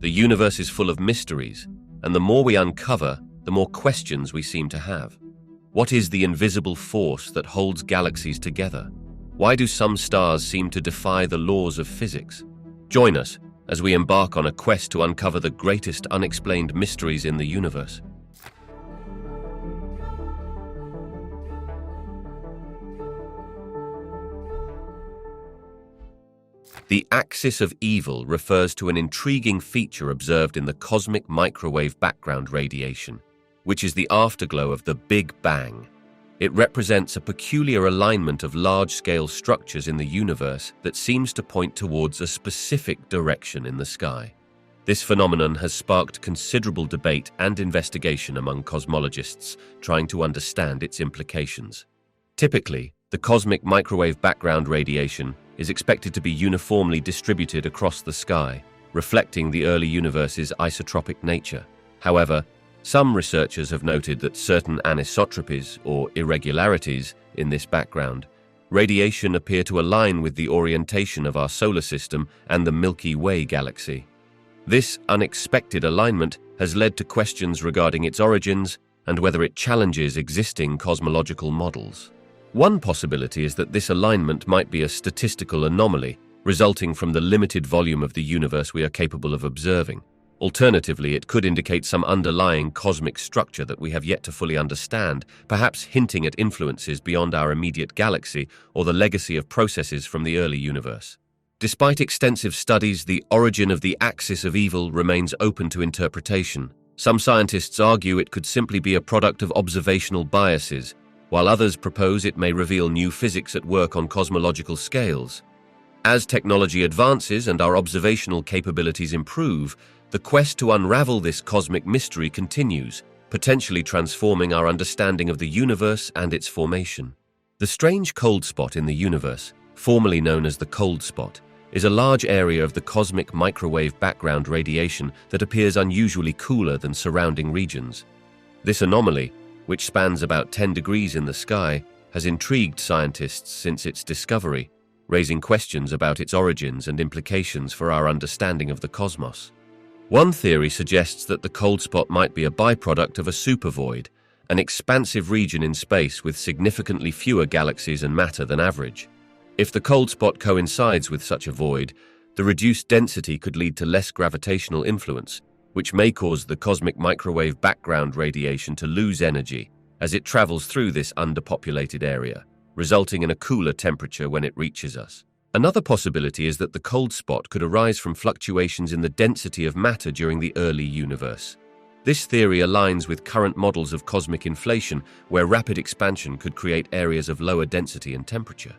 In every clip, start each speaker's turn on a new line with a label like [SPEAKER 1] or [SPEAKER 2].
[SPEAKER 1] The universe is full of mysteries, and the more we uncover, the more questions we seem to have. What is the invisible force that holds galaxies together? Why do some stars seem to defy the laws of physics? Join us as we embark on a quest to uncover the greatest unexplained mysteries in the universe. The axis of evil refers to an intriguing feature observed in the cosmic microwave background radiation, which is the afterglow of the Big Bang. It represents a peculiar alignment of large-scale structures in the universe that seems to point towards a specific direction in the sky. This phenomenon has sparked considerable debate and investigation among cosmologists trying to understand its implications. Typically, the cosmic microwave background radiation is expected to be uniformly distributed across the sky, reflecting the early universe's isotropic nature. However, some researchers have noted that certain anisotropies, or irregularities, in this background radiation appear to align with the orientation of our solar system and the Milky Way galaxy. This unexpected alignment has led to questions regarding its origins and whether it challenges existing cosmological models. One possibility is that this alignment might be a statistical anomaly, resulting from the limited volume of the universe we are capable of observing. Alternatively, it could indicate some underlying cosmic structure that we have yet to fully understand, perhaps hinting at influences beyond our immediate galaxy or the legacy of processes from the early universe. Despite extensive studies, the origin of the axis of evil remains open to interpretation. Some scientists argue it could simply be a product of observational biases, while others propose it may reveal new physics at work on cosmological scales. As technology advances and our observational capabilities improve, the quest to unravel this cosmic mystery continues, potentially transforming our understanding of the universe and its formation. The strange cold spot in the universe, formerly known as the cold spot, is a large area of the cosmic microwave background radiation that appears unusually cooler than surrounding regions. This anomaly, which spans about 10 degrees in the sky, has intrigued scientists since its discovery, raising questions about its origins and implications for our understanding of the cosmos. One theory suggests that the cold spot might be a byproduct of a supervoid, an expansive region in space with significantly fewer galaxies and matter than average. If the cold spot coincides with such a void, the reduced density could lead to less gravitational influence, which may cause the cosmic microwave background radiation to lose energy as it travels through this underpopulated area, resulting in a cooler temperature when it reaches us. Another possibility is that the cold spot could arise from fluctuations in the density of matter during the early universe. This theory aligns with current models of cosmic inflation, where rapid expansion could create areas of lower density and temperature.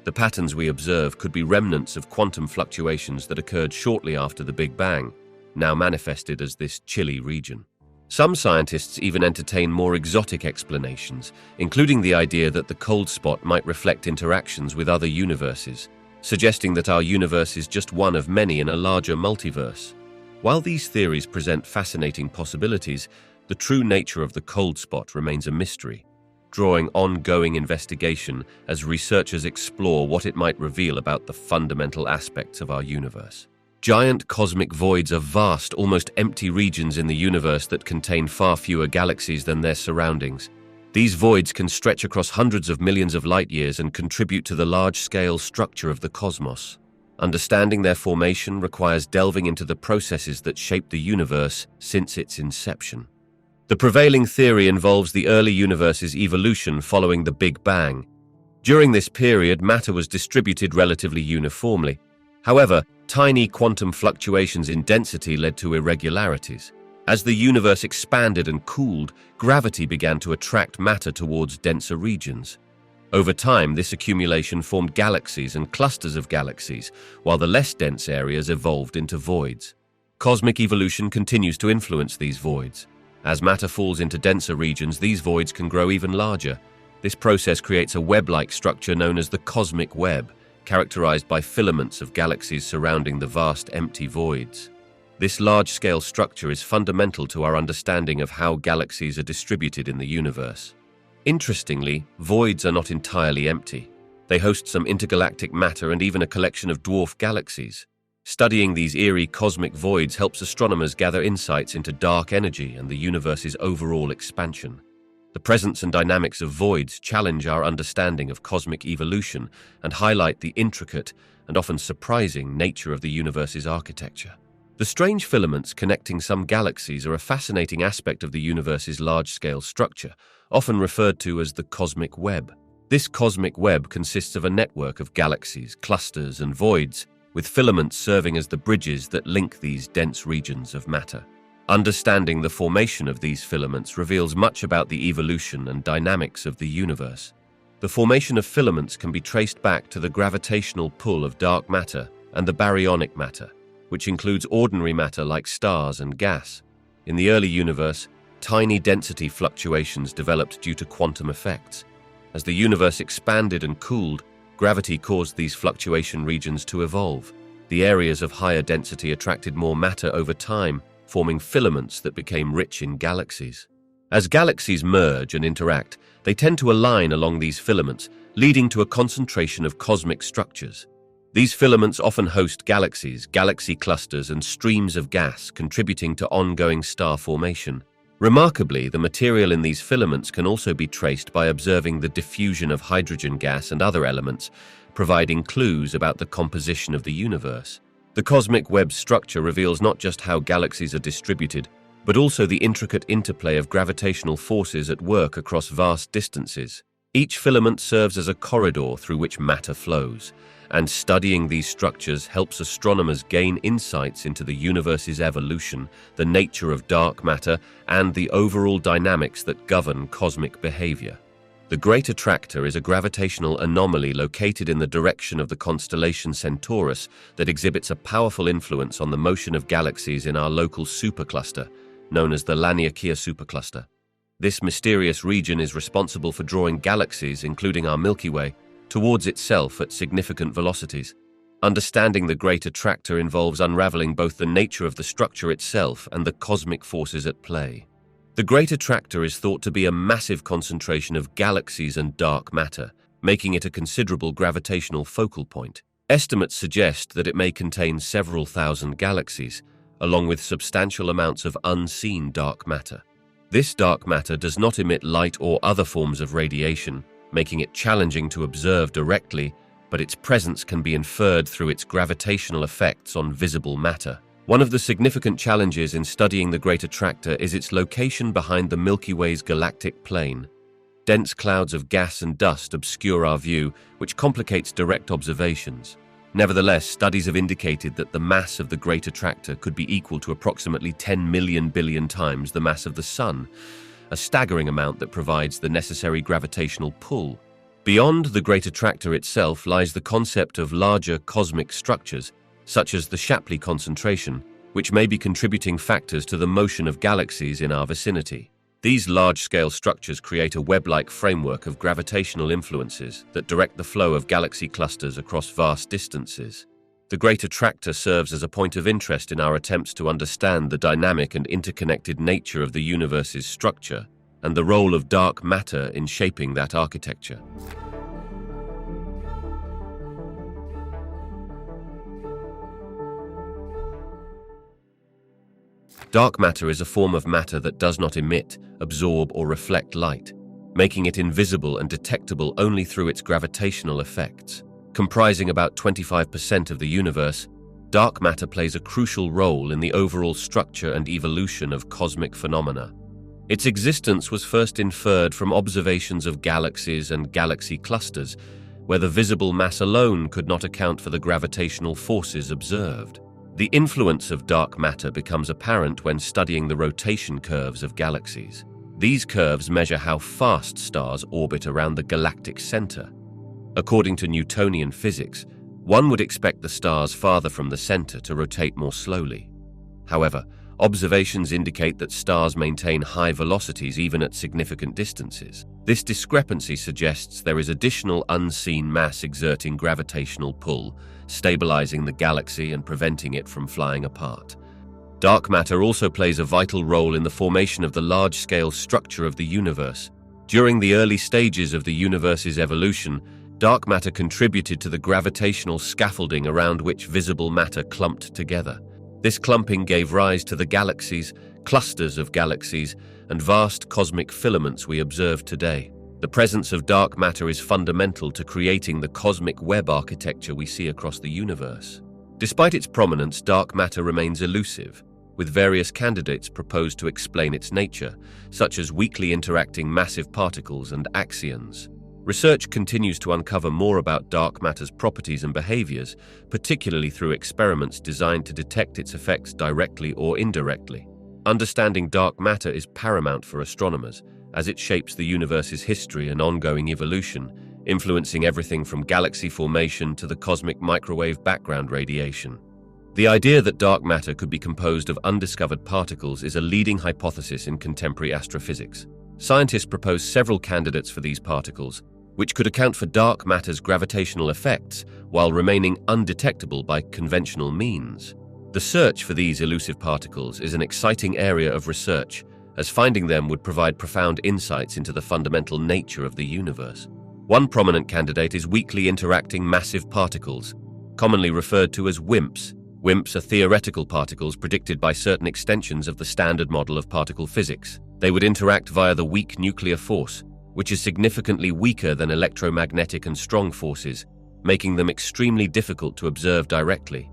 [SPEAKER 1] The patterns we observe could be remnants of quantum fluctuations that occurred shortly after the Big Bang, now manifested as this chilly region. Some scientists even entertain more exotic explanations, including the idea that the cold spot might reflect interactions with other universes, suggesting that our universe is just one of many in a larger multiverse. While these theories present fascinating possibilities, the true nature of the cold spot remains a mystery, drawing ongoing investigation as researchers explore what it might reveal about the fundamental aspects of our universe. Giant cosmic voids are vast, almost empty regions in the universe that contain far fewer galaxies than their surroundings. These voids can stretch across hundreds of millions of light-years and contribute to the large-scale structure of the cosmos. Understanding their formation requires delving into the processes that shape the universe since its inception. The prevailing theory involves the early universe's evolution following the Big Bang. During this period, matter was distributed relatively uniformly. However, tiny quantum fluctuations in density led to irregularities. As the universe expanded and cooled, gravity began to attract matter towards denser regions. Over time, this accumulation formed galaxies and clusters of galaxies, while the less dense areas evolved into voids. Cosmic evolution continues to influence these voids. As matter falls into denser regions, these voids can grow even larger. This process creates a web-like structure known as the cosmic web, characterized by filaments of galaxies surrounding the vast empty voids. This large-scale structure is fundamental to our understanding of how galaxies are distributed in the universe. Interestingly, voids are not entirely empty. They host some intergalactic matter and even a collection of dwarf galaxies. Studying these eerie cosmic voids helps astronomers gather insights into dark energy and the universe's overall expansion. The presence and dynamics of voids challenge our understanding of cosmic evolution and highlight the intricate and often surprising nature of the universe's architecture. The strange filaments connecting some galaxies are a fascinating aspect of the universe's large-scale structure, often referred to as the cosmic web. This cosmic web consists of a network of galaxies, clusters, and voids, with filaments serving as the bridges that link these dense regions of matter. Understanding the formation of these filaments reveals much about the evolution and dynamics of the universe. The formation of filaments can be traced back to the gravitational pull of dark matter and the baryonic matter, which includes ordinary matter like stars and gas. In the early universe, tiny density fluctuations developed due to quantum effects. As the universe expanded and cooled, gravity caused these fluctuation regions to evolve. The areas of higher density attracted more matter over time, forming filaments that became rich in galaxies. As galaxies merge and interact, they tend to align along these filaments, leading to a concentration of cosmic structures. These filaments often host galaxies, galaxy clusters, and streams of gas, contributing to ongoing star formation. Remarkably, the material in these filaments can also be traced by observing the diffusion of hydrogen gas and other elements, providing clues about the composition of the universe. The cosmic web structure reveals not just how galaxies are distributed, but also the intricate interplay of gravitational forces at work across vast distances. Each filament serves as a corridor through which matter flows, and studying these structures helps astronomers gain insights into the universe's evolution, the nature of dark matter, and the overall dynamics that govern cosmic behavior. The Great Attractor is a gravitational anomaly located in the direction of the constellation Centaurus that exhibits a powerful influence on the motion of galaxies in our local supercluster, known as the Laniakea supercluster. This mysterious region is responsible for drawing galaxies, including our Milky Way, towards itself at significant velocities. Understanding the Great Attractor involves unraveling both the nature of the structure itself and the cosmic forces at play. The Great Attractor is thought to be a massive concentration of galaxies and dark matter, making it a considerable gravitational focal point. Estimates suggest that it may contain several thousand galaxies, along with substantial amounts of unseen dark matter. This dark matter does not emit light or other forms of radiation, making it challenging to observe directly, but its presence can be inferred through its gravitational effects on visible matter. One of the significant challenges in studying the Great Attractor is its location behind the Milky Way's galactic plane. Dense clouds of gas and dust obscure our view, which complicates direct observations. Nevertheless, studies have indicated that the mass of the Great Attractor could be equal to approximately 10 million billion times the mass of the Sun, a staggering amount that provides the necessary gravitational pull. Beyond the Great Attractor itself lies the concept of larger cosmic structures, such as the Shapley concentration, which may be contributing factors to the motion of galaxies in our vicinity. These large-scale structures create a web-like framework of gravitational influences that direct the flow of galaxy clusters across vast distances. The Great Attractor serves as a point of interest in our attempts to understand the dynamic and interconnected nature of the universe's structure and the role of dark matter in shaping that architecture. Dark matter is a form of matter that does not emit, absorb, or reflect light, making it invisible and detectable only through its gravitational effects. Comprising about 25% of the universe, dark matter plays a crucial role in the overall structure and evolution of cosmic phenomena. Its existence was first inferred from observations of galaxies and galaxy clusters, where the visible mass alone could not account for the gravitational forces observed. The influence of dark matter becomes apparent when studying the rotation curves of galaxies. These curves measure how fast stars orbit around the galactic center. According to Newtonian physics, one would expect the stars farther from the center to rotate more slowly. However, observations indicate that stars maintain high velocities even at significant distances. This discrepancy suggests there is additional unseen mass exerting gravitational pull, stabilizing the galaxy and preventing it from flying apart. Dark matter also plays a vital role in the formation of the large-scale structure of the universe. During the early stages of the universe's evolution, Dark matter contributed to the gravitational scaffolding around which visible matter clumped together. This clumping gave rise to the galaxies, clusters of galaxies, and vast cosmic filaments we observe today. The presence of dark matter is fundamental to creating the cosmic web architecture we see across the universe. Despite its prominence, dark matter remains elusive, with various candidates proposed to explain its nature, such as weakly interacting massive particles and axions. Research continues to uncover more about dark matter's properties and behaviors, particularly through experiments designed to detect its effects directly or indirectly. Understanding dark matter is paramount for astronomers, as it shapes the universe's history and ongoing evolution, influencing everything from galaxy formation to the cosmic microwave background radiation. The idea that dark matter could be composed of undiscovered particles is a leading hypothesis in contemporary astrophysics. Scientists propose several candidates for these particles, which could account for dark matter's gravitational effects while remaining undetectable by conventional means. The search for these elusive particles is an exciting area of research, as finding them would provide profound insights into the fundamental nature of the universe. One prominent candidate is weakly interacting massive particles, commonly referred to as WIMPs. WIMPs are theoretical particles predicted by certain extensions of the standard model of particle physics. They would interact via the weak nuclear force, which is significantly weaker than electromagnetic and strong forces, making them extremely difficult to observe directly.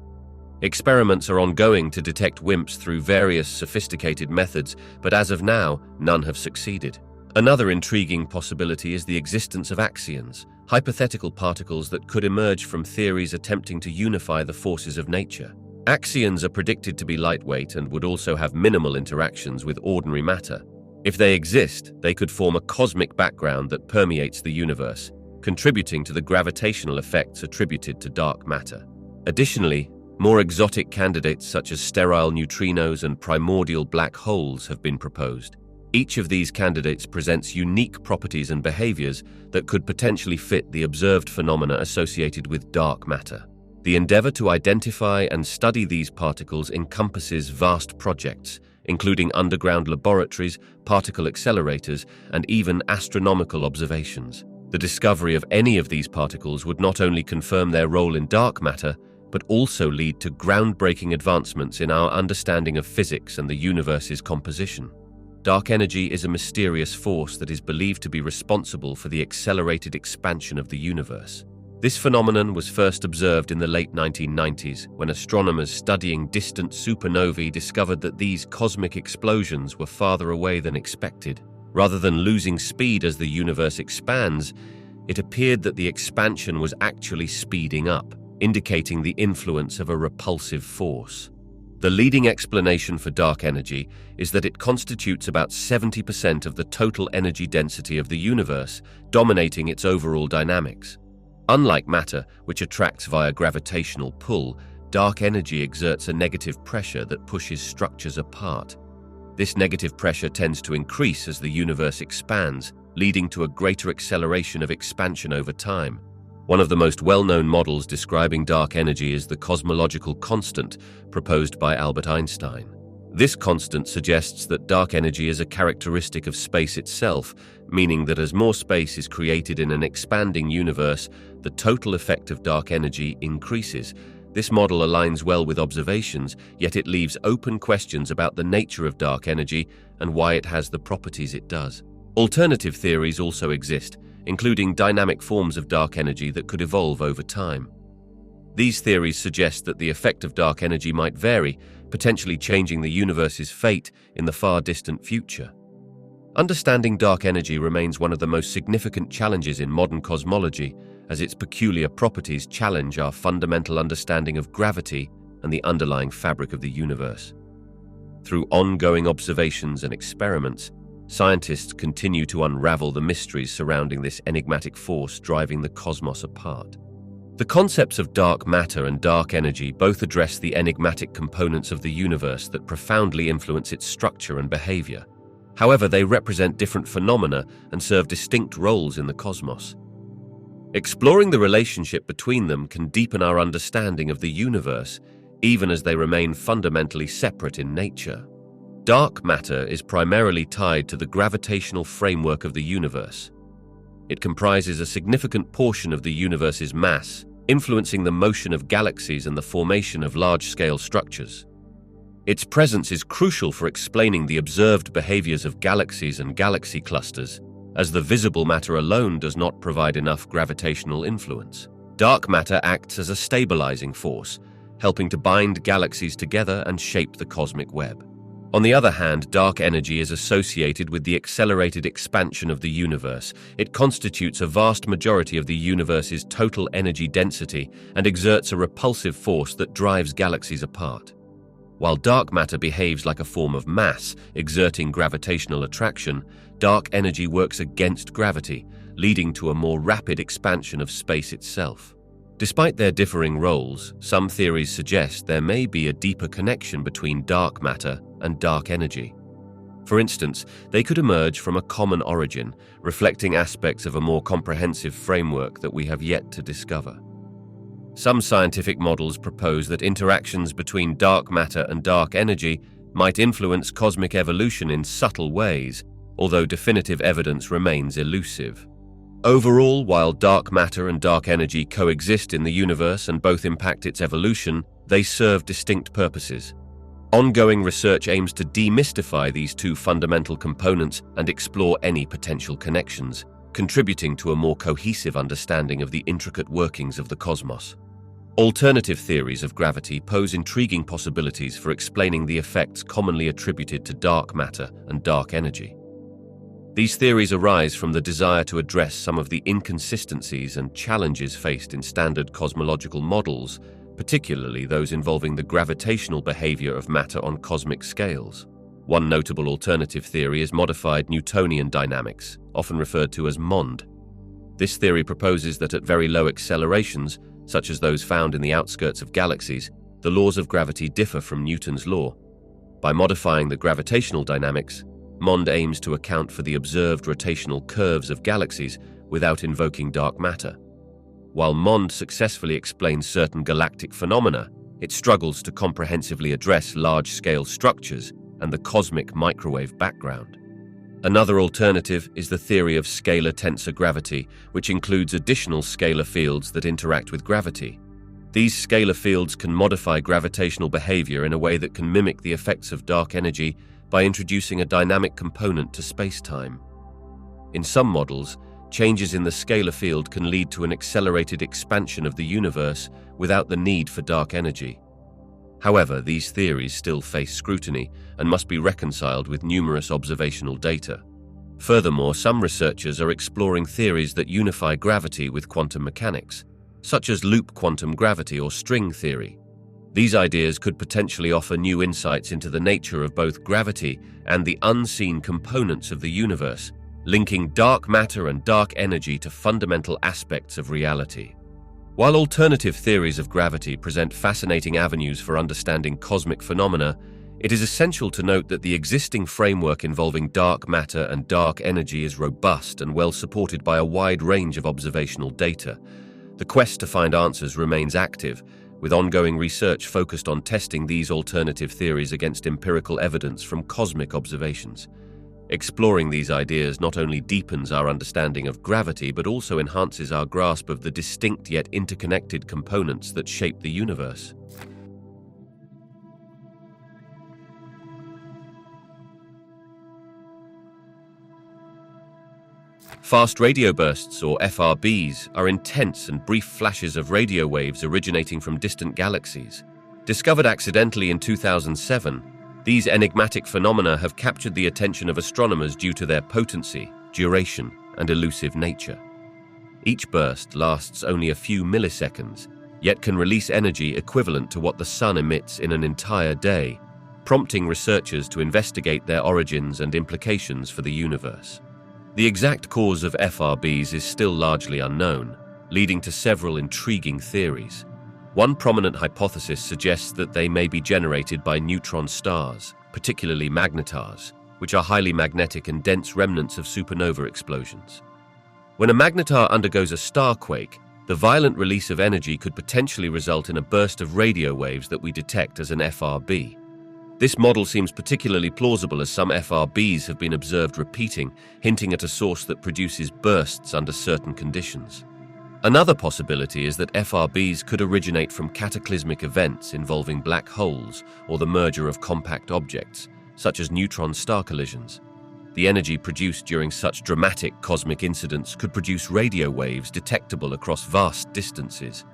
[SPEAKER 1] Experiments are ongoing to detect WIMPs through various sophisticated methods, but as of now, none have succeeded. Another intriguing possibility is the existence of axions, hypothetical particles that could emerge from theories attempting to unify the forces of nature. Axions are predicted to be lightweight and would also have minimal interactions with ordinary matter. If they exist, they could form a cosmic background that permeates the universe, contributing to the gravitational effects attributed to dark matter. Additionally, more exotic candidates such as sterile neutrinos and primordial black holes have been proposed. Each of these candidates presents unique properties and behaviors that could potentially fit the observed phenomena associated with dark matter. The endeavor to identify and study these particles encompasses vast projects, including underground laboratories, particle accelerators, and even astronomical observations. The discovery of any of these particles would not only confirm their role in dark matter, but also lead to groundbreaking advancements in our understanding of physics and the universe's composition. Dark energy is a mysterious force that is believed to be responsible for the accelerated expansion of the universe. This phenomenon was first observed in the late 1990s, when astronomers studying distant supernovae discovered that these cosmic explosions were farther away than expected. Rather than losing speed as the universe expands, it appeared that the expansion was actually speeding up, indicating the influence of a repulsive force. The leading explanation for dark energy is that it constitutes about 70% of the total energy density of the universe, dominating its overall dynamics. Unlike matter, which attracts via gravitational pull, dark energy exerts a negative pressure that pushes structures apart. This negative pressure tends to increase as the universe expands, leading to a greater acceleration of expansion over time. One of the most well-known models describing dark energy is the cosmological constant proposed by Albert Einstein. This constant suggests that dark energy is a characteristic of space itself, meaning that as more space is created in an expanding universe, the total effect of dark energy increases. This model aligns well with observations, yet it leaves open questions about the nature of dark energy and why it has the properties it does. Alternative theories also exist, including dynamic forms of dark energy that could evolve over time. These theories suggest that the effect of dark energy might vary, potentially changing the universe's fate in the far distant future. Understanding dark energy remains one of the most significant challenges in modern cosmology, as its peculiar properties challenge our fundamental understanding of gravity and the underlying fabric of the universe. Through ongoing observations and experiments, scientists continue to unravel the mysteries surrounding this enigmatic force driving the cosmos apart. The concepts of dark matter and dark energy both address the enigmatic components of the universe that profoundly influence its structure and behavior. However, they represent different phenomena and serve distinct roles in the cosmos. Exploring the relationship between them can deepen our understanding of the universe, even as they remain fundamentally separate in nature. Dark matter is primarily tied to the gravitational framework of the universe. It comprises a significant portion of the universe's mass, influencing the motion of galaxies and the formation of large-scale structures. Its presence is crucial for explaining the observed behaviors of galaxies and galaxy clusters, as the visible matter alone does not provide enough gravitational influence. Dark matter acts as a stabilizing force, helping to bind galaxies together and shape the cosmic web. On the other hand, dark energy is associated with the accelerated expansion of the universe. It constitutes a vast majority of the universe's total energy density and exerts a repulsive force that drives galaxies apart. While dark matter behaves like a form of mass, exerting gravitational attraction, dark energy works against gravity, leading to a more rapid expansion of space itself. Despite their differing roles, some theories suggest there may be a deeper connection between dark matter and dark energy. For instance, they could emerge from a common origin, reflecting aspects of a more comprehensive framework that we have yet to discover. Some scientific models propose that interactions between dark matter and dark energy might influence cosmic evolution in subtle ways, although definitive evidence remains elusive. Overall, while dark matter and dark energy coexist in the universe and both impact its evolution, they serve distinct purposes. Ongoing research aims to demystify these two fundamental components and explore any potential connections, contributing to a more cohesive understanding of the intricate workings of the cosmos. Alternative theories of gravity pose intriguing possibilities for explaining the effects commonly attributed to dark matter and dark energy. These theories arise from the desire to address some of the inconsistencies and challenges faced in standard cosmological models, particularly those involving the gravitational behavior of matter on cosmic scales. One notable alternative theory is modified Newtonian dynamics, often referred to as MOND. This theory proposes that at very low accelerations, such as those found in the outskirts of galaxies, the laws of gravity differ from Newton's law. By modifying the gravitational dynamics, MOND aims to account for the observed rotational curves of galaxies without invoking dark matter. While MOND successfully explains certain galactic phenomena, it struggles to comprehensively address large-scale structures and the cosmic microwave background. Another alternative is the theory of scalar tensor gravity, which includes additional scalar fields that interact with gravity. These scalar fields can modify gravitational behavior in a way that can mimic the effects of dark energy by introducing a dynamic component to space-time. In some models, changes in the scalar field can lead to an accelerated expansion of the universe without the need for dark energy. However, these theories still face scrutiny and must be reconciled with numerous observational data. Furthermore, some researchers are exploring theories that unify gravity with quantum mechanics, such as loop quantum gravity or string theory. These ideas could potentially offer new insights into the nature of both gravity and the unseen components of the universe, linking dark matter and dark energy to fundamental aspects of reality. While alternative theories of gravity present fascinating avenues for understanding cosmic phenomena, it is essential to note that the existing framework involving dark matter and dark energy is robust and well supported by a wide range of observational data. The quest to find answers remains active, with ongoing research focused on testing these alternative theories against empirical evidence from cosmic observations. Exploring these ideas not only deepens our understanding of gravity, but also enhances our grasp of the distinct yet interconnected components that shape the universe. Fast radio bursts, or FRBs, are intense and brief flashes of radio waves originating from distant galaxies. Discovered accidentally in 2007, these enigmatic phenomena have captured the attention of astronomers due to their potency, duration, and elusive nature. Each burst lasts only a few milliseconds, yet can release energy equivalent to what the sun emits in an entire day, prompting researchers to investigate their origins and implications for the universe. The exact cause of FRBs is still largely unknown, leading to several intriguing theories. One prominent hypothesis suggests that they may be generated by neutron stars, particularly magnetars, which are highly magnetic and dense remnants of supernova explosions. When a magnetar undergoes a starquake, the violent release of energy could potentially result in a burst of radio waves that we detect as an FRB. This model seems particularly plausible as some FRBs have been observed repeating, hinting at a source that produces bursts under certain conditions. Another possibility is that FRBs could originate from cataclysmic events involving black holes or the merger of compact objects, such as neutron-star collisions. The energy produced during such dramatic cosmic incidents could produce radio waves detectable across vast distances.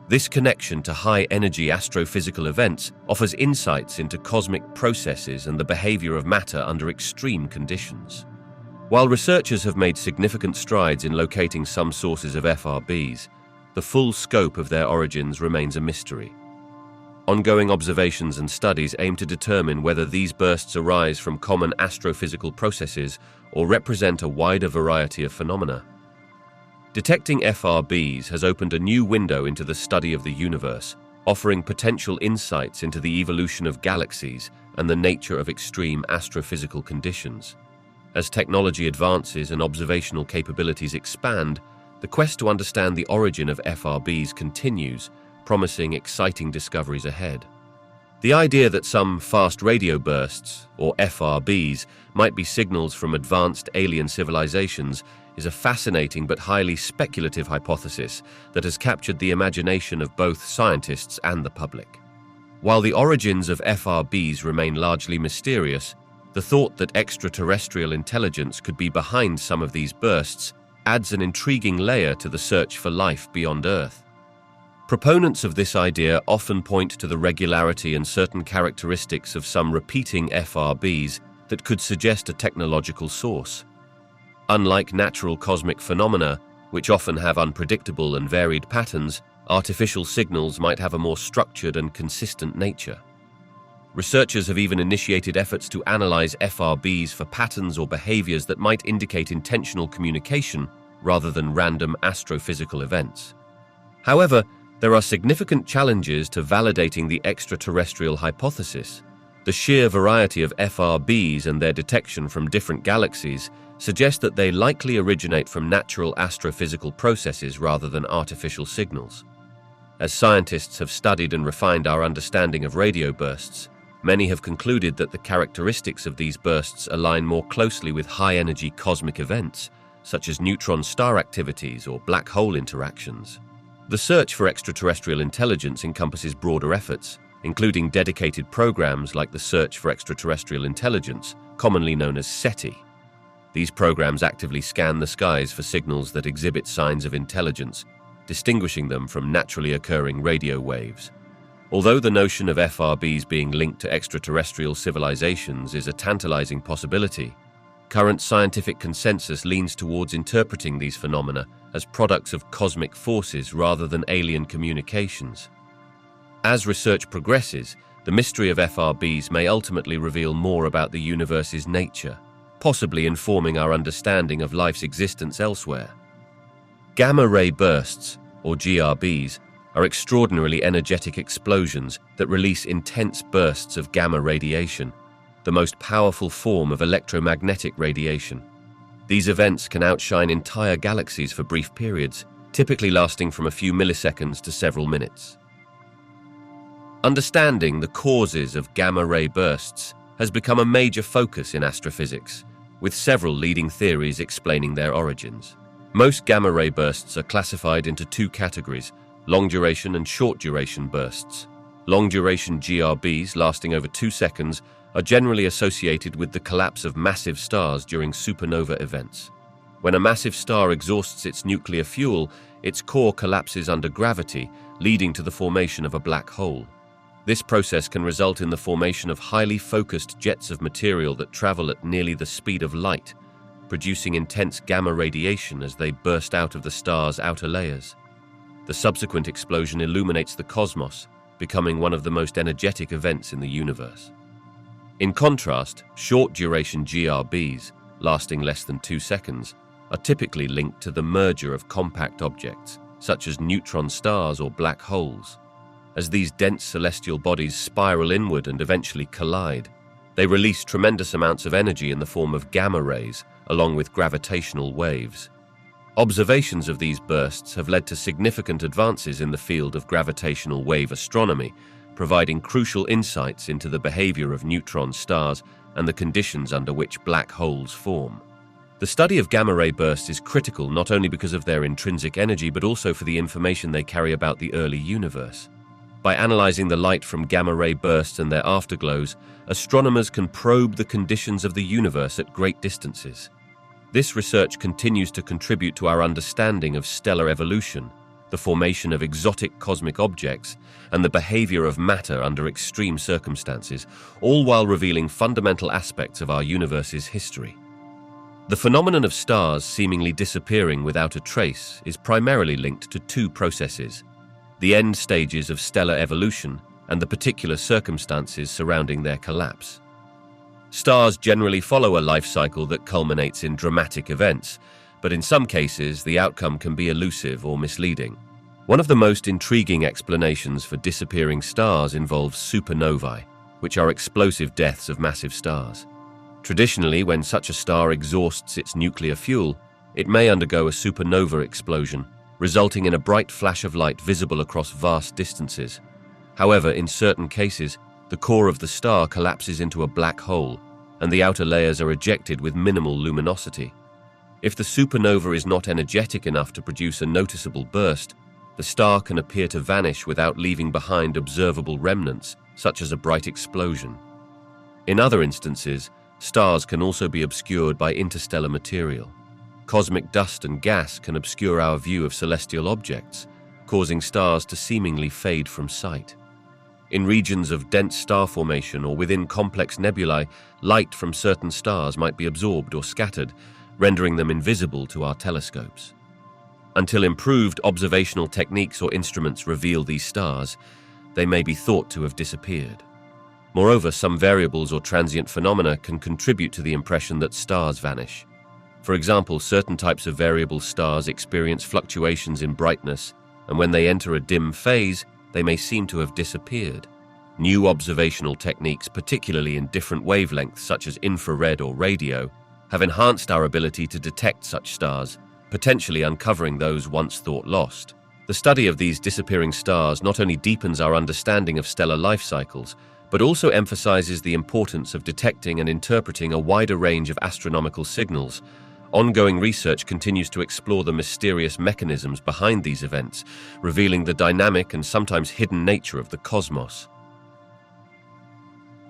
[SPEAKER 1] This connection to high-energy astrophysical events offers insights into cosmic processes and the behavior of matter under extreme conditions. While researchers have made significant strides in locating some sources of FRBs, the full scope of their origins remains a mystery. Ongoing observations and studies aim to determine whether these bursts arise from common astrophysical processes or represent a wider variety of phenomena. Detecting FRBs has opened a new window into the study of the universe, offering potential insights into the evolution of galaxies and the nature of extreme astrophysical conditions. As technology advances and observational capabilities expand, the quest to understand the origin of FRBs continues, promising exciting discoveries ahead. The idea that some fast radio bursts, or FRBs, might be signals from advanced alien civilizations is a fascinating but highly speculative hypothesis that has captured the imagination of both scientists and the public. While the origins of FRBs remain largely mysterious, the thought that extraterrestrial intelligence could be behind some of these bursts adds an intriguing layer to the search for life beyond Earth. Proponents of this idea often point to the regularity and certain characteristics of some repeating FRBs that could suggest a technological source. Unlike natural cosmic phenomena, which often have unpredictable and varied patterns, artificial signals might have a more structured and consistent nature. Researchers have even initiated efforts to analyze FRBs for patterns or behaviors that might indicate intentional communication rather than random astrophysical events. However, there are significant challenges to validating the extraterrestrial hypothesis. The sheer variety of FRBs and their detection from different galaxies suggest that they likely originate from natural astrophysical processes rather than artificial signals. As scientists have studied and refined our understanding of radio bursts, many have concluded that the characteristics of these bursts align more closely with high-energy cosmic events, such as neutron star activities or black hole interactions. The search for extraterrestrial intelligence encompasses broader efforts, including dedicated programs like the Search for Extraterrestrial Intelligence, commonly known as SETI. These programs actively scan the skies for signals that exhibit signs of intelligence, distinguishing them from naturally occurring radio waves. Although the notion of FRBs being linked to extraterrestrial civilizations is a tantalizing possibility, current scientific consensus leans towards interpreting these phenomena as products of cosmic forces rather than alien communications. As research progresses, the mystery of FRBs may ultimately reveal more about the universe's nature, possibly informing our understanding of life's existence elsewhere. Gamma-ray bursts, or GRBs, are extraordinarily energetic explosions that release intense bursts of gamma radiation, the most powerful form of electromagnetic radiation. These events can outshine entire galaxies for brief periods, typically lasting from a few milliseconds to several minutes. Understanding the causes of gamma-ray bursts has become a major focus in astrophysics, with several leading theories explaining their origins. Most gamma-ray bursts are classified into two categories: long-duration and short-duration bursts. Long-duration GRBs, lasting over 2 seconds, are generally associated with the collapse of massive stars during supernova events. When a massive star exhausts its nuclear fuel, its core collapses under gravity, leading to the formation of a black hole. This process can result in the formation of highly focused jets of material that travel at nearly the speed of light, producing intense gamma radiation as they burst out of the star's outer layers. The subsequent explosion illuminates the cosmos, becoming one of the most energetic events in the universe. In contrast, short-duration GRBs, lasting less than 2 seconds, are typically linked to the merger of compact objects, such as neutron stars or black holes. As these dense celestial bodies spiral inward and eventually collide, they release tremendous amounts of energy in the form of gamma rays, along with gravitational waves. Observations of these bursts have led to significant advances in the field of gravitational wave astronomy, providing crucial insights into the behavior of neutron stars and the conditions under which black holes form. The study of gamma-ray bursts is critical not only because of their intrinsic energy but also for the information they carry about the early universe. By analyzing the light from gamma-ray bursts and their afterglows, astronomers can probe the conditions of the universe at great distances. This research continues to contribute to our understanding of stellar evolution, the formation of exotic cosmic objects, and the behavior of matter under extreme circumstances, all while revealing fundamental aspects of our universe's history. The phenomenon of stars seemingly disappearing without a trace is primarily linked to two processes: the end stages of stellar evolution and the particular circumstances surrounding their collapse. Stars generally follow a life cycle that culminates in dramatic events, but in some cases the outcome can be elusive or misleading. One of the most intriguing explanations for disappearing stars involves supernovae, which are explosive deaths of massive stars. Traditionally, when such a star exhausts its nuclear fuel, it may undergo a supernova explosion, resulting in a bright flash of light visible across vast distances. However, in certain cases, the core of the star collapses into a black hole, and the outer layers are ejected with minimal luminosity. If the supernova is not energetic enough to produce a noticeable burst, the star can appear to vanish without leaving behind observable remnants, such as a bright explosion. In other instances, stars can also be obscured by interstellar material. Cosmic dust and gas can obscure our view of celestial objects, causing stars to seemingly fade from sight. In regions of dense star formation or within complex nebulae, light from certain stars might be absorbed or scattered, rendering them invisible to our telescopes. Until improved observational techniques or instruments reveal these stars, they may be thought to have disappeared. Moreover, some variables or transient phenomena can contribute to the impression that stars vanish. For example, certain types of variable stars experience fluctuations in brightness, and when they enter a dim phase, they may seem to have disappeared. New observational techniques, particularly in different wavelengths such as infrared or radio, have enhanced our ability to detect such stars, potentially uncovering those once thought lost. The study of these disappearing stars not only deepens our understanding of stellar life cycles, but also emphasizes the importance of detecting and interpreting a wider range of astronomical signals. Ongoing research continues to explore the mysterious mechanisms behind these events, revealing the dynamic and sometimes hidden nature of the cosmos.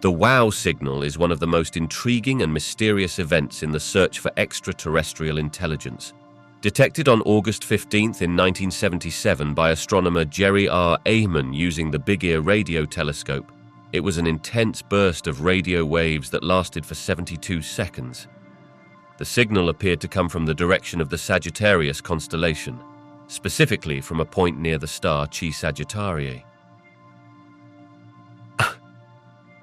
[SPEAKER 1] The WOW signal is one of the most intriguing and mysterious events in the search for extraterrestrial intelligence. Detected on August 15th in 1977 by astronomer Jerry R. Ehman using the Big Ear radio telescope, it was an intense burst of radio waves that lasted for 72 seconds. The signal appeared to come from the direction of the Sagittarius constellation, specifically from a point near the star Chi Sagittarius.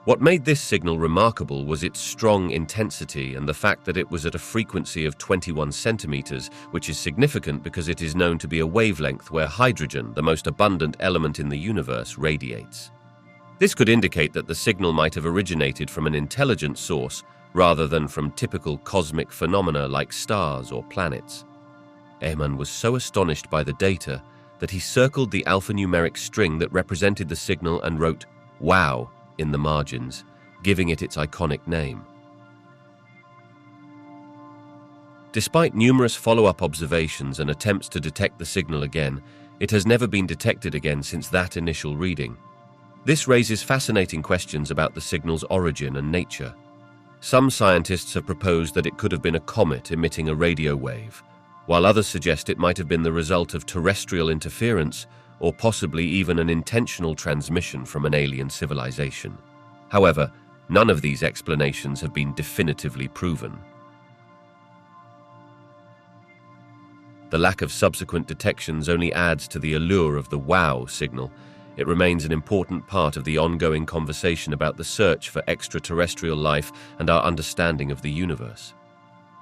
[SPEAKER 1] What made this signal remarkable was its strong intensity and the fact that it was at a frequency of 21 centimeters, which is significant because it is known to be a wavelength where hydrogen, the most abundant element in the universe, radiates. This could indicate that the signal might have originated from an intelligent source rather than from typical cosmic phenomena like stars or planets. Ehman was so astonished by the data that he circled the alphanumeric string that represented the signal and wrote "WOW" in the margins, giving it its iconic name. Despite numerous follow-up observations and attempts to detect the signal again, it has never been detected again since that initial reading. This raises fascinating questions about the signal's origin and nature. Some scientists have proposed that it could have been a comet emitting a radio wave, while others suggest it might have been the result of terrestrial interference or possibly even an intentional transmission from an alien civilization. However, none of these explanations have been definitively proven. The lack of subsequent detections only adds to the allure of the WOW signal. It remains an important part of the ongoing conversation about the search for extraterrestrial life and our understanding of the universe.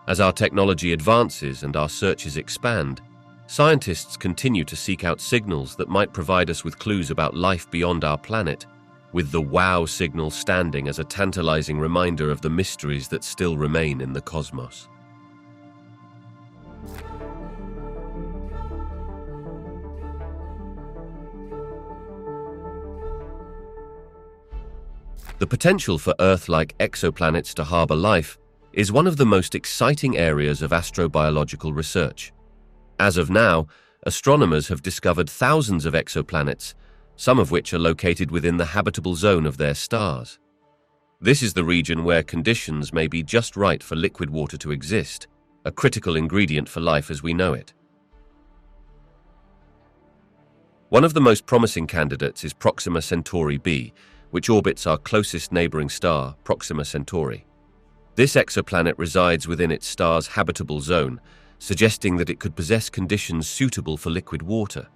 [SPEAKER 1] As our technology advances and our searches expand, scientists continue to seek out signals that might provide us with clues about life beyond our planet, with the WOW signal standing as a tantalizing reminder of the mysteries that still remain in the cosmos. The potential for Earth-like exoplanets to harbor life is one of the most exciting areas of astrobiological research. As of now, astronomers have discovered thousands of exoplanets, some of which are located within the habitable zone of their stars. This is the region where conditions may be just right for liquid water to exist, a critical ingredient for life as we know it. One of the most promising candidates is Proxima Centauri b, which orbits our closest neighboring star, Proxima Centauri. This exoplanet resides within its star's habitable zone, suggesting that it could possess conditions suitable for liquid water.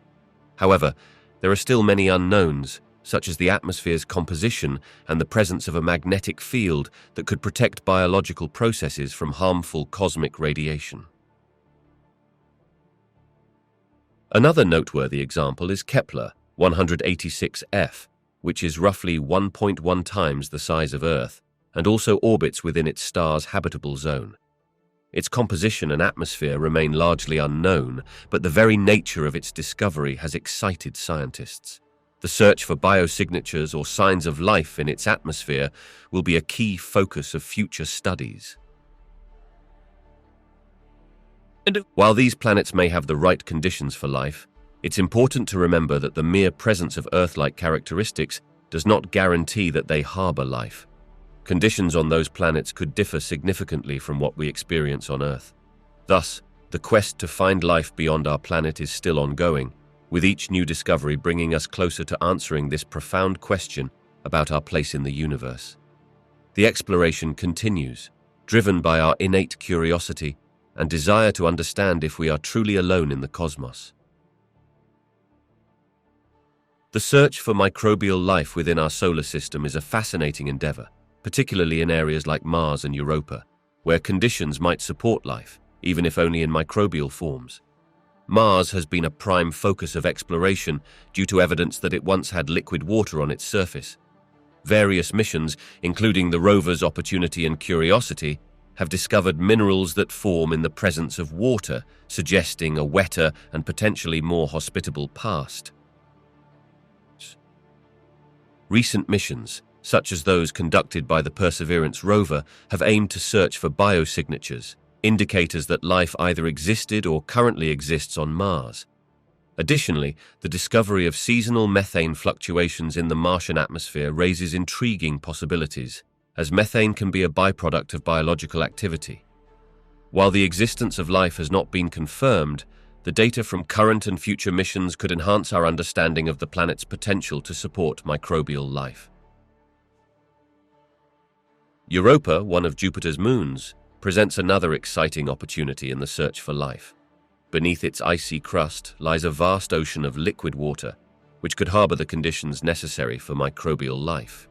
[SPEAKER 1] However, there are still many unknowns, such as the atmosphere's composition and the presence of a magnetic field that could protect biological processes from harmful cosmic radiation. Another noteworthy example is Kepler 186f, which is roughly 1.1 times the size of Earth and also orbits within its star's habitable zone. Its composition and atmosphere remain largely unknown, but the very nature of its discovery has excited scientists. The search for biosignatures or signs of life in its atmosphere will be a key focus of future studies. While these planets may have the right conditions for life, it's important to remember that the mere presence of Earth-like characteristics does not guarantee that they harbor life. Conditions on those planets could differ significantly from what we experience on Earth. Thus, the quest to find life beyond our planet is still ongoing, with each new discovery bringing us closer to answering this profound question about our place in the universe. The exploration continues, driven by our innate curiosity and desire to understand if we are truly alone in the cosmos. The search for microbial life within our solar system is a fascinating endeavor, particularly in areas like Mars and Europa, where conditions might support life, even if only in microbial forms. Mars has been a prime focus of exploration due to evidence that it once had liquid water on its surface. Various missions, including the rovers Opportunity and Curiosity, have discovered minerals that form in the presence of water, suggesting a wetter and potentially more hospitable past. Recent missions, such as those conducted by the Perseverance rover, have aimed to search for biosignatures, indicators that life either existed or currently exists on Mars. Additionally, the discovery of seasonal methane fluctuations in the Martian atmosphere raises intriguing possibilities, as methane can be a byproduct of biological activity. While the existence of life has not been confirmed, the data from current and future missions could enhance our understanding of the planet's potential to support microbial life. Europa, one of Jupiter's moons, presents another exciting opportunity in the search for life. Beneath its icy crust lies a vast ocean of liquid water, which could harbor the conditions necessary for microbial life.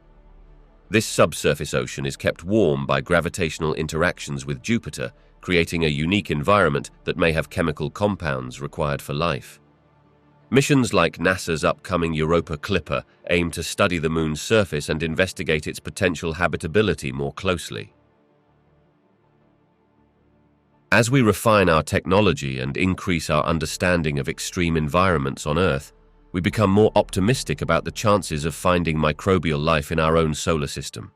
[SPEAKER 1] This subsurface ocean is kept warm by gravitational interactions with Jupiter, creating a unique environment that may have chemical compounds required for life. Missions like NASA's upcoming Europa Clipper aim to study the moon's surface and investigate its potential habitability more closely. As we refine our technology and increase our understanding of extreme environments on Earth, we become more optimistic about the chances of finding microbial life in our own solar system.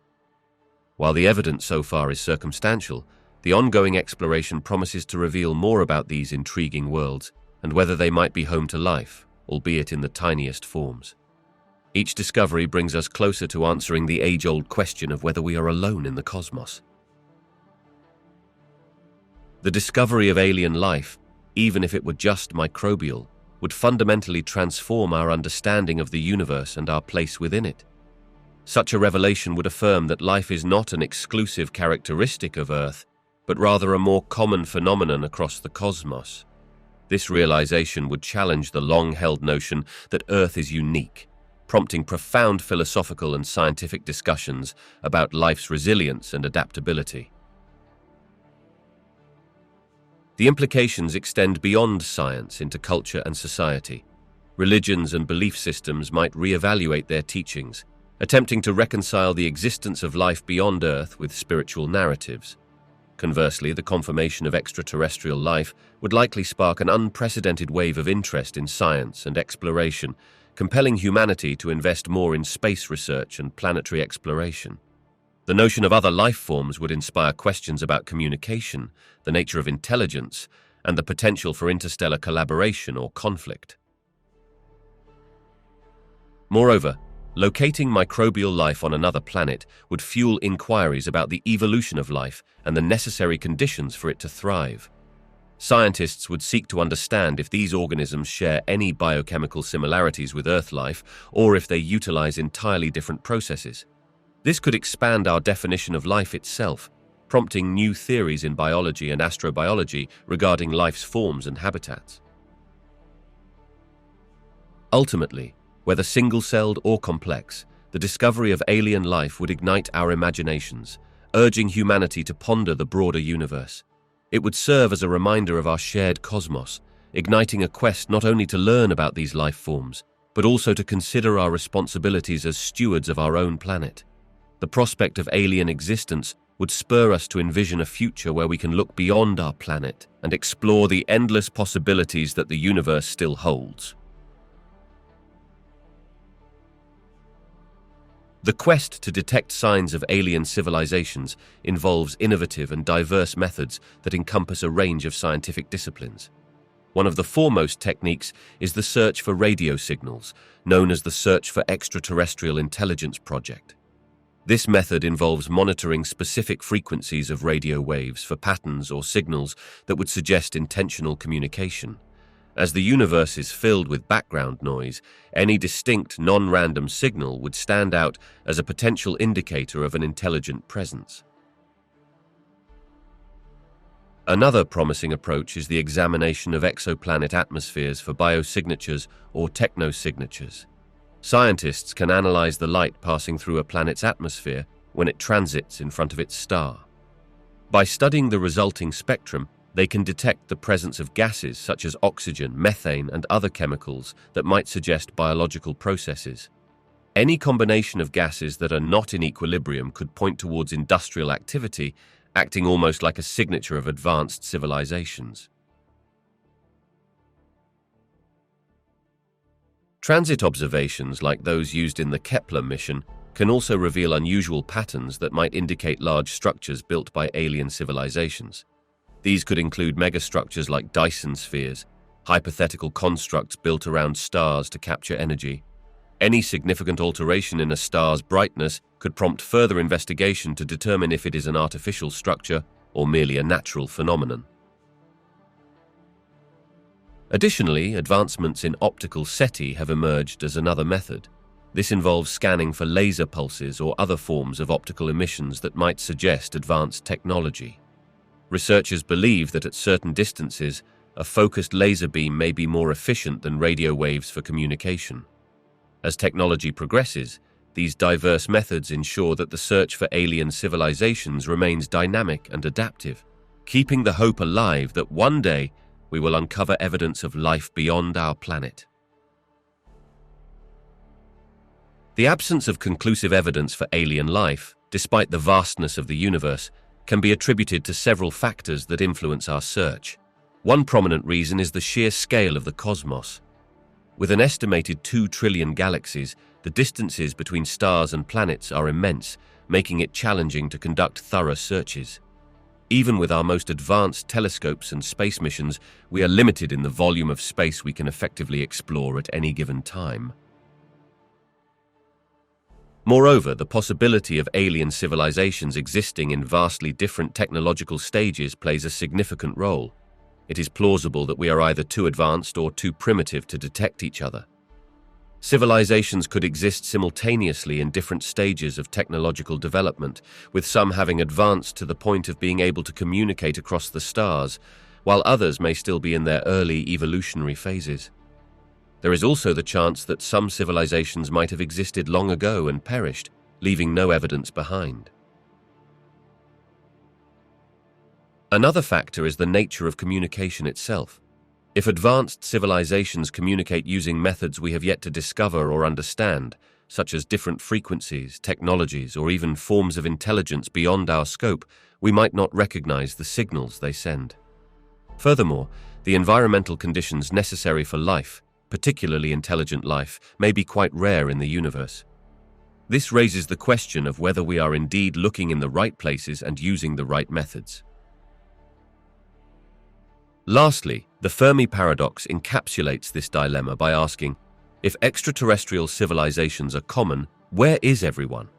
[SPEAKER 1] While the evidence so far is circumstantial, the ongoing exploration promises to reveal more about these intriguing worlds and whether they might be home to life, albeit in the tiniest forms. Each discovery brings us closer to answering the age-old question of whether we are alone in the cosmos. The discovery of alien life, even if it were just microbial, would fundamentally transform our understanding of the universe and our place within it. Such a revelation would affirm that life is not an exclusive characteristic of Earth, but rather a more common phenomenon across the cosmos. This realization would challenge the long-held notion that Earth is unique, prompting profound philosophical and scientific discussions about life's resilience and adaptability. The implications extend beyond science into culture and society. Religions and belief systems might reevaluate their teachings, attempting to reconcile the existence of life beyond Earth with spiritual narratives. Conversely, the confirmation of extraterrestrial life would likely spark an unprecedented wave of interest in science and exploration, compelling humanity to invest more in space research and planetary exploration. The notion of other life forms would inspire questions about communication, the nature of intelligence, and the potential for interstellar collaboration or conflict. Moreover, locating microbial life on another planet would fuel inquiries about the evolution of life and the necessary conditions for it to thrive. Scientists would seek to understand if these organisms share any biochemical similarities with Earth life or if they utilize entirely different processes. This could expand our definition of life itself, prompting new theories in biology and astrobiology regarding life's forms and habitats. Ultimately, whether single-celled or complex, the discovery of alien life would ignite our imaginations, urging humanity to ponder the broader universe. It would serve as a reminder of our shared cosmos, igniting a quest not only to learn about these life forms, but also to consider our responsibilities as stewards of our own planet. The prospect of alien existence would spur us to envision a future where we can look beyond our planet and explore the endless possibilities that the universe still holds. The quest to detect signs of alien civilizations involves innovative and diverse methods that encompass a range of scientific disciplines. One of the foremost techniques is the search for radio signals, known as the Search for Extraterrestrial Intelligence project. This method involves monitoring specific frequencies of radio waves for patterns or signals that would suggest intentional communication. As the universe is filled with background noise, any distinct, non-random signal would stand out as a potential indicator of an intelligent presence. Another promising approach is the examination of exoplanet atmospheres for biosignatures or technosignatures. Scientists can analyze the light passing through a planet's atmosphere when it transits in front of its star. By studying the resulting spectrum, they can detect the presence of gases such as oxygen, methane, and other chemicals that might suggest biological processes. Any combination of gases that are not in equilibrium could point towards industrial activity, acting almost like a signature of advanced civilizations. Transit observations like those used in the Kepler mission can also reveal unusual patterns that might indicate large structures built by alien civilizations. These could include megastructures like Dyson spheres, hypothetical constructs built around stars to capture energy. Any significant alteration in a star's brightness could prompt further investigation to determine if it is an artificial structure or merely a natural phenomenon. Additionally, advancements in optical SETI have emerged as another method. This involves scanning for laser pulses or other forms of optical emissions that might suggest advanced technology. Researchers believe that at certain distances, a focused laser beam may be more efficient than radio waves for communication. As technology progresses, these diverse methods ensure that the search for alien civilizations remains dynamic and adaptive, keeping the hope alive that one day we will uncover evidence of life beyond our planet. The absence of conclusive evidence for alien life, despite the vastness of the universe, can be attributed to several factors that influence our search. One prominent reason is the sheer scale of the cosmos. With an estimated 2 trillion galaxies, the distances between stars and planets are immense, making it challenging to conduct thorough searches. Even with our most advanced telescopes and space missions, we are limited in the volume of space we can effectively explore at any given time. Moreover, the possibility of alien civilizations existing in vastly different technological stages plays a significant role. It is plausible that we are either too advanced or too primitive to detect each other. Civilizations could exist simultaneously in different stages of technological development, with some having advanced to the point of being able to communicate across the stars, while others may still be in their early evolutionary phases. There is also the chance that some civilizations might have existed long ago and perished, leaving no evidence behind. Another factor is the nature of communication itself. If advanced civilizations communicate using methods we have yet to discover or understand, such as different frequencies, technologies, or even forms of intelligence beyond our scope, we might not recognize the signals they send. Furthermore, the environmental conditions necessary for life, particularly intelligent life, may be quite rare in the universe. This raises the question of whether we are indeed looking in the right places and using the right methods. Lastly, the Fermi paradox encapsulates this dilemma by asking, if extraterrestrial civilizations are common, where is everyone?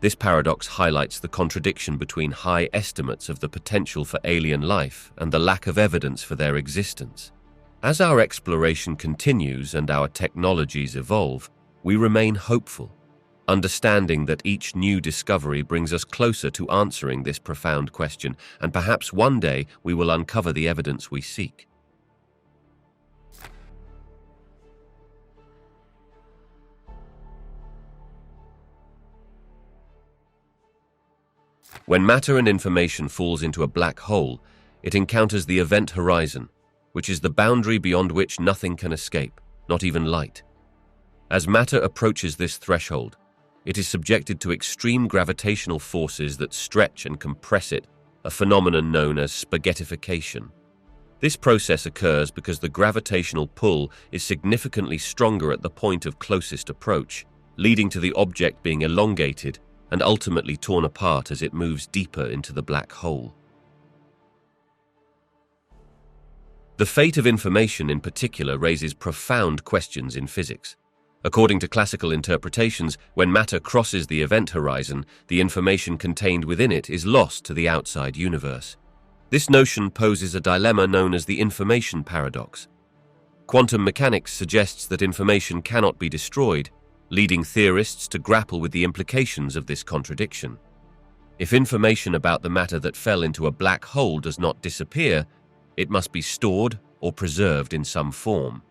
[SPEAKER 1] This paradox highlights the contradiction between high estimates of the potential for alien life and the lack of evidence for their existence. As our exploration continues and our technologies evolve, we remain hopeful, understanding that each new discovery brings us closer to answering this profound question, and perhaps one day we will uncover the evidence we seek. When matter and information falls into a black hole, it encounters the event horizon, which is the boundary beyond which nothing can escape, not even light. As matter approaches this threshold, it is subjected to extreme gravitational forces that stretch and compress it, a phenomenon known as spaghettification. This process occurs because the gravitational pull is significantly stronger at the point of closest approach, leading to the object being elongated and ultimately torn apart as it moves deeper into the black hole. The fate of information in particular raises profound questions in physics. According to classical interpretations, when matter crosses the event horizon, the information contained within it is lost to the outside universe. This notion poses a dilemma known as the information paradox. Quantum mechanics suggests that information cannot be destroyed, leading theorists to grapple with the implications of this contradiction. If information about the matter that fell into a black hole does not disappear, it must be stored or preserved in some form.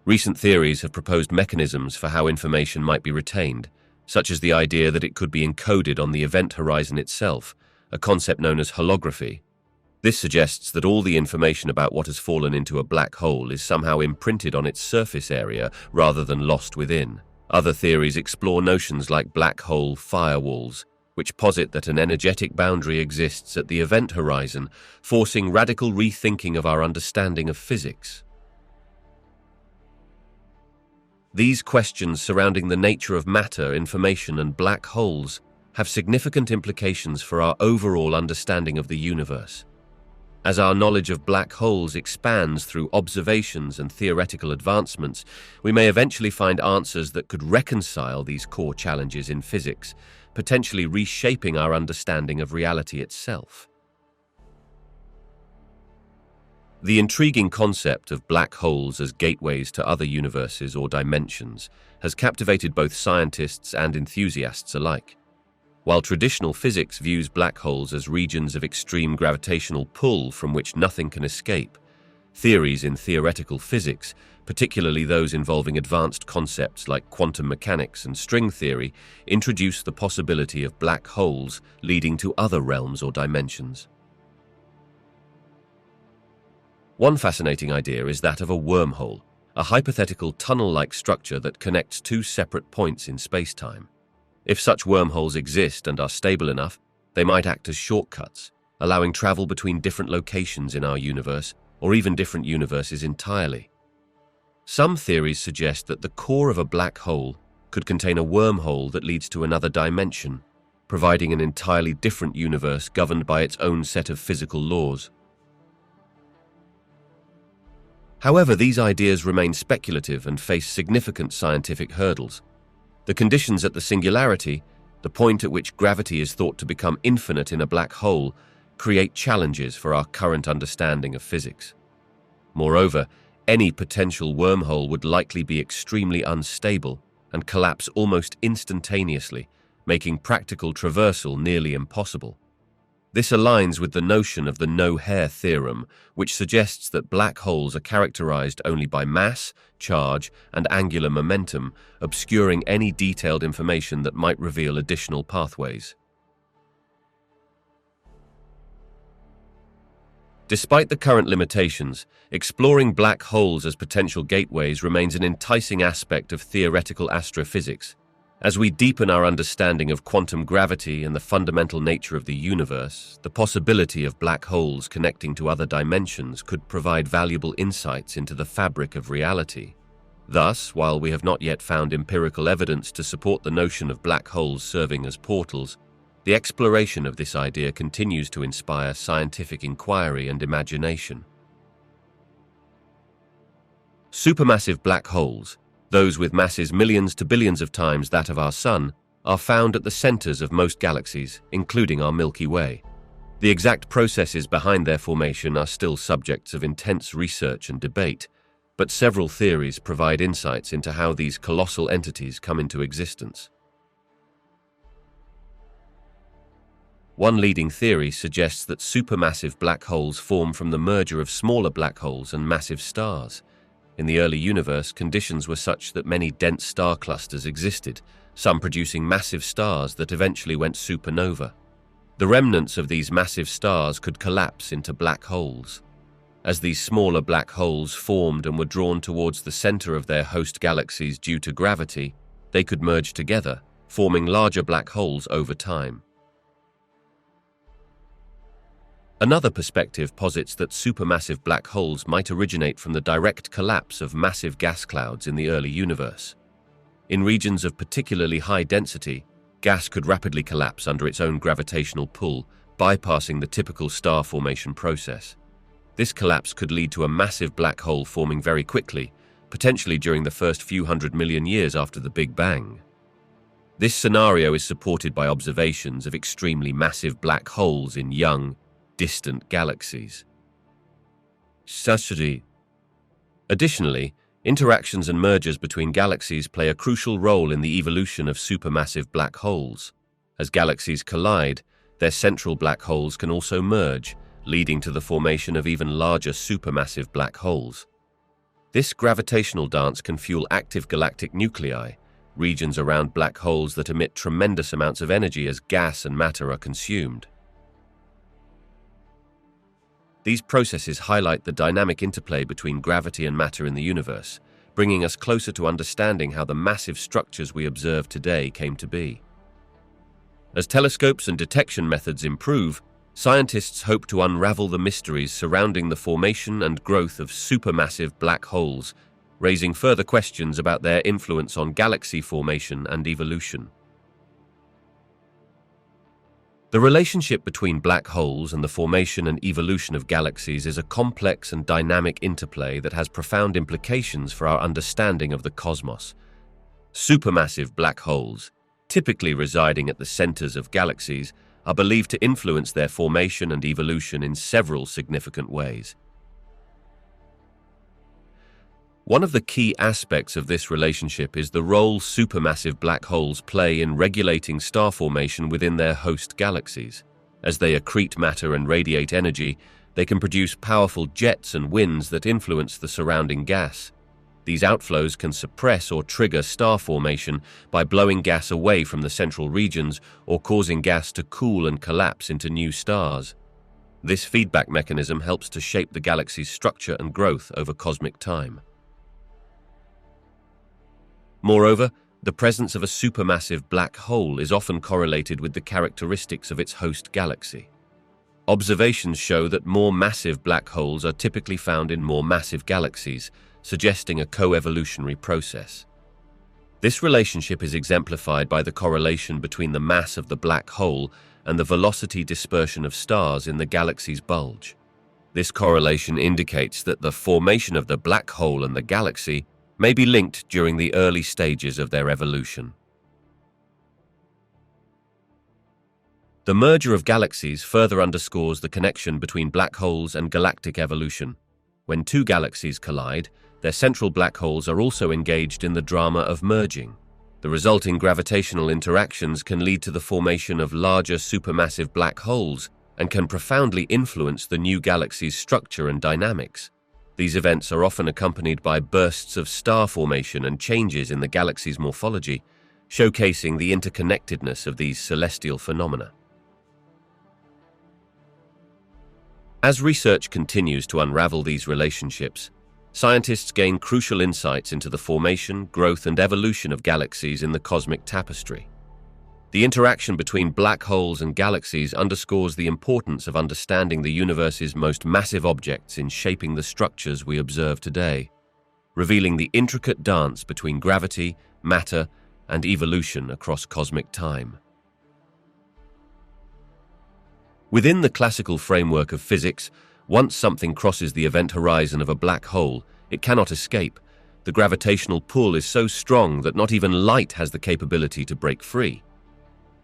[SPEAKER 1] Recent theories have proposed mechanisms for how information might be retained, such as the idea that it could be encoded on the event horizon itself, a concept known as holography. This suggests that all the information about what has fallen into a black hole is somehow imprinted on its surface area rather than lost within. Other theories explore notions like black hole firewalls, which posit that an energetic boundary exists at the event horizon, forcing radical rethinking of our understanding of physics. These questions surrounding the nature of matter, information, and black holes have significant implications for our overall understanding of the universe. As our knowledge of black holes expands through observations and theoretical advancements, we may eventually find answers that could reconcile these core challenges in physics, potentially reshaping our understanding of reality itself. The intriguing concept of black holes as gateways to other universes or dimensions has captivated both scientists and enthusiasts alike. While traditional physics views black holes as regions of extreme gravitational pull from which nothing can escape, theories in theoretical physics, particularly those involving advanced concepts like quantum mechanics and string theory, introduce the possibility of black holes leading to other realms or dimensions. One fascinating idea is that of a wormhole, a hypothetical tunnel-like structure that connects two separate points in space-time. If such wormholes exist and are stable enough, they might act as shortcuts, allowing travel between different locations in our universe, or even different universes entirely. Some theories suggest that the core of a black hole could contain a wormhole that leads to another dimension, providing an entirely different universe governed by its own set of physical laws. However, these ideas remain speculative and face significant scientific hurdles. The conditions at the singularity, the point at which gravity is thought to become infinite in a black hole, create challenges for our current understanding of physics. Moreover, any potential wormhole would likely be extremely unstable and collapse almost instantaneously, making practical traversal nearly impossible. This aligns with the notion of the no-hair theorem, which suggests that black holes are characterized only by mass, charge, and angular momentum, obscuring any detailed information that might reveal additional pathways. Despite the current limitations, exploring black holes as potential gateways remains an enticing aspect of theoretical astrophysics. As we deepen our understanding of quantum gravity and the fundamental nature of the universe, the possibility of black holes connecting to other dimensions could provide valuable insights into the fabric of reality. Thus, while we have not yet found empirical evidence to support the notion of black holes serving as portals, the exploration of this idea continues to inspire scientific inquiry and imagination. Supermassive black holes, those with masses millions to billions of times that of our Sun, are found at the centers of most galaxies, including our Milky Way. The exact processes behind their formation are still subjects of intense research and debate, but several theories provide insights into how these colossal entities come into existence. One leading theory suggests that supermassive black holes form from the merger of smaller black holes and massive stars. In the early universe, conditions were such that many dense star clusters existed, some producing massive stars that eventually went supernova. The remnants of these massive stars could collapse into black holes. As these smaller black holes formed and were drawn towards the center of their host galaxies due to gravity, they could merge together, forming larger black holes over time. Another perspective posits that supermassive black holes might originate from the direct collapse of massive gas clouds in the early universe. In regions of particularly high density, gas could rapidly collapse under its own gravitational pull, bypassing the typical star formation process. This collapse could lead to a massive black hole forming very quickly, potentially during the first few 100 million years after the Big Bang. This scenario is supported by observations of extremely massive black holes in young, distant galaxies. Additionally, interactions and mergers between galaxies play a crucial role in the evolution of supermassive black holes. As galaxies collide, their central black holes can also merge, leading to the formation of even larger supermassive black holes. This gravitational dance can fuel active galactic nuclei, regions around black holes that emit tremendous amounts of energy as gas and matter are consumed. These processes highlight the dynamic interplay between gravity and matter in the universe, bringing us closer to understanding how the massive structures we observe today came to be. As telescopes and detection methods improve, scientists hope to unravel the mysteries surrounding the formation and growth of supermassive black holes, raising further questions about their influence on galaxy formation and evolution. The relationship between black holes and the formation and evolution of galaxies is a complex and dynamic interplay that has profound implications for our understanding of the cosmos. Supermassive black holes, typically residing at the centers of galaxies, are believed to influence their formation and evolution in several significant ways. One of the key aspects of this relationship is the role supermassive black holes play in regulating star formation within their host galaxies. As they accrete matter and radiate energy, they can produce powerful jets and winds that influence the surrounding gas. These outflows can suppress or trigger star formation by blowing gas away from the central regions or causing gas to cool and collapse into new stars. This feedback mechanism helps to shape the galaxy's structure and growth over cosmic time. Moreover, the presence of a supermassive black hole is often correlated with the characteristics of its host galaxy. Observations show that more massive black holes are typically found in more massive galaxies, suggesting a co-evolutionary process. This relationship is exemplified by the correlation between the mass of the black hole and the velocity dispersion of stars in the galaxy's bulge. This correlation indicates that the formation of the black hole and the galaxy may be linked during the early stages of their evolution. The merger of galaxies further underscores the connection between black holes and galactic evolution. When two galaxies collide, their central black holes are also engaged in the drama of merging. The resulting gravitational interactions can lead to the formation of larger supermassive black holes and can profoundly influence the new galaxy's structure and dynamics. These events are often accompanied by bursts of star formation and changes in the galaxy's morphology, showcasing the interconnectedness of these celestial phenomena. As research continues to unravel these relationships, Scientists gain crucial insights into the formation, growth, and evolution of galaxies in the cosmic tapestry. The interaction between black holes and galaxies underscores the importance of understanding the universe's most massive objects in shaping the structures we observe today, revealing the intricate dance between gravity, matter, and evolution across cosmic time. Within the classical framework of physics, once something crosses the event horizon of a black hole, it cannot escape. The gravitational pull is so strong that not even light has the capability to break free.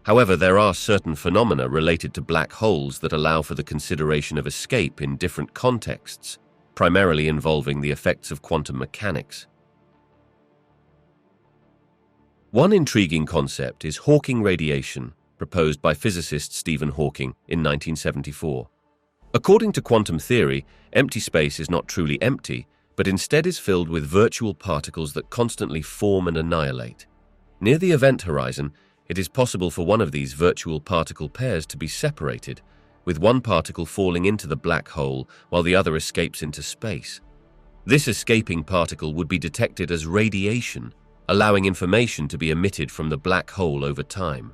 [SPEAKER 1] However, there are certain phenomena related to black holes that allow for the consideration of escape in different contexts, primarily involving the effects of quantum mechanics. One intriguing concept is Hawking radiation, proposed by physicist Stephen Hawking in 1974. According to quantum theory, empty space is not truly empty, but instead is filled with virtual particles that constantly form and annihilate. Near the event horizon, it is possible for one of these virtual particle pairs to be separated, with one particle falling into the black hole while the other escapes into space. This escaping particle would be detected as radiation, allowing information to be emitted from the black hole over time.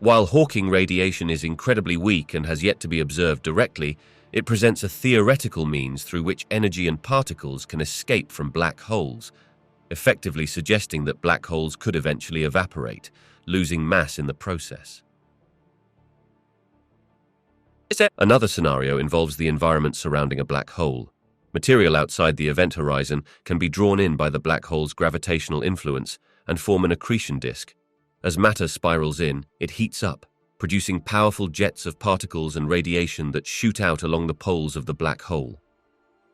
[SPEAKER 1] While Hawking radiation is incredibly weak and has yet to be observed directly, it presents a theoretical means through which energy and particles can escape from black holes, effectively suggesting that black holes could eventually evaporate, losing mass in the process. Another scenario involves the environment surrounding a black hole. Material outside the event horizon can be drawn in by the black hole's gravitational influence and form an accretion disk. As matter spirals in, it heats up, producing powerful jets of particles and radiation that shoot out along the poles of the black hole.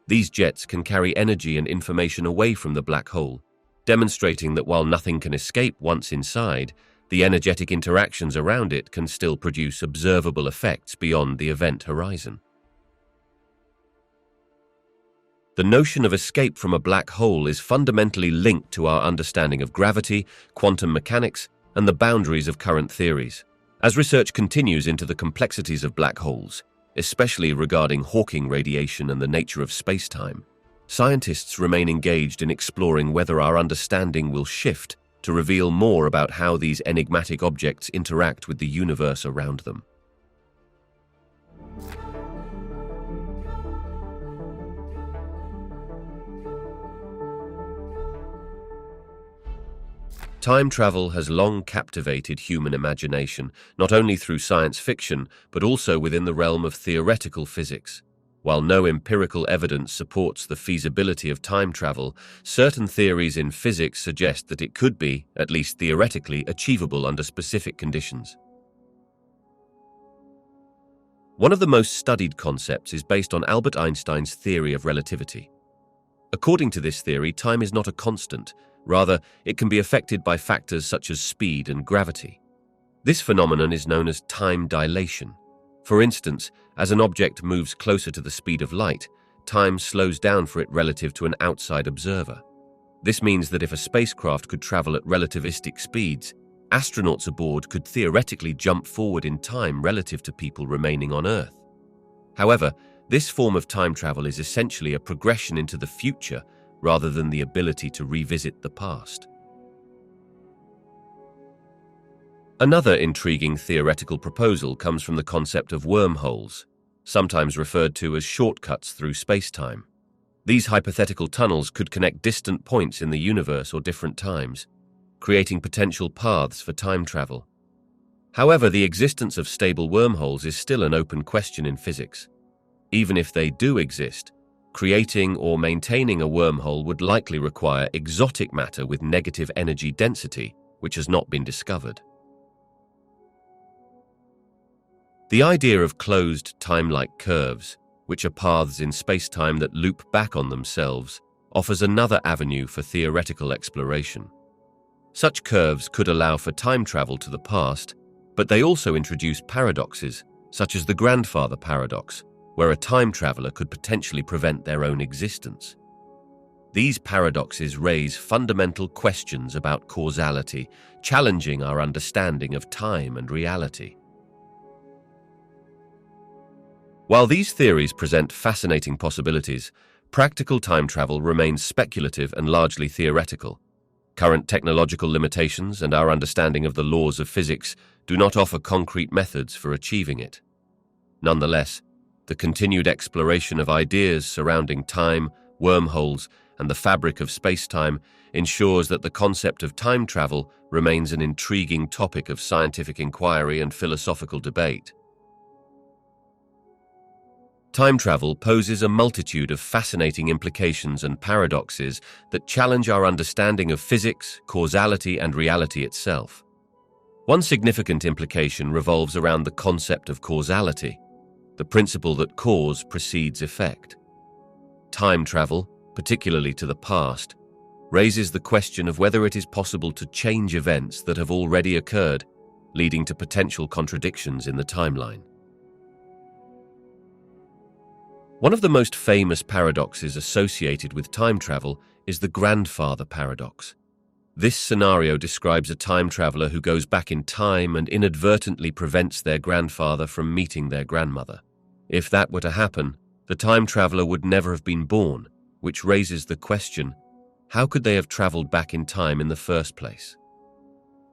[SPEAKER 1] These jets can carry energy and information away from the black hole, demonstrating that while nothing can escape once inside, the energetic interactions around it can still produce observable effects beyond the event horizon. The notion of escape from a black hole is fundamentally linked to our understanding of gravity, quantum mechanics, and the boundaries of current theories. As research continues into the complexities of black holes, especially regarding Hawking radiation and the nature of space-time, scientists remain engaged in exploring whether our understanding will shift to reveal more about how these enigmatic objects interact with the universe around them. Time travel has long captivated human imagination, not only through science fiction, but also within the realm of theoretical physics. While no empirical evidence supports the feasibility of time travel, certain theories in physics suggest that it could be, at least theoretically, achievable under specific conditions. One of the most studied concepts is based on Albert Einstein's theory of relativity. According to this theory, time is not a constant. Rather, it can be affected by factors such as speed and gravity. This phenomenon is known as time dilation. For instance, as an object moves closer to the speed of light, time slows down for it relative to an outside observer. This means that if a spacecraft could travel at relativistic speeds, astronauts aboard could theoretically jump forward in time relative to people remaining on Earth. However, this form of time travel is essentially a progression into the future rather than the ability to revisit the past. Another intriguing theoretical proposal comes from the concept of wormholes, sometimes referred to as shortcuts through space-time. These hypothetical tunnels could connect distant points in the universe or different times, creating potential paths for time travel. However, the existence of stable wormholes is still an open question in physics. Even if they do exist, creating or maintaining a wormhole would likely require exotic matter with negative energy density, which has not been discovered. The idea of closed time-like curves, which are paths in space-time that loop back on themselves, offers another avenue for theoretical exploration. Such curves could allow for time travel to the past, but they also introduce paradoxes, such as the grandfather paradox, where a time traveler could potentially prevent their own existence. These paradoxes raise fundamental questions about causality, challenging our understanding of time and reality. While these theories present fascinating possibilities, Practical time travel remains speculative and largely theoretical. Current technological limitations and our understanding of the laws of physics do not offer concrete methods for achieving it. Nonetheless, the continued exploration of ideas surrounding time, wormholes, and the fabric of space-time ensures that the concept of time travel remains an intriguing topic of scientific inquiry and philosophical debate. Time travel poses a multitude of fascinating implications and paradoxes that challenge our understanding of physics, causality, and reality itself. One significant implication revolves around the concept of causality, the principle that cause precedes effect. Time travel, particularly to the past, raises the question of whether it is possible to change events that have already occurred, leading to potential contradictions in the timeline. One of the most famous paradoxes associated with time travel is the grandfather paradox. This scenario describes a time traveler who goes back in time and inadvertently prevents their grandfather from meeting their grandmother. If that were to happen, the time traveler would never have been born, which raises the question, how could they have traveled back in time in the first place?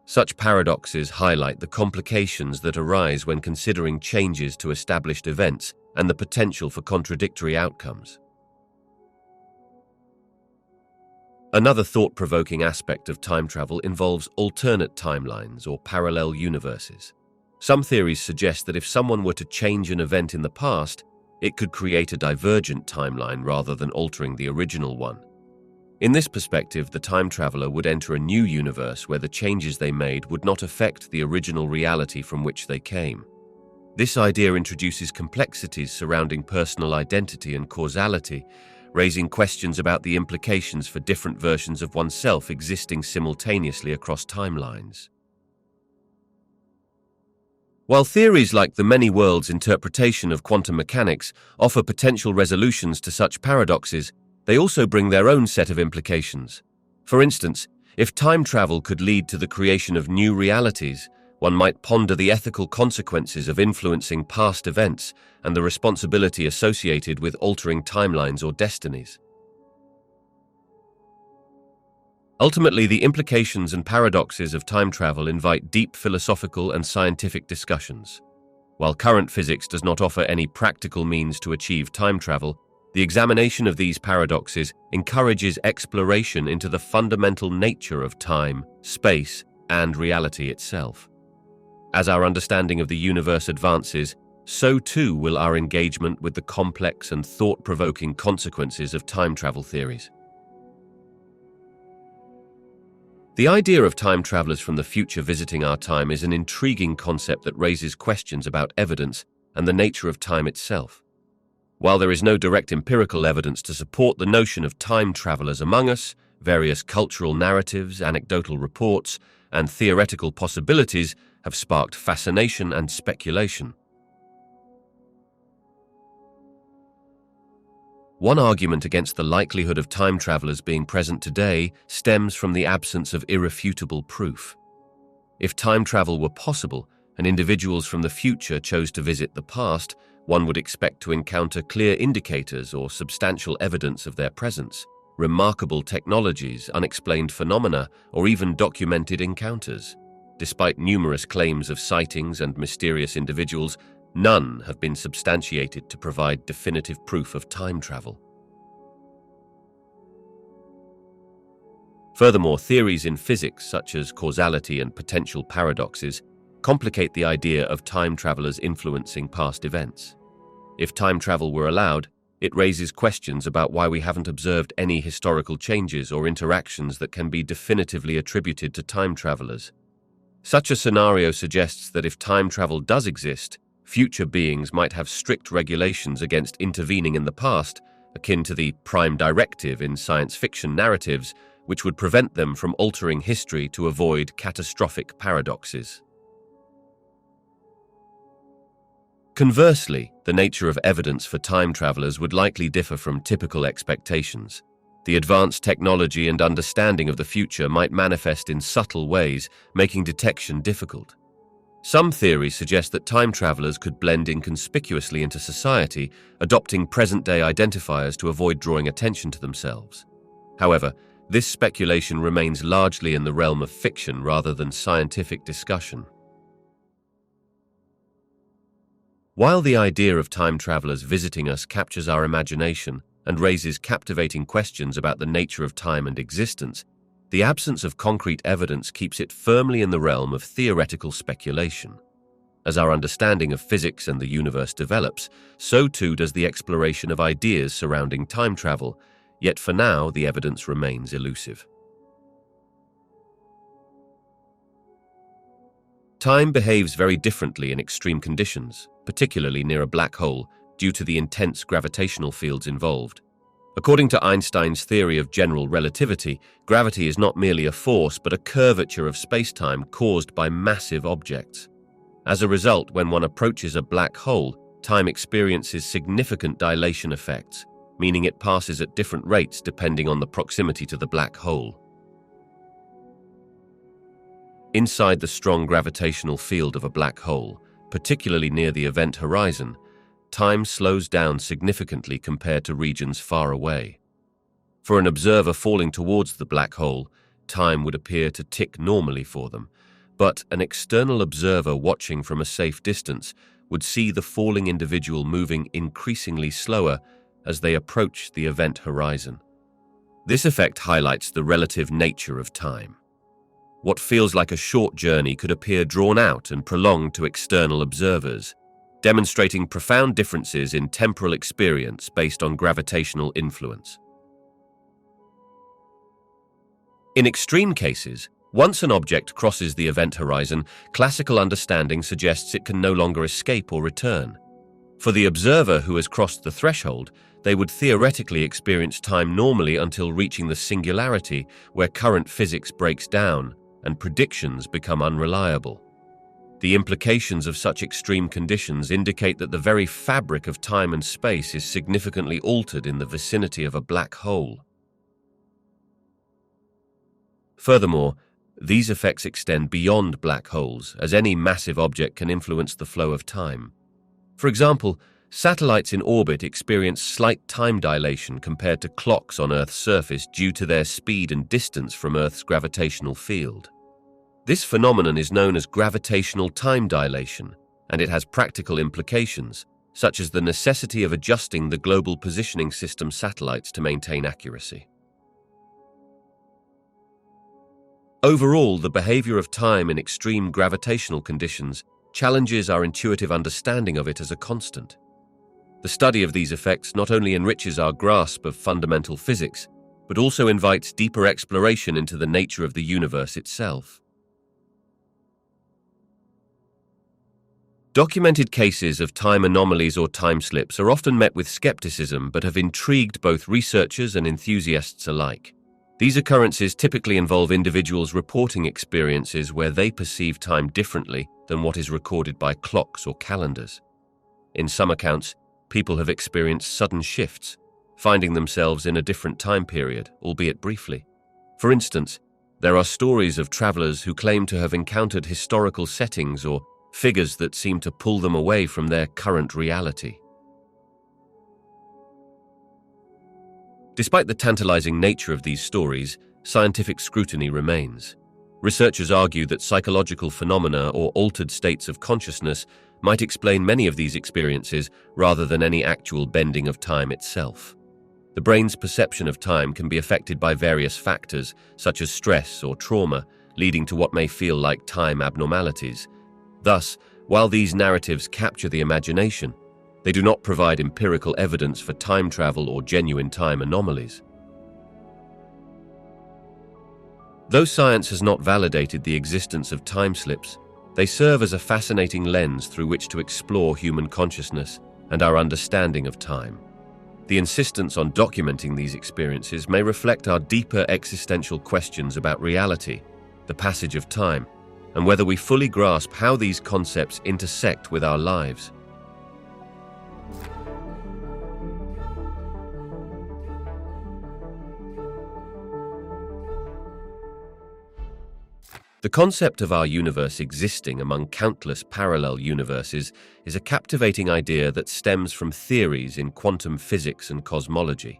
[SPEAKER 1] Such paradoxes highlight the complications that arise when considering changes to established events and the potential for contradictory outcomes. Another thought-provoking aspect of time travel involves alternate timelines or parallel universes. Some theories suggest that if someone were to change an event in the past, it could create a divergent timeline rather than altering the original one. In this perspective, the time traveler would enter a new universe where the changes they made would not affect the original reality from which they came. This idea introduces complexities surrounding personal identity and causality, raising questions about the implications for different versions of oneself existing simultaneously across timelines. While theories like the many worlds interpretation of quantum mechanics offer potential resolutions to such paradoxes, they also bring their own set of implications. For instance, if time travel could lead to the creation of new realities, one might ponder the ethical consequences of influencing past events and the responsibility associated with altering timelines or destinies. Ultimately, the implications and paradoxes of time travel invite deep philosophical and scientific discussions. While current physics does not offer any practical means to achieve time travel, the examination of these paradoxes encourages exploration into the fundamental nature of time, space, and reality itself. As our understanding of the universe advances, so too will our engagement with the complex and thought-provoking consequences of time travel theories. The idea of time travelers from the future visiting our time is an intriguing concept that raises questions about evidence and the nature of time itself. While there is no direct empirical evidence to support the notion of time travelers among us, various cultural narratives, anecdotal reports, and theoretical possibilities have sparked fascination and speculation. One argument against the likelihood of time travelers being present today stems from the absence of irrefutable proof. If time travel were possible and individuals from the future chose to visit the past, one would expect to encounter clear indicators or substantial evidence of their presence, remarkable technologies, unexplained phenomena, or even documented encounters. Despite numerous claims of sightings and mysterious individuals, none have been substantiated to provide definitive proof of time travel. Furthermore, theories in physics such as causality and potential paradoxes complicate the idea of time travelers influencing past events. If time travel were allowed, it raises questions about why we haven't observed any historical changes or interactions that can be definitively attributed to time travelers. Such a scenario suggests that if time travel does exist, future beings might have strict regulations against intervening in the past, akin to the prime directive in science fiction narratives, which would prevent them from altering history to avoid catastrophic paradoxes. Conversely, the nature of evidence for time travelers would likely differ from typical expectations. The advanced technology and understanding of the future might manifest in subtle ways, making detection difficult. Some theories suggest that time travelers could blend inconspicuously into society, adopting present-day identifiers to avoid drawing attention to themselves. However, this speculation remains largely in the realm of fiction rather than scientific discussion. While the idea of time travelers visiting us captures our imagination and raises captivating questions about the nature of time and existence, the absence of concrete evidence keeps it firmly in the realm of theoretical speculation. As our understanding of physics and the universe develops, so too does the exploration of ideas surrounding time travel, yet for now the evidence remains elusive. Time behaves very differently in extreme conditions, particularly near a black hole, due to the intense gravitational fields involved. According to Einstein's theory of general relativity, gravity is not merely a force but a curvature of space-time caused by massive objects. As a result, when one approaches a black hole, time experiences significant dilation effects, meaning it passes at different rates depending on the proximity to the black hole. Inside the strong gravitational field of a black hole, particularly near the event horizon, time slows down significantly compared to regions far away. For an observer falling towards the black hole, time would appear to tick normally for them, but an external observer watching from a safe distance would see the falling individual moving increasingly slower as they approach the event horizon. This effect highlights the relative nature of time. What feels like a short journey could appear drawn out and prolonged to external observers, demonstrating profound differences in temporal experience based on gravitational influence. In extreme cases, once an object crosses the event horizon, classical understanding suggests it can no longer escape or return. For the observer who has crossed the threshold, they would theoretically experience time normally until reaching the singularity where current physics breaks down and predictions become unreliable. The implications of such extreme conditions indicate that the very fabric of time and space is significantly altered in the vicinity of a black hole. Furthermore, these effects extend beyond black holes, as any massive object can influence the flow of time. For example, satellites in orbit experience slight time dilation compared to clocks on Earth's surface due to their speed and distance from Earth's gravitational field. This phenomenon is known as gravitational time dilation, and it has practical implications, such as the necessity of adjusting the global positioning system satellites to maintain accuracy. Overall, the behavior of time in extreme gravitational conditions challenges our intuitive understanding of it as a constant. The study of these effects not only enriches our grasp of fundamental physics, but also invites deeper exploration into the nature of the universe itself. Documented cases of time anomalies or time slips are often met with skepticism but have intrigued both researchers and enthusiasts alike. These occurrences typically involve individuals reporting experiences where they perceive time differently than what is recorded by clocks or calendars. In some accounts, people have experienced sudden shifts, finding themselves in a different time period, albeit briefly. For instance, there are stories of travelers who claim to have encountered historical settings or figures that seem to pull them away from their current reality. Despite the tantalizing nature of these stories, scientific scrutiny remains. Researchers argue that psychological phenomena or altered states of consciousness might explain many of these experiences rather than any actual bending of time itself. The brain's perception of time can be affected by various factors, such as stress or trauma, leading to what may feel like time abnormalities. Thus, while these narratives capture the imagination, they do not provide empirical evidence for time travel or genuine time anomalies. Though science has not validated the existence of time slips, they serve as a fascinating lens through which to explore human consciousness and our understanding of time. The insistence on documenting these experiences may reflect our deeper existential questions about reality, the passage of time, and whether we fully grasp how these concepts intersect with our lives. The concept of our universe existing among countless parallel universes is a captivating idea that stems from theories in quantum physics and cosmology.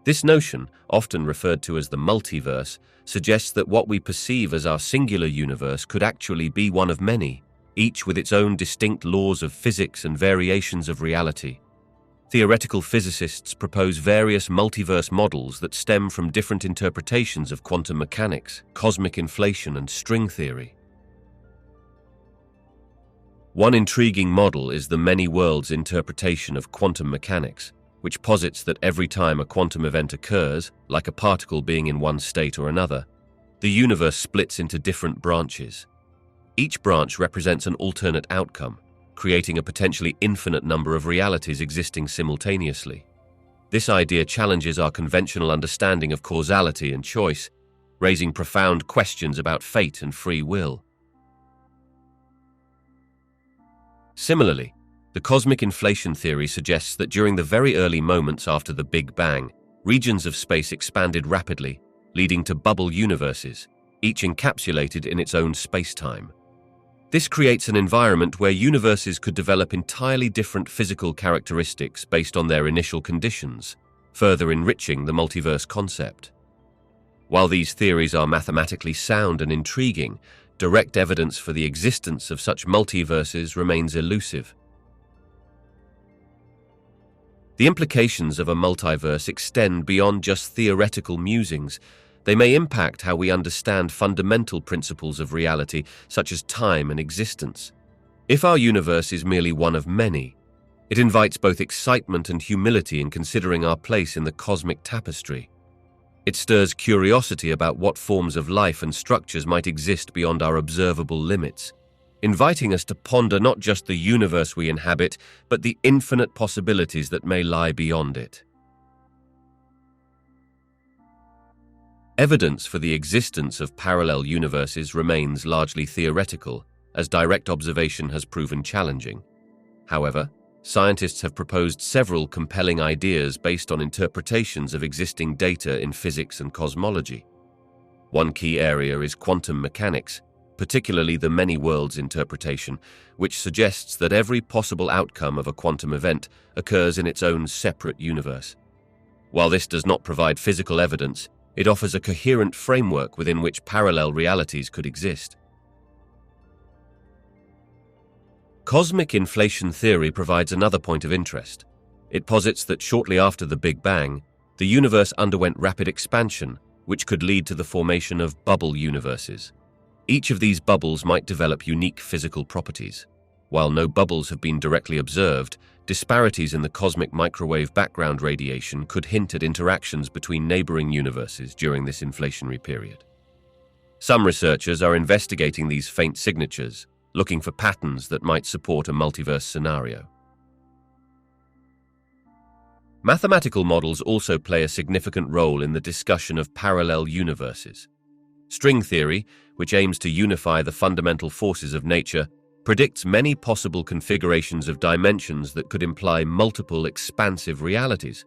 [SPEAKER 1] This notion, often referred to as the multiverse, suggests that what we perceive as our singular universe could actually be one of many, each with its own distinct laws of physics and variations of reality. Theoretical physicists propose various multiverse models that stem from different interpretations of quantum mechanics, cosmic inflation, and string theory. One intriguing model is the many worlds interpretation of quantum mechanics, which posits that every time a quantum event occurs, like a particle being in one state or another, the universe splits into different branches. Each branch represents an alternate outcome, creating a potentially infinite number of realities existing simultaneously. This idea challenges our conventional understanding of causality and choice, raising profound questions about fate and free will. Similarly, the cosmic inflation theory suggests that during the very early moments after the Big Bang, regions of space expanded rapidly, leading to bubble universes, each encapsulated in its own space-time. This creates an environment where universes could develop entirely different physical characteristics based on their initial conditions, further enriching the multiverse concept. While these theories are mathematically sound and intriguing, direct evidence for the existence of such multiverses remains elusive. The implications of a multiverse extend beyond just theoretical musings. They may impact how we understand fundamental principles of reality, such as time and existence. If our universe is merely one of many, it invites both excitement and humility in considering our place in the cosmic tapestry. It stirs curiosity about what forms of life and structures might exist beyond our observable limits, inviting us to ponder not just the universe we inhabit, but the infinite possibilities that may lie beyond it. Evidence for the existence of parallel universes remains largely theoretical, as direct observation has proven challenging. However, scientists have proposed several compelling ideas based on interpretations of existing data in physics and cosmology. One key area is quantum mechanics, particularly the many worlds interpretation, which suggests that every possible outcome of a quantum event occurs in its own separate universe. While this does not provide physical evidence, it offers a coherent framework within which parallel realities could exist. Cosmic inflation theory provides another point of interest. It posits that shortly after the Big Bang, the universe underwent rapid expansion, which could lead to the formation of bubble universes. Each of these bubbles might develop unique physical properties. While no bubbles have been directly observed, disparities in the cosmic microwave background radiation could hint at interactions between neighboring universes during this inflationary period. Some researchers are investigating these faint signatures, looking for patterns that might support a multiverse scenario. Mathematical models also play a significant role in the discussion of parallel universes. String theory, which aims to unify the fundamental forces of nature, predicts many possible configurations of dimensions that could imply multiple expansive realities.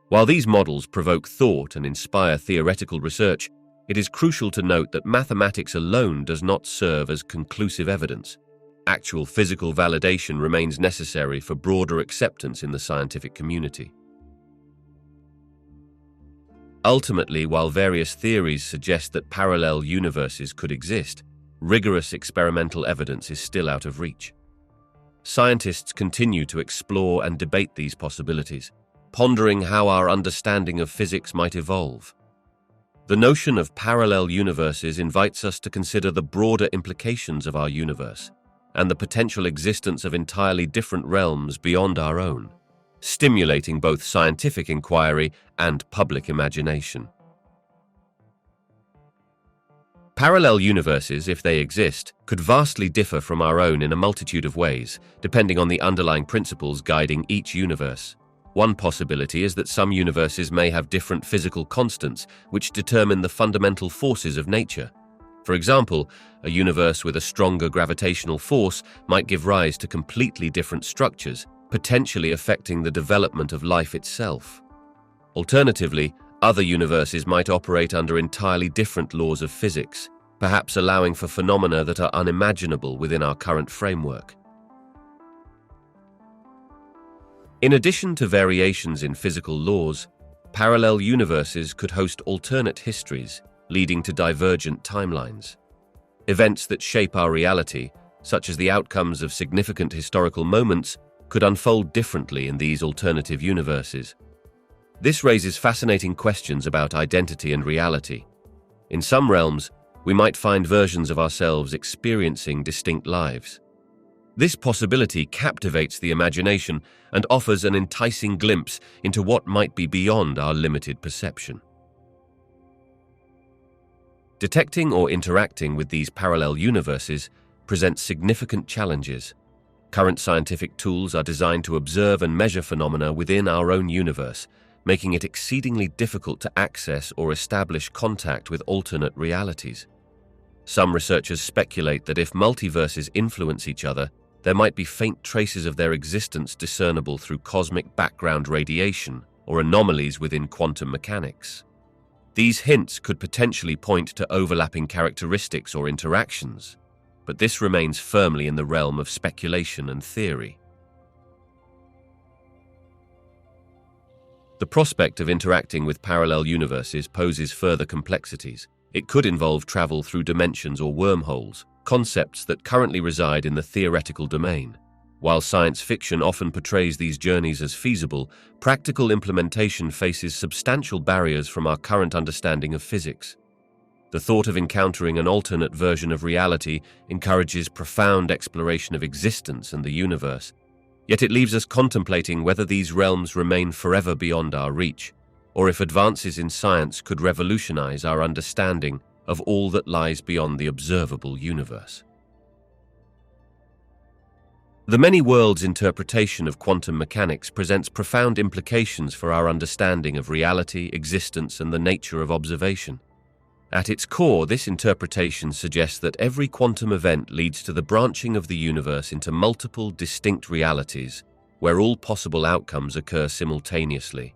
[SPEAKER 1] While these models provoke thought and inspire theoretical research, it is crucial to note that mathematics alone does not serve as conclusive evidence. Actual physical validation remains necessary for broader acceptance in the scientific community. Ultimately, while various theories suggest that parallel universes could exist, rigorous experimental evidence is still out of reach. Scientists continue to explore and debate these possibilities, pondering how our understanding of physics might evolve. The notion of parallel universes invites us to consider the broader implications of our universe and the potential existence of entirely different realms beyond our own, stimulating both scientific inquiry and public imagination. Parallel universes, if they exist, could vastly differ from our own in a multitude of ways, depending on the underlying principles guiding each universe. One possibility is that some universes may have different physical constants which determine the fundamental forces of nature. For example, a universe with a stronger gravitational force might give rise to completely different structures, potentially affecting the development of life itself. Alternatively, other universes might operate under entirely different laws of physics, perhaps allowing for phenomena that are unimaginable within our current framework. In addition to variations in physical laws, parallel universes could host alternate histories, leading to divergent timelines. Events that shape our reality, such as the outcomes of significant historical moments, could unfold differently in these alternative universes. This raises fascinating questions about identity and reality. In some realms, we might find versions of ourselves experiencing distinct lives. This possibility captivates the imagination and offers an enticing glimpse into what might be beyond our limited perception. Detecting or interacting with these parallel universes presents significant challenges. Current scientific tools are designed to observe and measure phenomena within our own universe, making it exceedingly difficult to access or establish contact with alternate realities. Some researchers speculate that if multiverses influence each other, there might be faint traces of their existence discernible through cosmic background radiation or anomalies within quantum mechanics. These hints could potentially point to overlapping characteristics or interactions, but this remains firmly in the realm of speculation and theory. The prospect of interacting with parallel universes poses further complexities. It could involve travel through dimensions or wormholes, concepts that currently reside in the theoretical domain. While science fiction often portrays these journeys as feasible, practical implementation faces substantial barriers from our current understanding of physics. The thought of encountering an alternate version of reality encourages profound exploration of existence and the universe, yet it leaves us contemplating whether these realms remain forever beyond our reach, or if advances in science could revolutionize our understanding of all that lies beyond the observable universe. The many worlds interpretation of quantum mechanics presents profound implications for our understanding of reality, existence, and the nature of observation. At its core, this interpretation suggests that every quantum event leads to the branching of the universe into multiple distinct realities, where all possible outcomes occur simultaneously.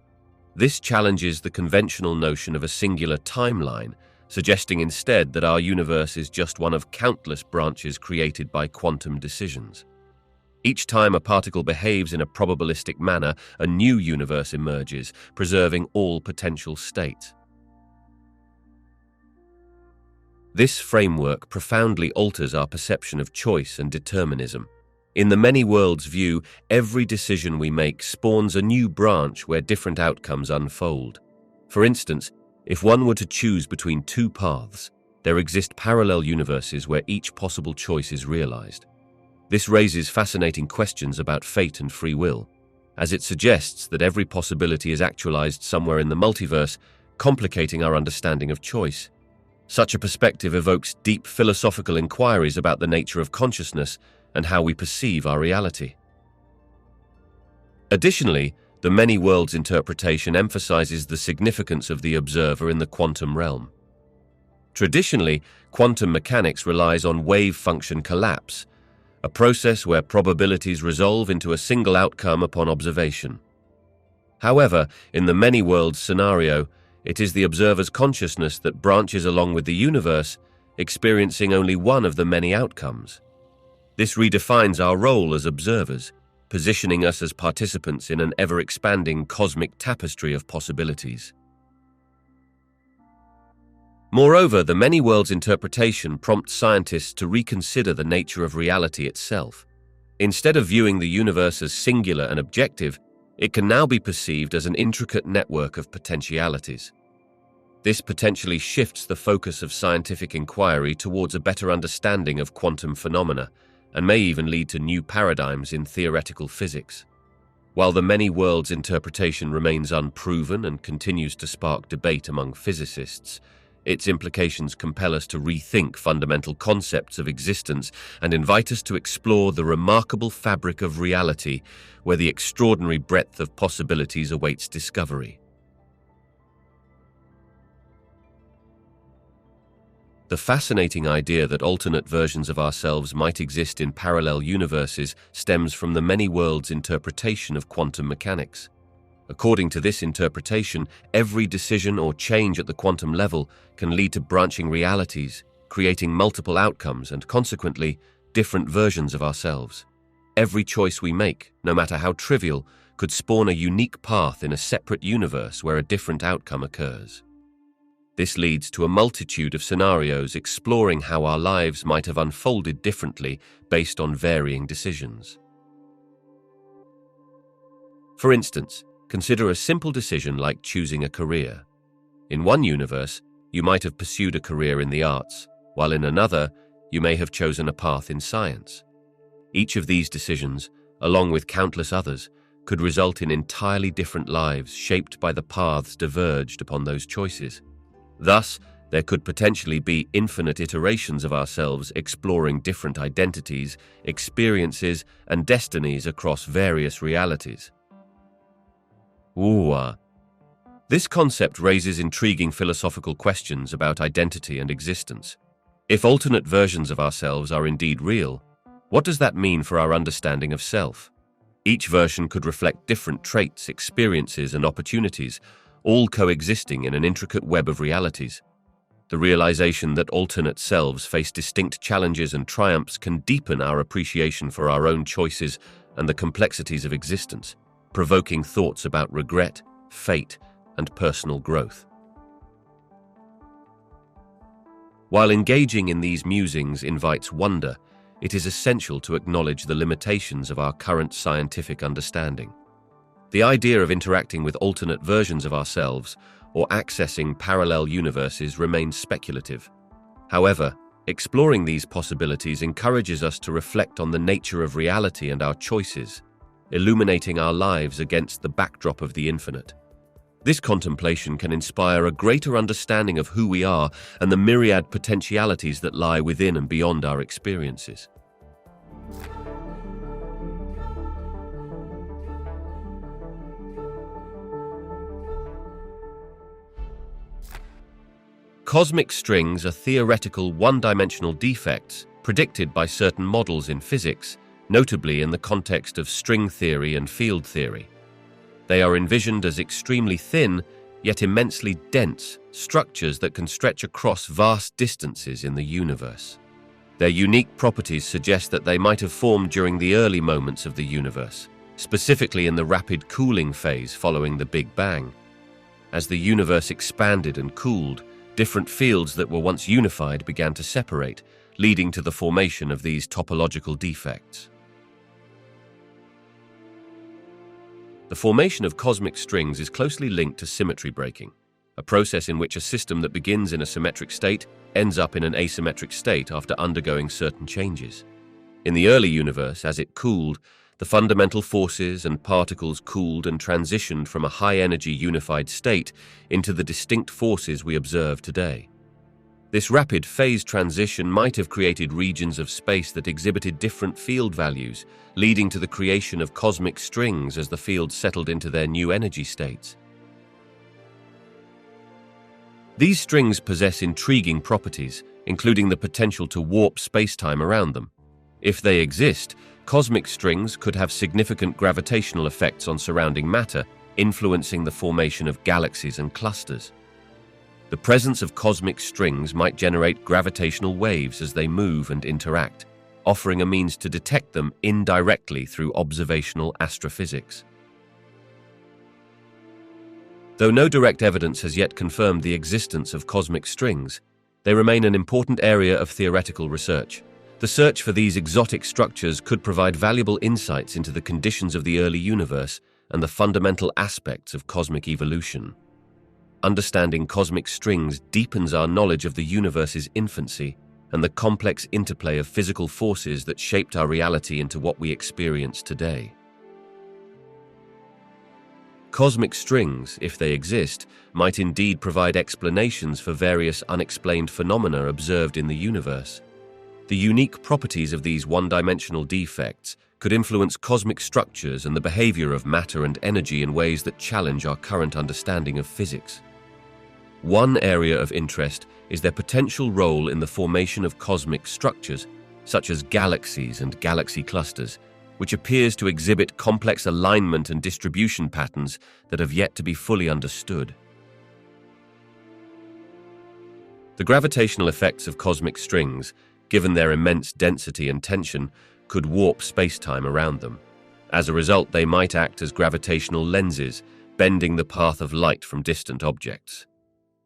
[SPEAKER 1] This challenges the conventional notion of a singular timeline, suggesting instead that our universe is just one of countless branches created by quantum decisions. Each time a particle behaves in a probabilistic manner, a new universe emerges, preserving all potential states. This framework profoundly alters our perception of choice and determinism. In the many worlds view, every decision we make spawns a new branch where different outcomes unfold. For instance, if one were to choose between two paths, there exist parallel universes where each possible choice is realized. This raises fascinating questions about fate and free will, as it suggests that every possibility is actualized somewhere in the multiverse, complicating our understanding of choice. Such a perspective evokes deep philosophical inquiries about the nature of consciousness and how we perceive our reality. Additionally, the many worlds interpretation emphasizes the significance of the observer in the quantum realm. Traditionally, quantum mechanics relies on wave function collapse, a process where probabilities resolve into a single outcome upon observation. However, in the many worlds scenario, it is the observer's consciousness that branches along with the universe, experiencing only one of the many outcomes. This redefines our role as observers, positioning us as participants in an ever-expanding cosmic tapestry of possibilities. Moreover, the many worlds interpretation prompts scientists to reconsider the nature of reality itself. Instead of viewing the universe as singular and objective, it can now be perceived as an intricate network of potentialities. This potentially shifts the focus of scientific inquiry towards a better understanding of quantum phenomena, and may even lead to new paradigms in theoretical physics. While the many worlds interpretation remains unproven and continues to spark debate among physicists, its implications compel us to rethink fundamental concepts of existence and invite us to explore the remarkable fabric of reality, where the extraordinary breadth of possibilities awaits discovery. The fascinating idea that alternate versions of ourselves might exist in parallel universes stems from the many worlds interpretation of quantum mechanics. According to this interpretation, every decision or change at the quantum level can lead to branching realities, creating multiple outcomes and, consequently, different versions of ourselves. Every choice we make, no matter how trivial, could spawn a unique path in a separate universe where a different outcome occurs. This leads to a multitude of scenarios exploring how our lives might have unfolded differently based on varying decisions. For instance, consider a simple decision like choosing a career. In one universe, you might have pursued a career in the arts, while in another, you may have chosen a path in science. Each of these decisions, along with countless others, could result in entirely different lives shaped by the paths diverged upon those choices. Thus, there could potentially be infinite iterations of ourselves exploring different identities, experiences, and destinies across various realities. This concept raises intriguing philosophical questions about identity and existence. If alternate versions of ourselves are indeed real, what does that mean for our understanding of self? Each version could reflect different traits, experiences, and opportunities, all coexisting in an intricate web of realities. The realization that alternate selves face distinct challenges and triumphs can deepen our appreciation for our own choices and the complexities of existence, provoking thoughts about regret, fate, and personal growth. While engaging in these musings invites wonder, it is essential to acknowledge the limitations of our current scientific understanding. The idea of interacting with alternate versions of ourselves or accessing parallel universes remains speculative. However, exploring these possibilities encourages us to reflect on the nature of reality and our choices, illuminating our lives against the backdrop of the infinite. This contemplation can inspire a greater understanding of who we are and the myriad potentialities that lie within and beyond our experiences. Cosmic strings are theoretical one-dimensional defects predicted by certain models in physics, notably in the context of string theory and field theory. They are envisioned as extremely thin, yet immensely dense, structures that can stretch across vast distances in the universe. Their unique properties suggest that they might have formed during the early moments of the universe, specifically in the rapid cooling phase following the Big Bang. As the universe expanded and cooled, different fields that were once unified began to separate, leading to the formation of these topological defects. The formation of cosmic strings is closely linked to symmetry breaking, a process in which a system that begins in a symmetric state ends up in an asymmetric state after undergoing certain changes. In the early universe, as it cooled, the fundamental forces and particles cooled and transitioned from a high-energy unified state into the distinct forces we observe today. This rapid phase transition might have created regions of space that exhibited different field values, leading to the creation of cosmic strings as the fields settled into their new energy states. These strings possess intriguing properties, including the potential to warp space-time around them. If they exist, cosmic strings could have significant gravitational effects on surrounding matter, influencing the formation of galaxies and clusters. The presence of cosmic strings might generate gravitational waves as they move and interact, offering a means to detect them indirectly through observational astrophysics. Though no direct evidence has yet confirmed the existence of cosmic strings, they remain an important area of theoretical research. The search for these exotic structures could provide valuable insights into the conditions of the early universe and the fundamental aspects of cosmic evolution. Understanding cosmic strings deepens our knowledge of the universe's infancy and the complex interplay of physical forces that shaped our reality into what we experience today. Cosmic strings, if they exist, might indeed provide explanations for various unexplained phenomena observed in the universe. The unique properties of these one-dimensional defects could influence cosmic structures and the behavior of matter and energy in ways that challenge our current understanding of physics. One area of interest is their potential role in the formation of cosmic structures, such as galaxies and galaxy clusters, which appears to exhibit complex alignment and distribution patterns that have yet to be fully understood. The gravitational effects of cosmic strings, given their immense density and tension, could warp space-time around them. As a result, they might act as gravitational lenses, bending the path of light from distant objects.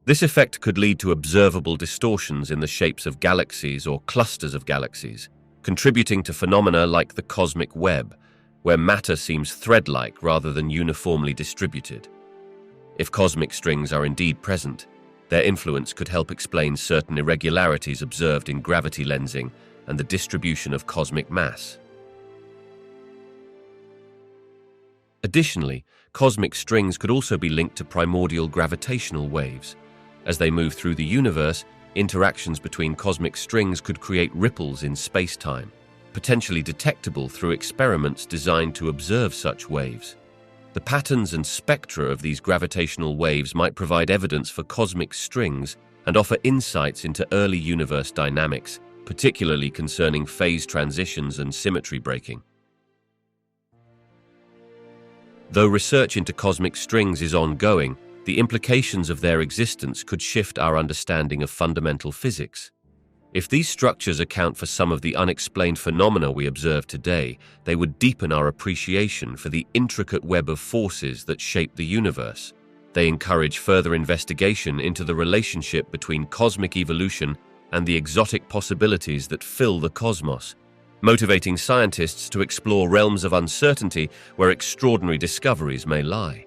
[SPEAKER 1] This effect could lead to observable distortions in the shapes of galaxies or clusters of galaxies, contributing to phenomena like the cosmic web, where matter seems thread-like rather than uniformly distributed. If cosmic strings are indeed present, their influence could help explain certain irregularities observed in gravity lensing and the distribution of cosmic mass. Additionally, cosmic strings could also be linked to primordial gravitational waves. As they move through the universe, interactions between cosmic strings could create ripples in space-time, potentially detectable through experiments designed to observe such waves. The patterns and spectra of these gravitational waves might provide evidence for cosmic strings and offer insights into early universe dynamics, particularly concerning phase transitions and symmetry breaking. Though research into cosmic strings is ongoing, the implications of their existence could shift our understanding of fundamental physics. If these structures account for some of the unexplained phenomena we observe today, they would deepen our appreciation for the intricate web of forces that shape the universe. They encourage further investigation into the relationship between cosmic evolution and the exotic possibilities that fill the cosmos, motivating scientists to explore realms of uncertainty where extraordinary discoveries may lie.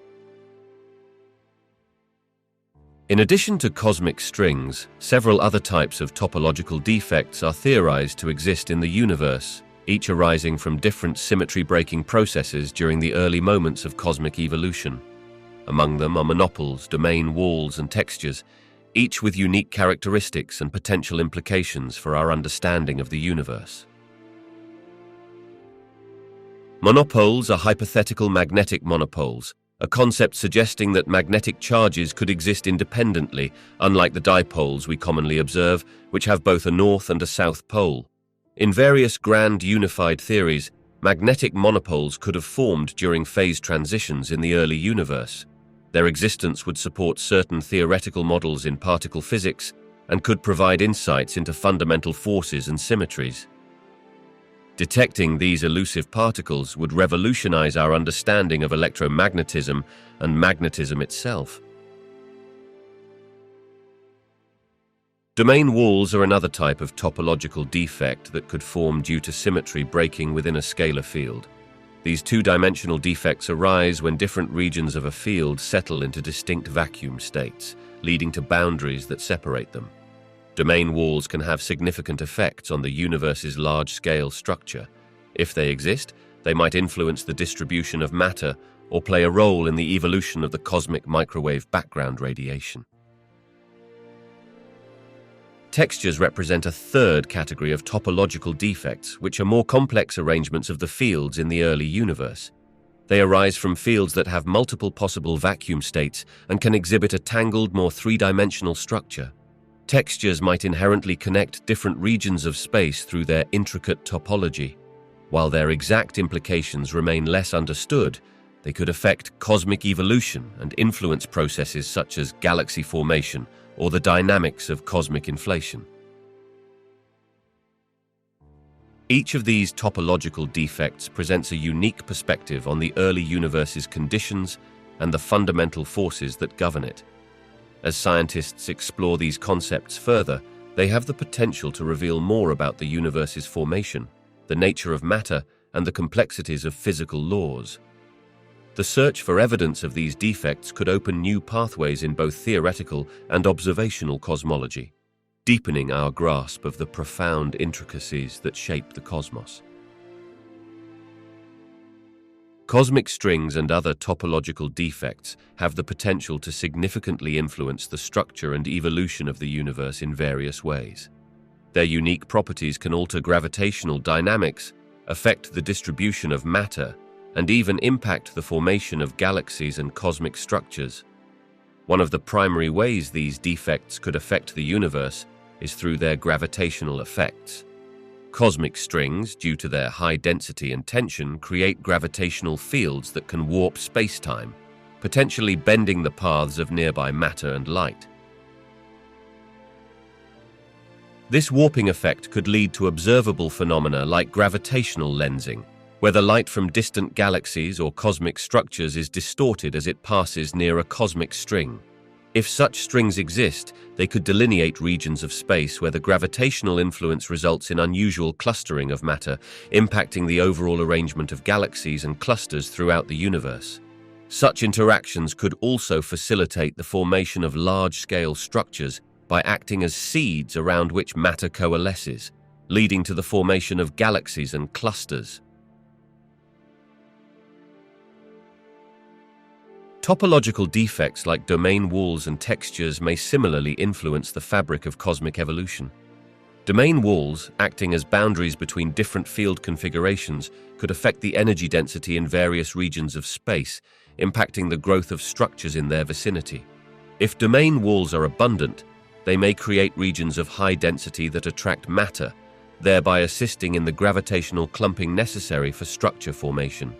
[SPEAKER 1] In addition to cosmic strings, several other types of topological defects are theorized to exist in the universe, each arising from different symmetry-breaking processes during the early moments of cosmic evolution. Among them are monopoles, domain walls, and textures, each with unique characteristics and potential implications for our understanding of the universe. Monopoles are hypothetical magnetic monopoles, a concept suggesting that magnetic charges could exist independently, unlike the dipoles we commonly observe, which have both a north and a south pole. In various grand unified theories, magnetic monopoles could have formed during phase transitions in the early universe. Their existence would support certain theoretical models in particle physics and could provide insights into fundamental forces and symmetries. Detecting these elusive particles would revolutionize our understanding of electromagnetism and magnetism itself. Domain walls are another type of topological defect that could form due to symmetry breaking within a scalar field. These two-dimensional defects arise when different regions of a field settle into distinct vacuum states, leading to boundaries that separate them. Domain walls can have significant effects on the universe's large-scale structure. If they exist, they might influence the distribution of matter or play a role in the evolution of the cosmic microwave background radiation. Textures represent a third category of topological defects, which are more complex arrangements of the fields in the early universe. They arise from fields that have multiple possible vacuum states and can exhibit a tangled, more three-dimensional structure. Textures might inherently connect different regions of space through their intricate topology. While their exact implications remain less understood, they could affect cosmic evolution and influence processes such as galaxy formation or the dynamics of cosmic inflation. Each of these topological defects presents a unique perspective on the early universe's conditions and the fundamental forces that govern it. As scientists explore these concepts further, they have the potential to reveal more about the universe's formation, the nature of matter, and the complexities of physical laws. The search for evidence of these defects could open new pathways in both theoretical and observational cosmology, deepening our grasp of the profound intricacies that shape the cosmos. Cosmic strings and other topological defects have the potential to significantly influence the structure and evolution of the universe in various ways. Their unique properties can alter gravitational dynamics, affect the distribution of matter, and even impact the formation of galaxies and cosmic structures. One of the primary ways these defects could affect the universe is through their gravitational effects. Cosmic strings, due to their high density and tension, create gravitational fields that can warp space-time, potentially bending the paths of nearby matter and light. This warping effect could lead to observable phenomena like gravitational lensing, where the light from distant galaxies or cosmic structures is distorted as it passes near a cosmic string. If such strings exist, they could delineate regions of space where the gravitational influence results in unusual clustering of matter, impacting the overall arrangement of galaxies and clusters throughout the universe. Such interactions could also facilitate the formation of large-scale structures by acting as seeds around which matter coalesces, leading to the formation of galaxies and clusters. Topological defects like domain walls and textures may similarly influence the fabric of cosmic evolution. Domain walls, acting as boundaries between different field configurations, could affect the energy density in various regions of space, impacting the growth of structures in their vicinity. If domain walls are abundant, they may create regions of high density that attract matter, thereby assisting in the gravitational clumping necessary for structure formation.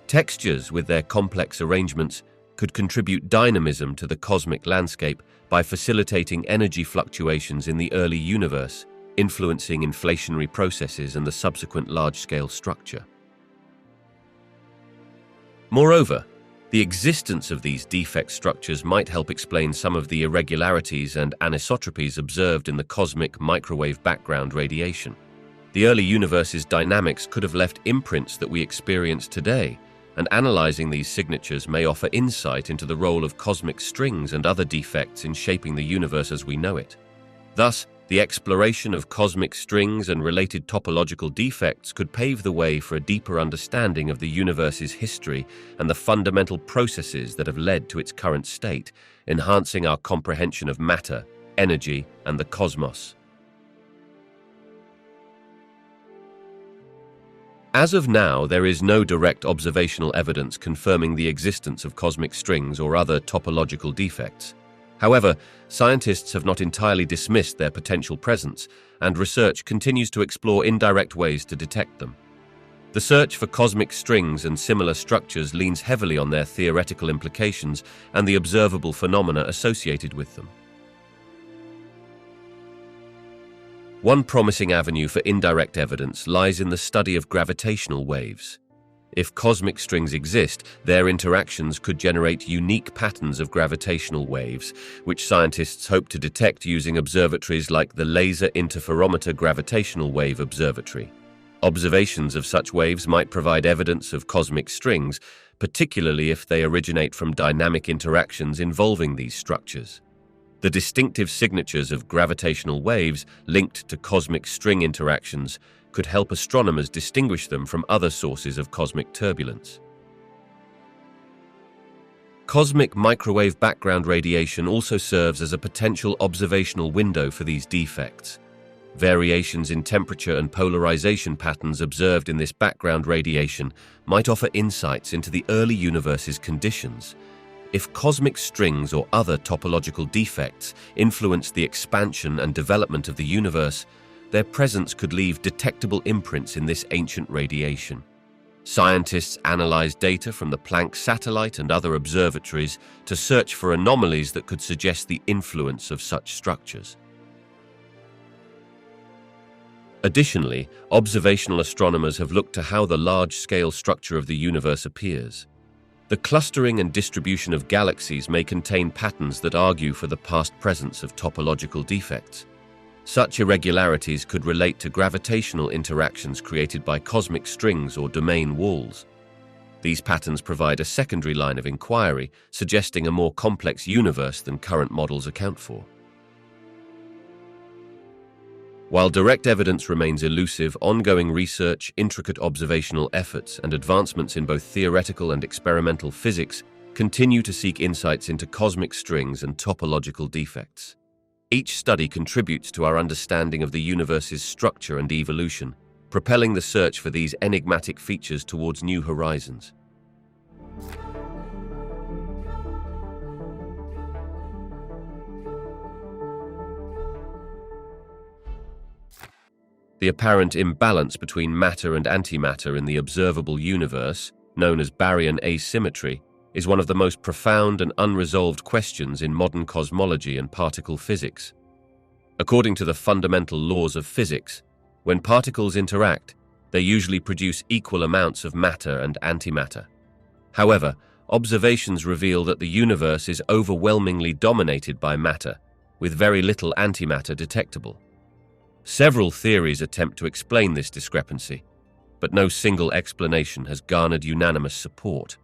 [SPEAKER 1] Textures, with their complex arrangements, could contribute dynamism to the cosmic landscape by facilitating energy fluctuations in the early universe, influencing inflationary processes and the subsequent large-scale structure. Moreover, the existence of these defect structures might help explain some of the irregularities and anisotropies observed in the cosmic microwave background radiation. The early universe's dynamics could have left imprints that we experience today, and analyzing these signatures may offer insight into the role of cosmic strings and other defects in shaping the universe as we know it. Thus, the exploration of cosmic strings and related topological defects could pave the way for a deeper understanding of the universe's history and the fundamental processes that have led to its current state, enhancing our comprehension of matter, energy, and the cosmos. As of now, there is no direct observational evidence confirming the existence of cosmic strings or other topological defects. However, scientists have not entirely dismissed their potential presence, and research continues to explore indirect ways to detect them. The search for cosmic strings and similar structures leans heavily on their theoretical implications and the observable phenomena associated with them. One promising avenue for indirect evidence lies in the study of gravitational waves. If cosmic strings exist, their interactions could generate unique patterns of gravitational waves, which scientists hope to detect using observatories like the Laser Interferometer Gravitational Wave Observatory. Observations of such waves might provide evidence of cosmic strings, particularly if they originate from dynamic interactions involving these structures. The distinctive signatures of gravitational waves linked to cosmic string interactions could help astronomers distinguish them from other sources of cosmic turbulence. Cosmic microwave background radiation also serves as a potential observational window for these defects. Variations in temperature and polarization patterns observed in this background radiation might offer insights into the early universe's conditions. If cosmic strings or other topological defects influence the expansion and development of the universe, their presence could leave detectable imprints in this ancient radiation. Scientists analyze data from the Planck satellite and other observatories to search for anomalies that could suggest the influence of such structures. Additionally, observational astronomers have looked to how the large-scale structure of the universe appears. The clustering and distribution of galaxies may contain patterns that argue for the past presence of topological defects. Such irregularities could relate to gravitational interactions created by cosmic strings or domain walls. These patterns provide a secondary line of inquiry, suggesting a more complex universe than current models account for. While direct evidence remains elusive, ongoing research, intricate observational efforts, and advancements in both theoretical and experimental physics continue to seek insights into cosmic strings and topological defects. Each study contributes to our understanding of the universe's structure and evolution, propelling the search for these enigmatic features towards new horizons. The apparent imbalance between matter and antimatter in the observable universe, known as baryon asymmetry, is one of the most profound and unresolved questions in modern cosmology and particle physics. According to the fundamental laws of physics, when particles interact, they usually produce equal amounts of matter and antimatter. However, observations reveal that the universe is overwhelmingly dominated by matter, with very little antimatter detectable. Several theories attempt to explain this discrepancy, but no single explanation has garnered unanimous support.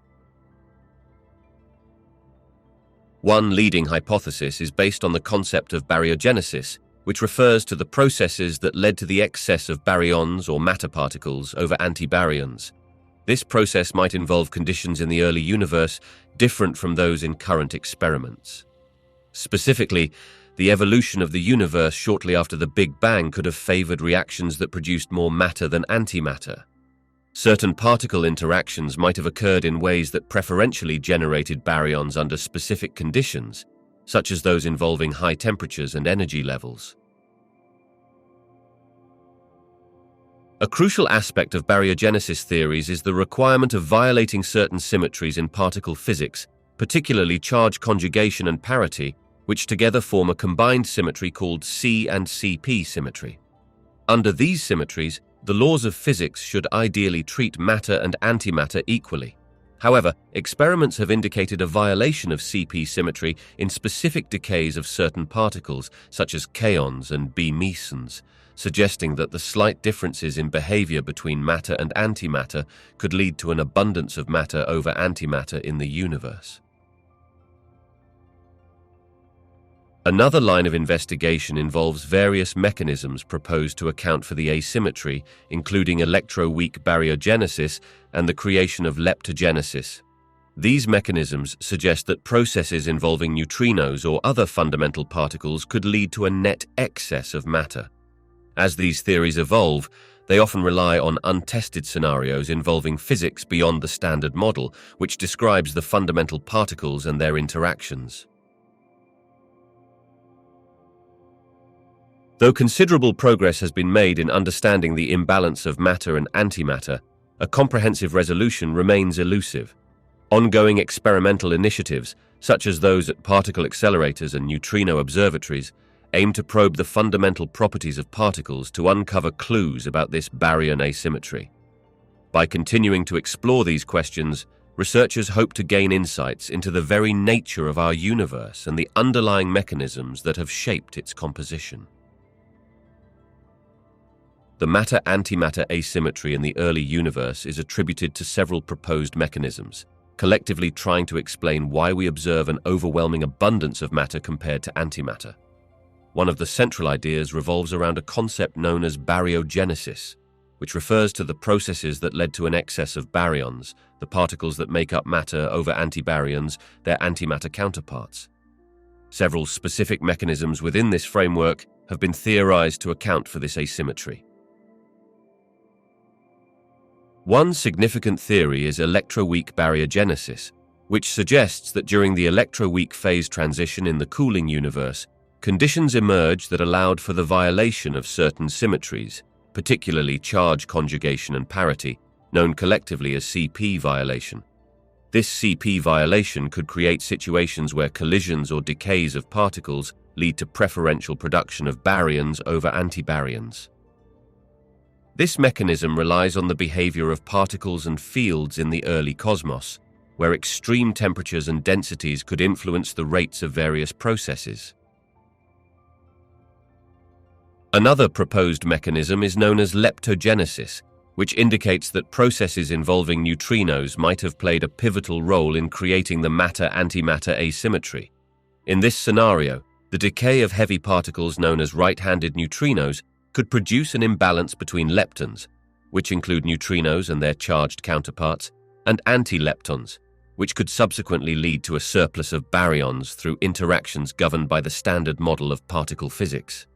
[SPEAKER 1] One leading hypothesis is based on the concept of baryogenesis, which refers to the processes that led to the excess of baryons or matter particles over antibaryons. This process might involve conditions in the early universe different from those in current experiments. Specifically, the evolution of the universe shortly after the Big Bang could have favored reactions that produced more matter than antimatter. Certain particle interactions might have occurred in ways that preferentially generated baryons under specific conditions, such as those involving high temperatures and energy levels. A crucial aspect of baryogenesis theories is the requirement of violating certain symmetries in particle physics, particularly charge conjugation and parity, which together form a combined symmetry called C and CP symmetry. Under these symmetries, the laws of physics should ideally treat matter and antimatter equally. However, experiments have indicated a violation of CP symmetry in specific decays of certain particles, such as kaons and B mesons, suggesting that the slight differences in behavior between matter and antimatter could lead to an abundance of matter over antimatter in the universe. Another line of investigation involves various mechanisms proposed to account for the asymmetry, including electroweak baryogenesis and the creation of leptogenesis. These mechanisms suggest that processes involving neutrinos or other fundamental particles could lead to a net excess of matter. As these theories evolve, they often rely on untested scenarios involving physics beyond the standard model, which describes the fundamental particles and their interactions. Though considerable progress has been made in understanding the imbalance of matter and antimatter, a comprehensive resolution remains elusive. Ongoing experimental initiatives, such as those at particle accelerators and neutrino observatories, aim to probe the fundamental properties of particles to uncover clues about this baryon asymmetry. By continuing to explore these questions, researchers hope to gain insights into the very nature of our universe and the underlying mechanisms that have shaped its composition. The matter-antimatter asymmetry in the early universe is attributed to several proposed mechanisms, collectively trying to explain why we observe an overwhelming abundance of matter compared to antimatter. One of the central ideas revolves around a concept known as baryogenesis, which refers to the processes that led to an excess of baryons, the particles that make up matter over antibaryons, their antimatter counterparts. Several specific mechanisms within this framework have been theorized to account for this asymmetry. One significant theory is electroweak baryogenesis, which suggests that during the electroweak phase transition in the cooling universe, conditions emerged that allowed for the violation of certain symmetries, particularly charge conjugation and parity, known collectively as CP violation. This CP violation could create situations where collisions or decays of particles lead to preferential production of baryons over antibaryons. This mechanism relies on the behavior of particles and fields in the early cosmos, where extreme temperatures and densities could influence the rates of various processes. Another proposed mechanism is known as leptogenesis, which indicates that processes involving neutrinos might have played a pivotal role in creating the matter-antimatter asymmetry. In this scenario, the decay of heavy particles known as right-handed neutrinos could produce an imbalance between leptons, which include neutrinos and their charged counterparts, and antileptons, which could subsequently lead to a surplus of baryons through interactions governed by the standard model of particle physics.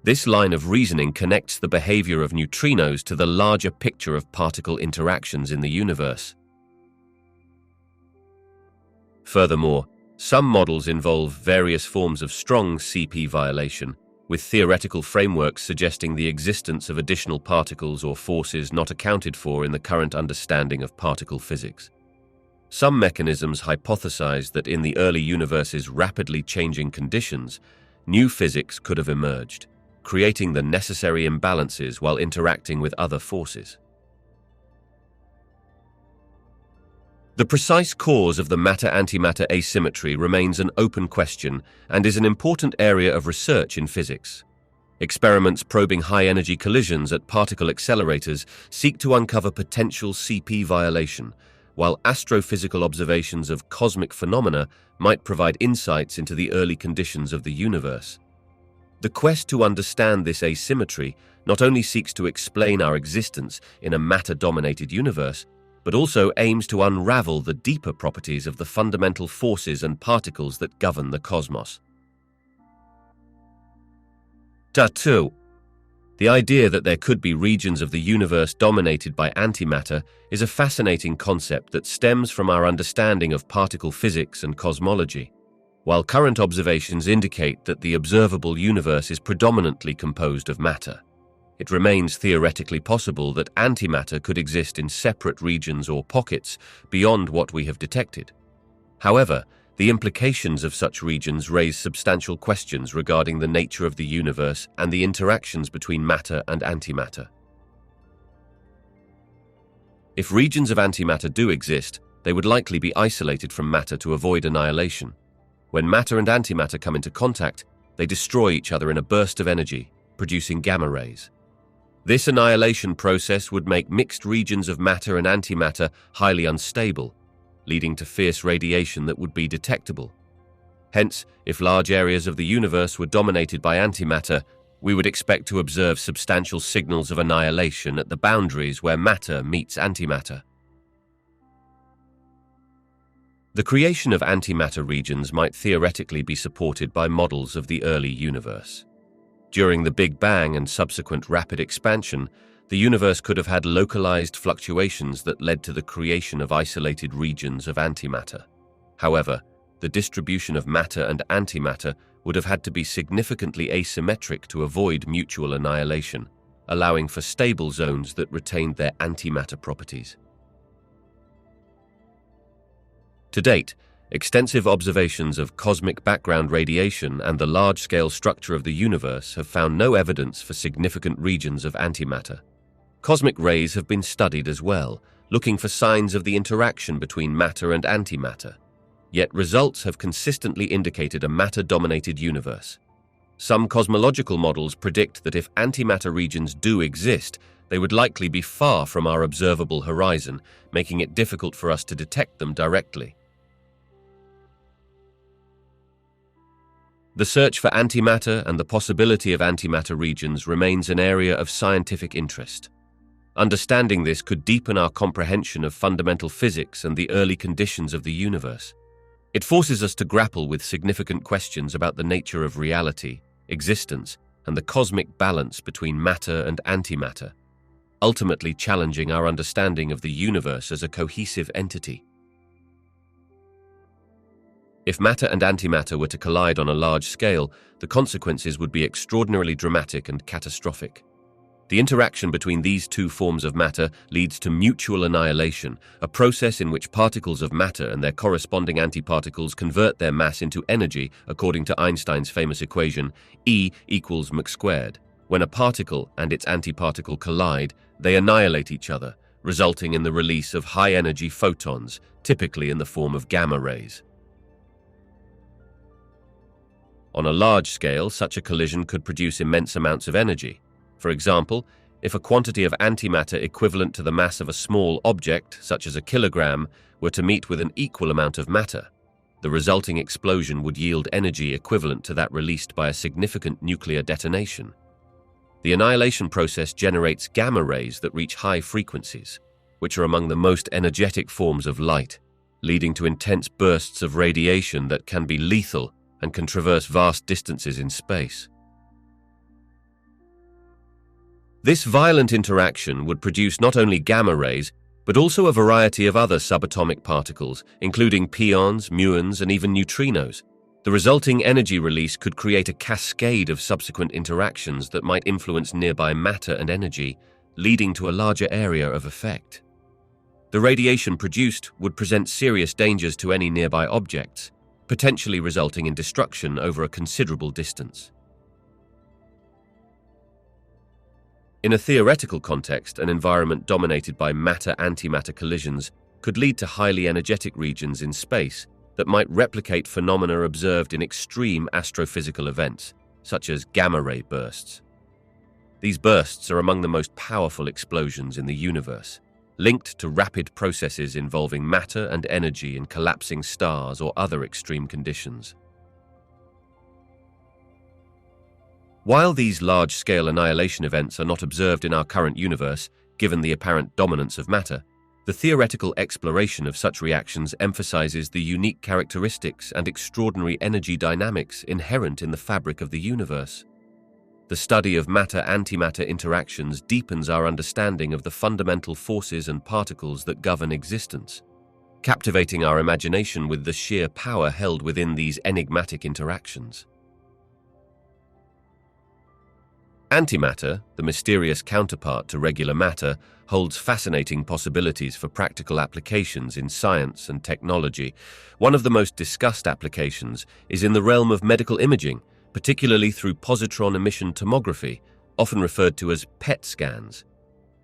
[SPEAKER 1] This line of reasoning connects the behavior of neutrinos to the larger picture of particle interactions in the universe. Furthermore, some models involve various forms of strong CP violation, with theoretical frameworks suggesting the existence of additional particles or forces not accounted for in the current understanding of particle physics. Some mechanisms hypothesize that in the early universe's rapidly changing conditions, new physics could have emerged, creating the necessary imbalances while interacting with other forces. The precise cause of the matter-antimatter asymmetry remains an open question and is an important area of research in physics. Experiments probing high-energy collisions at particle accelerators seek to uncover potential CP violation, while astrophysical observations of cosmic phenomena might provide insights into the early conditions of the universe. The quest to understand this asymmetry not only seeks to explain our existence in a matter-dominated universe, but also aims to unravel the deeper properties of the fundamental forces and particles that govern the cosmos. 2. The idea that there could be regions of the universe dominated by antimatter is a fascinating concept that stems from our understanding of particle physics and cosmology. While current observations indicate that the observable universe is predominantly composed of matter, it remains theoretically possible that antimatter could exist in separate regions or pockets beyond what we have detected. However, the implications of such regions raise substantial questions regarding the nature of the universe and the interactions between matter and antimatter. If regions of antimatter do exist, they would likely be isolated from matter to avoid annihilation. When matter and antimatter come into contact, they destroy each other in a burst of energy, producing gamma rays. This annihilation process would make mixed regions of matter and antimatter highly unstable, leading to fierce radiation that would be detectable. Hence, if large areas of the universe were dominated by antimatter, we would expect to observe substantial signals of annihilation at the boundaries where matter meets antimatter. The creation of antimatter regions might theoretically be supported by models of the early universe. During the Big Bang and subsequent rapid expansion, the universe could have had localized fluctuations that led to the creation of isolated regions of antimatter. However, the distribution of matter and antimatter would have had to be significantly asymmetric to avoid mutual annihilation, allowing for stable zones that retained their antimatter properties. To date, extensive observations of cosmic background radiation and the large-scale structure of the universe have found no evidence for significant regions of antimatter. Cosmic rays have been studied as well, looking for signs of the interaction between matter and antimatter. Yet results have consistently indicated a matter-dominated universe. Some cosmological models predict that if antimatter regions do exist, they would likely be far from our observable horizon, making it difficult for us to detect them directly. The search for antimatter and the possibility of antimatter regions remains an area of scientific interest. Understanding this could deepen our comprehension of fundamental physics and the early conditions of the universe. It forces us to grapple with significant questions about the nature of reality, existence, and the cosmic balance between matter and antimatter, ultimately challenging our understanding of the universe as a cohesive entity. If matter and antimatter were to collide on a large scale, the consequences would be extraordinarily dramatic and catastrophic. The interaction between these two forms of matter leads to mutual annihilation, a process in which particles of matter and their corresponding antiparticles convert their mass into energy according to Einstein's famous equation, E equals mc squared. When a particle and its antiparticle collide, they annihilate each other, resulting in the release of high-energy photons, typically in the form of gamma rays. On a large scale, such a collision could produce immense amounts of energy. For example, if a quantity of antimatter equivalent to the mass of a small object, such as a kilogram, were to meet with an equal amount of matter, the resulting explosion would yield energy equivalent to that released by a significant nuclear detonation. The annihilation process generates gamma rays that reach high frequencies, which are among the most energetic forms of light, leading to intense bursts of radiation that can be lethal and can traverse vast distances in space. This violent interaction would produce not only gamma rays, but also a variety of other subatomic particles, including pions, muons, and even neutrinos. The resulting energy release could create a cascade of subsequent interactions that might influence nearby matter and energy, leading to a larger area of effect. The radiation produced would present serious dangers to any nearby objects, potentially resulting in destruction over a considerable distance. In a theoretical context, an environment dominated by matter-antimatter collisions could lead to highly energetic regions in space that might replicate phenomena observed in extreme astrophysical events, such as gamma-ray bursts. These bursts are among the most powerful explosions in the universe, linked to rapid processes involving matter and energy in collapsing stars or other extreme conditions. While these large-scale annihilation events are not observed in our current universe, given the apparent dominance of matter, the theoretical exploration of such reactions emphasizes the unique characteristics and extraordinary energy dynamics inherent in the fabric of the universe. The study of matter-antimatter interactions deepens our understanding of the fundamental forces and particles that govern existence, captivating our imagination with the sheer power held within these enigmatic interactions. Antimatter, the mysterious counterpart to regular matter, holds fascinating possibilities for practical applications in science and technology. One of the most discussed applications is in the realm of medical imaging, particularly through positron emission tomography, often referred to as PET scans.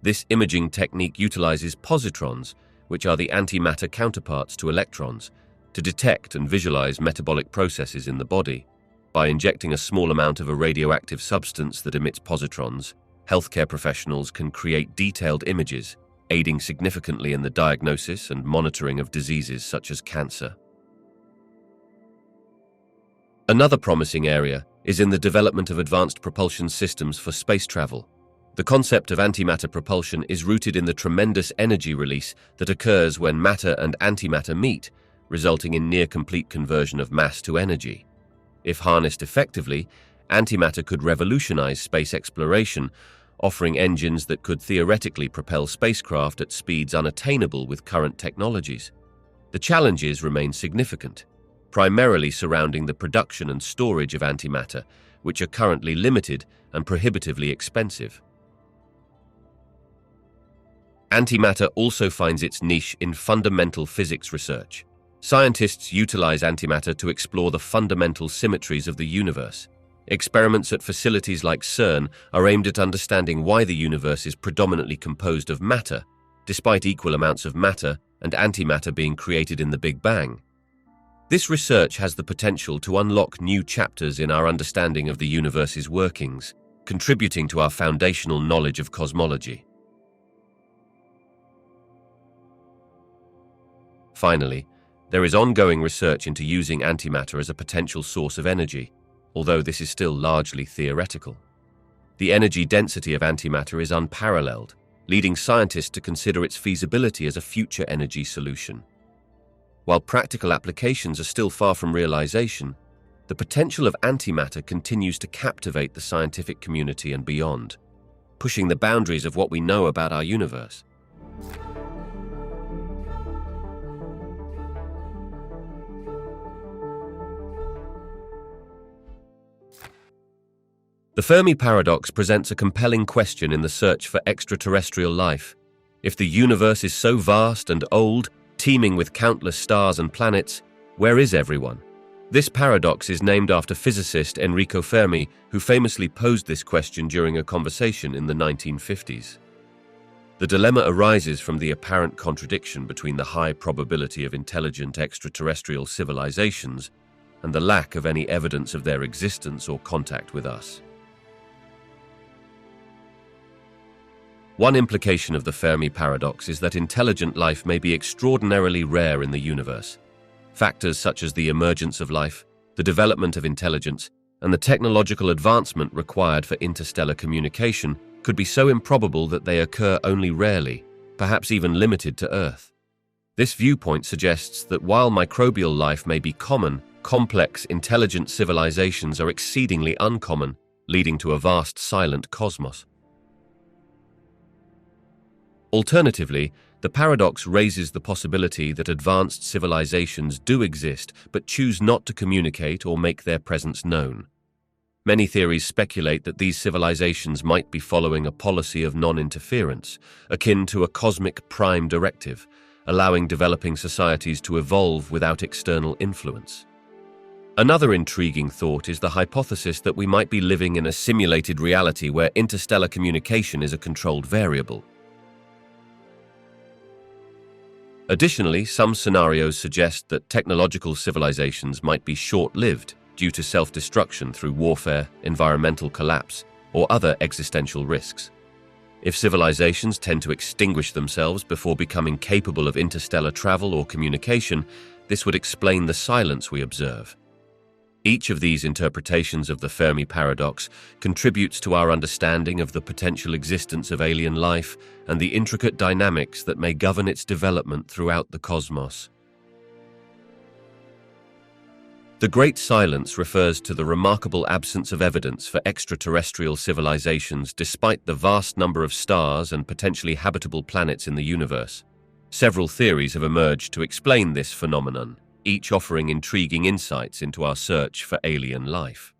[SPEAKER 1] This imaging technique utilizes positrons, which are the antimatter counterparts to electrons, to detect and visualize metabolic processes in the body. By injecting a small amount of a radioactive substance that emits positrons, healthcare professionals can create detailed images, aiding significantly in the diagnosis and monitoring of diseases such as cancer. Another promising area is in the development of advanced propulsion systems for space travel. The concept of antimatter propulsion is rooted in the tremendous energy release that occurs when matter and antimatter meet, resulting in near-complete conversion of mass to energy. If harnessed effectively, antimatter could revolutionize space exploration, offering engines that could theoretically propel spacecraft at speeds unattainable with current technologies. The challenges remain significant, primarily surrounding the production and storage of antimatter, which are currently limited and prohibitively expensive. Antimatter also finds its niche in fundamental physics research. Scientists utilize antimatter to explore the fundamental symmetries of the universe. Experiments at facilities like CERN are aimed at understanding why the universe is predominantly composed of matter, despite equal amounts of matter and antimatter being created in the Big Bang. This research has the potential to unlock new chapters in our understanding of the universe's workings, contributing to our foundational knowledge of cosmology. Finally, there is ongoing research into using antimatter as a potential source of energy, although this is still largely theoretical. The energy density of antimatter is unparalleled, leading scientists to consider its feasibility as a future energy solution. While practical applications are still far from realization, the potential of antimatter continues to captivate the scientific community and beyond, pushing the boundaries of what we know about our universe. The Fermi paradox presents a compelling question in the search for extraterrestrial life. If the universe is so vast and old, teeming with countless stars and planets, where is everyone? This paradox is named after physicist Enrico Fermi, who famously posed this question during a conversation in the 1950s. The dilemma arises from the apparent contradiction between the high probability of intelligent extraterrestrial civilizations and the lack of any evidence of their existence or contact with us. One implication of the Fermi paradox is that intelligent life may be extraordinarily rare in the universe. Factors such as the emergence of life, the development of intelligence, and the technological advancement required for interstellar communication could be so improbable that they occur only rarely, perhaps even limited to Earth. This viewpoint suggests that while microbial life may be common, complex, intelligent civilizations are exceedingly uncommon, leading to a vast silent cosmos. Alternatively, the paradox raises the possibility that advanced civilizations do exist but choose not to communicate or make their presence known. Many theories speculate that these civilizations might be following a policy of non-interference, akin to a cosmic prime directive, allowing developing societies to evolve without external influence. Another intriguing thought is the hypothesis that we might be living in a simulated reality where interstellar communication is a controlled variable. Additionally, some scenarios suggest that technological civilizations might be short-lived due to self-destruction through warfare, environmental collapse, or other existential risks. If civilizations tend to extinguish themselves before becoming capable of interstellar travel or communication, this would explain the silence we observe. Each of these interpretations of the Fermi paradox contributes to our understanding of the potential existence of alien life and the intricate dynamics that may govern its development throughout the cosmos. The Great Silence refers to the remarkable absence of evidence for extraterrestrial civilizations despite the vast number of stars and potentially habitable planets in the universe. Several theories have emerged to explain this phenomenon, each offering intriguing insights into our search for alien life.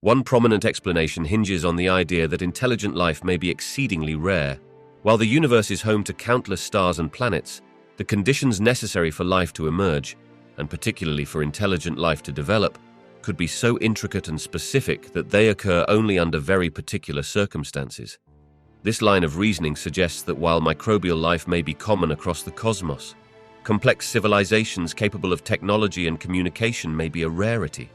[SPEAKER 1] One prominent explanation hinges on the idea that intelligent life may be exceedingly rare. While the universe is home to countless stars and planets, the conditions necessary for life to emerge, and particularly for intelligent life to develop, could be so intricate and specific that they occur only under very particular circumstances. This line of reasoning suggests that while microbial life may be common across the cosmos, complex civilizations capable of technology and communication may be a rarity.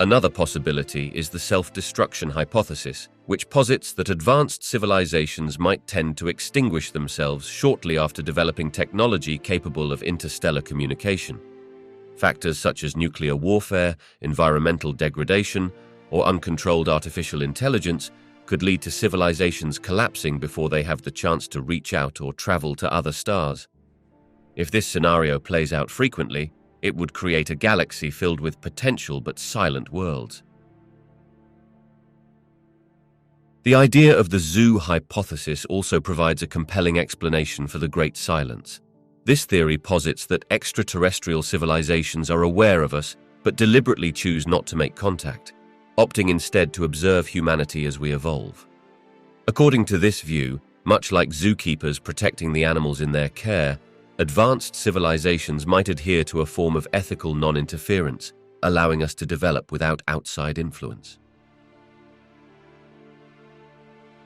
[SPEAKER 1] Another possibility is the self-destruction hypothesis, which posits that advanced civilizations might tend to extinguish themselves shortly after developing technology capable of interstellar communication. Factors such as nuclear warfare, environmental degradation, or uncontrolled artificial intelligence could lead to civilizations collapsing before they have the chance to reach out or travel to other stars. If this scenario plays out frequently, it would create a galaxy filled with potential but silent worlds. The idea of the zoo hypothesis also provides a compelling explanation for the Great Silence. This theory posits that extraterrestrial civilizations are aware of us but deliberately choose not to make contact, opting instead to observe humanity as we evolve. According to this view, much like zookeepers protecting the animals in their care, advanced civilizations might adhere to a form of ethical non-interference, allowing us to develop without outside influence.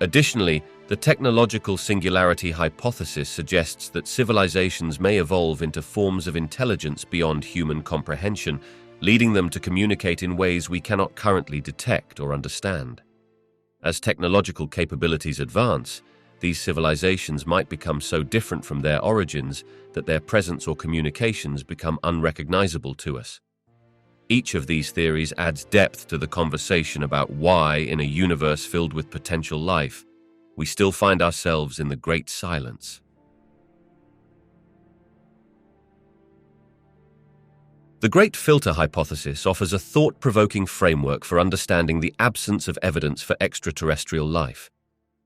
[SPEAKER 1] Additionally, the technological singularity hypothesis suggests that civilizations may evolve into forms of intelligence beyond human comprehension, leading them to communicate in ways we cannot currently detect or understand. As technological capabilities advance, these civilizations might become so different from their origins that their presence or communications become unrecognizable to us. Each of these theories adds depth to the conversation about why, in a universe filled with potential life, we still find ourselves in the Great Silence. The Great Filter hypothesis offers a thought-provoking framework for understanding the absence of evidence for extraterrestrial life.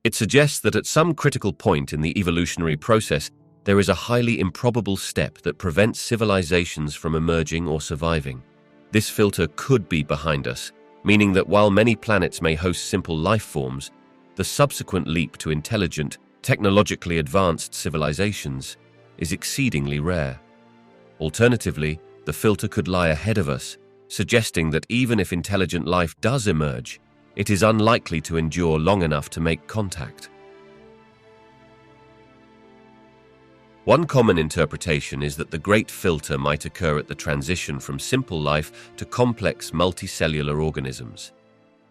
[SPEAKER 1] It suggests that at some critical point in the evolutionary process, there is a highly improbable step that prevents civilizations from emerging or surviving. This filter could be behind us, meaning that while many planets may host simple life forms, the subsequent leap to intelligent, technologically advanced civilizations is exceedingly rare. Alternatively, the filter could lie ahead of us, suggesting that even if intelligent life does emerge, it is unlikely to endure long enough to make contact. One common interpretation is that the Great Filter might occur at the transition from simple life to complex multicellular organisms.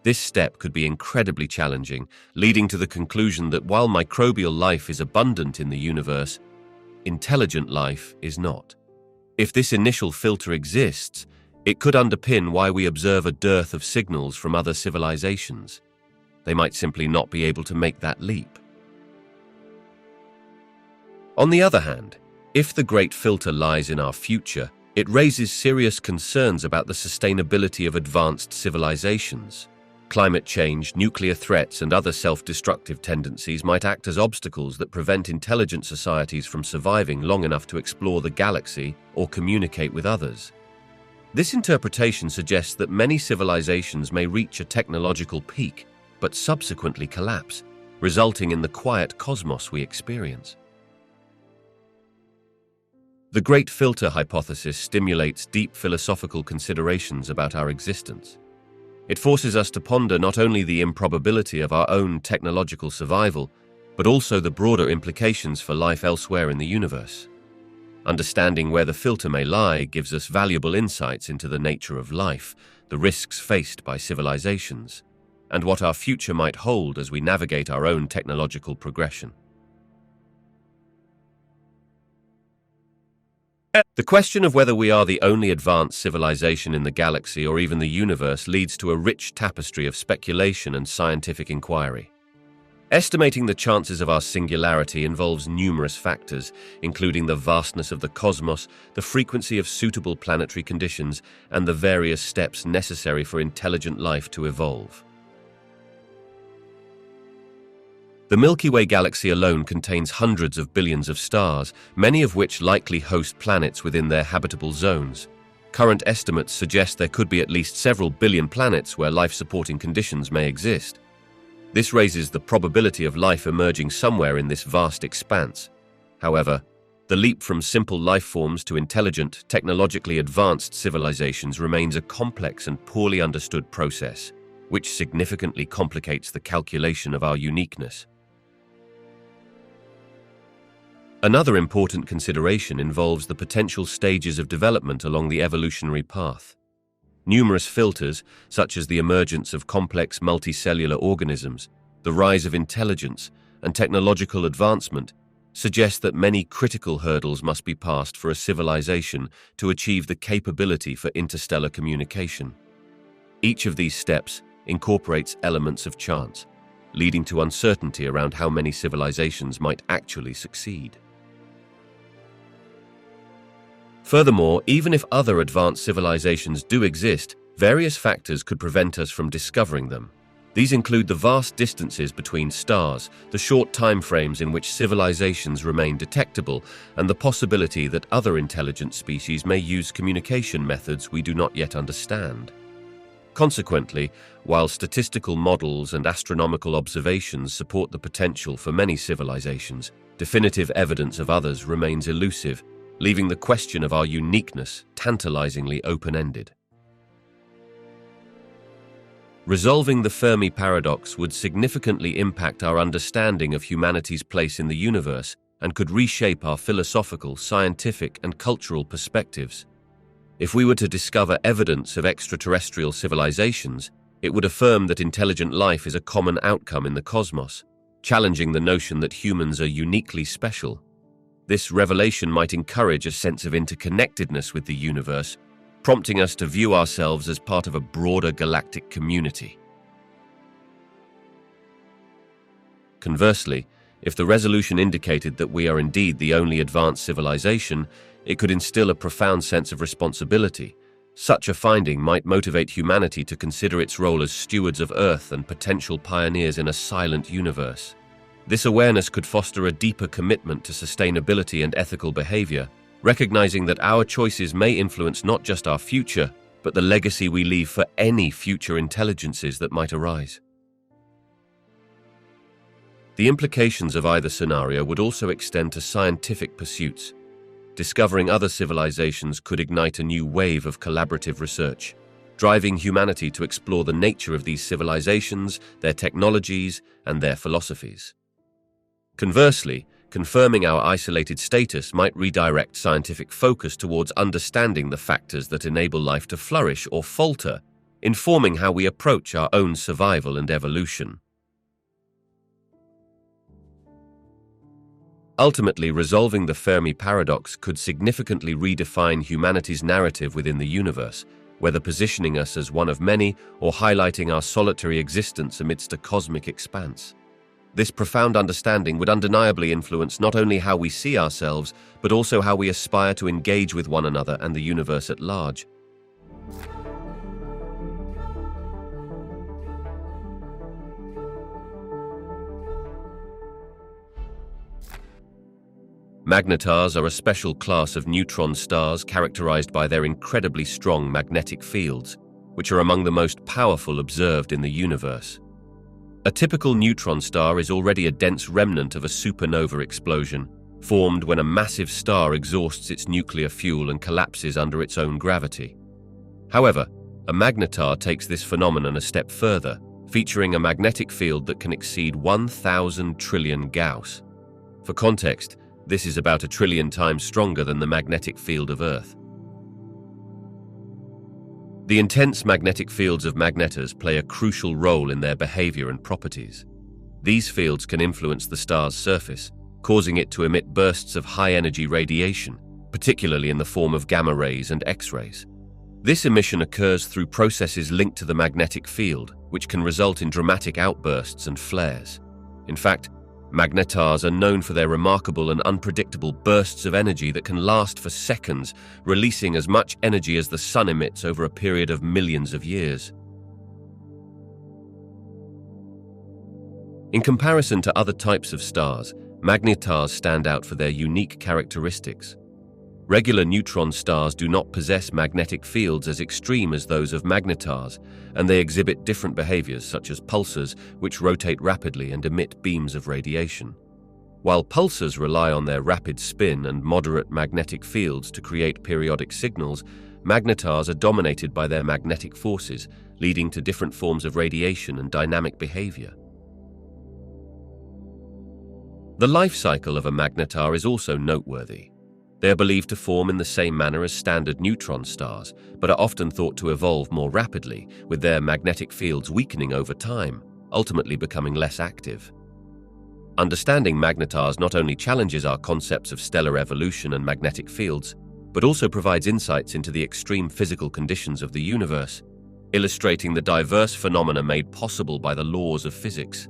[SPEAKER 1] This step could be incredibly challenging, leading to the conclusion that while microbial life is abundant in the universe, intelligent life is not. If this initial filter exists, it could underpin why we observe a dearth of signals from other civilizations. They might simply not be able to make that leap. On the other hand, if the Great Filter lies in our future, it raises serious concerns about the sustainability of advanced civilizations. Climate change, nuclear threats, and other self-destructive tendencies might act as obstacles that prevent intelligent societies from surviving long enough to explore the galaxy or communicate with others. This interpretation suggests that many civilizations may reach a technological peak, but subsequently collapse, resulting in the quiet cosmos we experience. The Great Filter hypothesis stimulates deep philosophical considerations about our existence. It forces us to ponder not only the improbability of our own technological survival, but also the broader implications for life elsewhere in the universe. Understanding where the filter may lie gives us valuable insights into the nature of life, the risks faced by civilizations, and what our future might hold as we navigate our own technological progression. The question of whether we are the only advanced civilization in the galaxy or even the universe leads to a rich tapestry of speculation and scientific inquiry. Estimating the chances of our singularity involves numerous factors, including the vastness of the cosmos, the frequency of suitable planetary conditions, and the various steps necessary for intelligent life to evolve. The Milky Way galaxy alone contains hundreds of billions of stars, many of which likely host planets within their habitable zones. Current estimates suggest there could be at least several billion planets where life-supporting conditions may exist. This raises the probability of life emerging somewhere in this vast expanse. However, the leap from simple life forms to intelligent, technologically advanced civilizations remains a complex and poorly understood process, which significantly complicates the calculation of our uniqueness. Another important consideration involves the potential stages of development along the evolutionary path. Numerous filters, such as the emergence of complex multicellular organisms, the rise of intelligence, and technological advancement, suggest that many critical hurdles must be passed for a civilization to achieve the capability for interstellar communication. Each of these steps incorporates elements of chance, leading to uncertainty around how many civilizations might actually succeed. Furthermore, even if other advanced civilizations do exist, various factors could prevent us from discovering them. These include the vast distances between stars, the short time frames in which civilizations remain detectable, and the possibility that other intelligent species may use communication methods we do not yet understand. Consequently, while statistical models and astronomical observations support the potential for many civilizations, definitive evidence of others remains elusive, leaving the question of our uniqueness tantalizingly open-ended. Resolving the Fermi paradox would significantly impact our understanding of humanity's place in the universe and could reshape our philosophical, scientific, and cultural perspectives. If we were to discover evidence of extraterrestrial civilizations, it would affirm that intelligent life is a common outcome in the cosmos, challenging the notion that humans are uniquely special. This revelation might encourage a sense of interconnectedness with the universe, prompting us to view ourselves as part of a broader galactic community. Conversely, if the resolution indicated that we are indeed the only advanced civilization, it could instill a profound sense of responsibility. Such a finding might motivate humanity to consider its role as stewards of Earth and potential pioneers in a silent universe. This awareness could foster a deeper commitment to sustainability and ethical behavior, recognizing that our choices may influence not just our future, but the legacy we leave for any future intelligences that might arise. The implications of either scenario would also extend to scientific pursuits. Discovering other civilizations could ignite a new wave of collaborative research, driving humanity to explore the nature of these civilizations, their technologies, and their philosophies. Conversely, confirming our isolated status might redirect scientific focus towards understanding the factors that enable life to flourish or falter, informing how we approach our own survival and evolution. Ultimately, resolving the Fermi paradox could significantly redefine humanity's narrative within the universe, whether positioning us as one of many or highlighting our solitary existence amidst a cosmic expanse. This profound understanding would undeniably influence not only how we see ourselves, but also how we aspire to engage with one another and the universe at large. Magnetars are a special class of neutron stars characterized by their incredibly strong magnetic fields, which are among the most powerful observed in the universe. A typical neutron star is already a dense remnant of a supernova explosion, formed when a massive star exhausts its nuclear fuel and collapses under its own gravity. However, a magnetar takes this phenomenon a step further, featuring a magnetic field that can exceed 1,000 trillion Gauss. For context, this is about 1 trillion times stronger than the magnetic field of Earth. The intense magnetic fields of magnetars play a crucial role in their behavior and properties. These fields can influence the star's surface, causing it to emit bursts of high-energy radiation, particularly in the form of gamma rays and X-rays. This emission occurs through processes linked to the magnetic field, which can result in dramatic outbursts and flares. In fact, magnetars are known for their remarkable and unpredictable bursts of energy that can last for seconds, releasing as much energy as the sun emits over a period of millions of years. In comparison to other types of stars, magnetars stand out for their unique characteristics. Regular neutron stars do not possess magnetic fields as extreme as those of magnetars, and they exhibit different behaviors such as pulsars, which rotate rapidly and emit beams of radiation. While pulsars rely on their rapid spin and moderate magnetic fields to create periodic signals, magnetars are dominated by their magnetic forces, leading to different forms of radiation and dynamic behavior. The life cycle of a magnetar is also noteworthy. They are believed to form in the same manner as standard neutron stars, but are often thought to evolve more rapidly, with their magnetic fields weakening over time, ultimately becoming less active. Understanding magnetars not only challenges our concepts of stellar evolution and magnetic fields, but also provides insights into the extreme physical conditions of the universe, illustrating the diverse phenomena made possible by the laws of physics.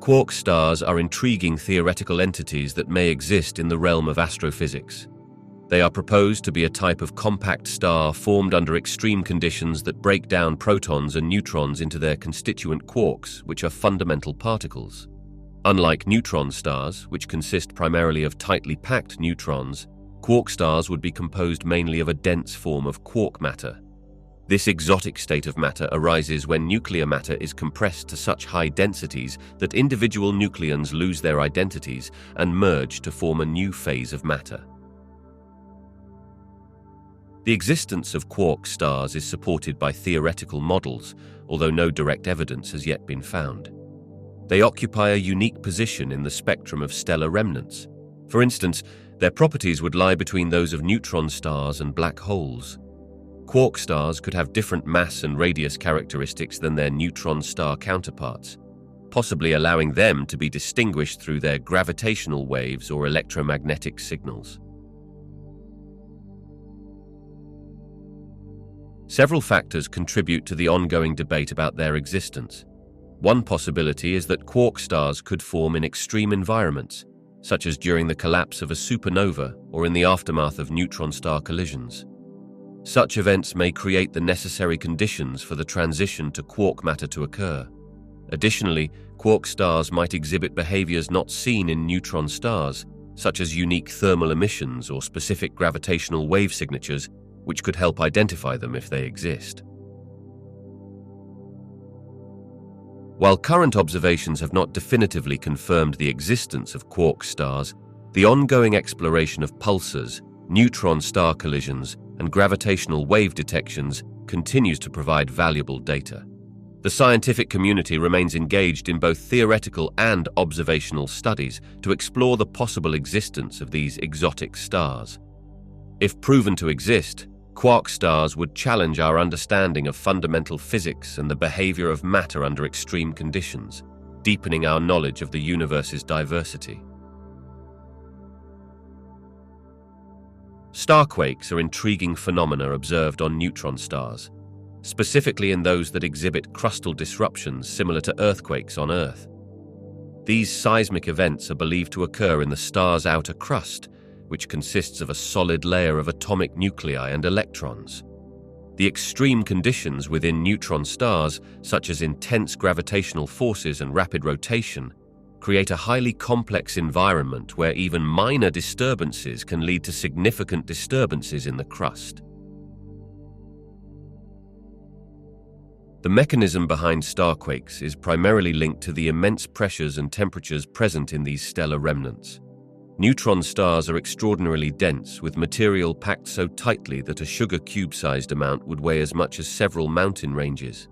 [SPEAKER 1] Quark stars are intriguing theoretical entities that may exist in the realm of astrophysics. They are proposed to be a type of compact star formed under extreme conditions that break down protons and neutrons into their constituent quarks, which are fundamental particles. Unlike neutron stars, which consist primarily of tightly packed neutrons, quark stars would be composed mainly of a dense form of quark matter. This exotic state of matter arises when nuclear matter is compressed to such high densities that individual nucleons lose their identities and merge to form a new phase of matter. The existence of quark stars is supported by theoretical models, although no direct evidence has yet been found. They occupy a unique position in the spectrum of stellar remnants. For instance, their properties would lie between those of neutron stars and black holes. Quark stars could have different mass and radius characteristics than their neutron star counterparts, possibly allowing them to be distinguished through their gravitational waves or electromagnetic signals. Several factors contribute to the ongoing debate about their existence. One possibility is that quark stars could form in extreme environments, such as during the collapse of a supernova or in the aftermath of neutron star collisions. Such events may create the necessary conditions for the transition to quark matter to occur. Additionally, quark stars might exhibit behaviors not seen in neutron stars, such as unique thermal emissions or specific gravitational wave signatures, which could help identify them if they exist. While current observations have not definitively confirmed the existence of quark stars, the ongoing exploration of pulsars, neutron star collisions, and gravitational wave detections continues to provide valuable data. The scientific community remains engaged in both theoretical and observational studies to explore the possible existence of these exotic stars. If proven to exist, quark stars would challenge our understanding of fundamental physics and the behavior of matter under extreme conditions, deepening our knowledge of the universe's diversity. Starquakes are intriguing phenomena observed on neutron stars, specifically in those that exhibit crustal disruptions similar to earthquakes on Earth. These seismic events are believed to occur in the star's outer crust, which consists of a solid layer of atomic nuclei and electrons. The extreme conditions within neutron stars, such as intense gravitational forces and rapid rotation, create a highly complex environment where even minor disturbances can lead to significant disturbances in the crust. The mechanism behind starquakes is primarily linked to the immense pressures and temperatures present in these stellar remnants. Neutron stars are extraordinarily dense, with material packed so tightly that a sugar cube-sized amount would weigh as much as several mountain ranges.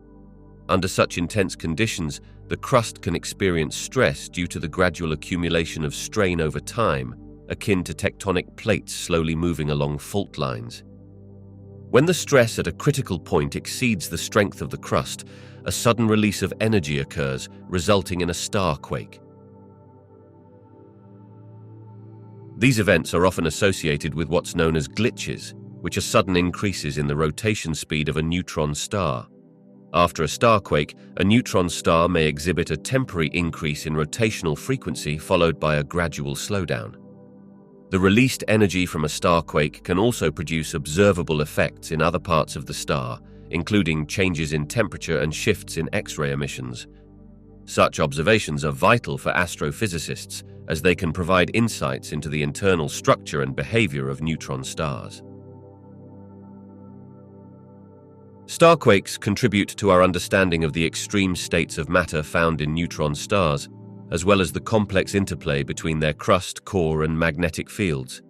[SPEAKER 1] Under such intense conditions, the crust can experience stress due to the gradual accumulation of strain over time, akin to tectonic plates slowly moving along fault lines. When the stress at a critical point exceeds the strength of the crust, a sudden release of energy occurs, resulting in a starquake. These events are often associated with what's known as glitches, which are sudden increases in the rotation speed of a neutron star. After a starquake, a neutron star may exhibit a temporary increase in rotational frequency followed by a gradual slowdown. The released energy from a starquake can also produce observable effects in other parts of the star, including changes in temperature and shifts in X-ray emissions. Such observations are vital for astrophysicists, as they can provide insights into the internal structure and behavior of neutron stars. Starquakes contribute to our understanding of the extreme states of matter found in neutron stars, as well as the complex interplay between their crust, core, and magnetic fields.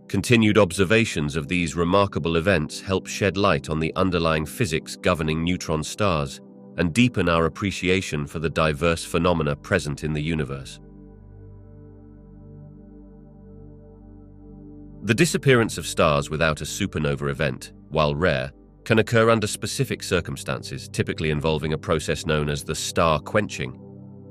[SPEAKER 1] Continued observations of these remarkable events help shed light on the underlying physics governing neutron stars and deepen our appreciation for the diverse phenomena present in the universe. The disappearance of stars without a supernova event, while rare, can occur under specific circumstances, typically involving a process known as the star quenching.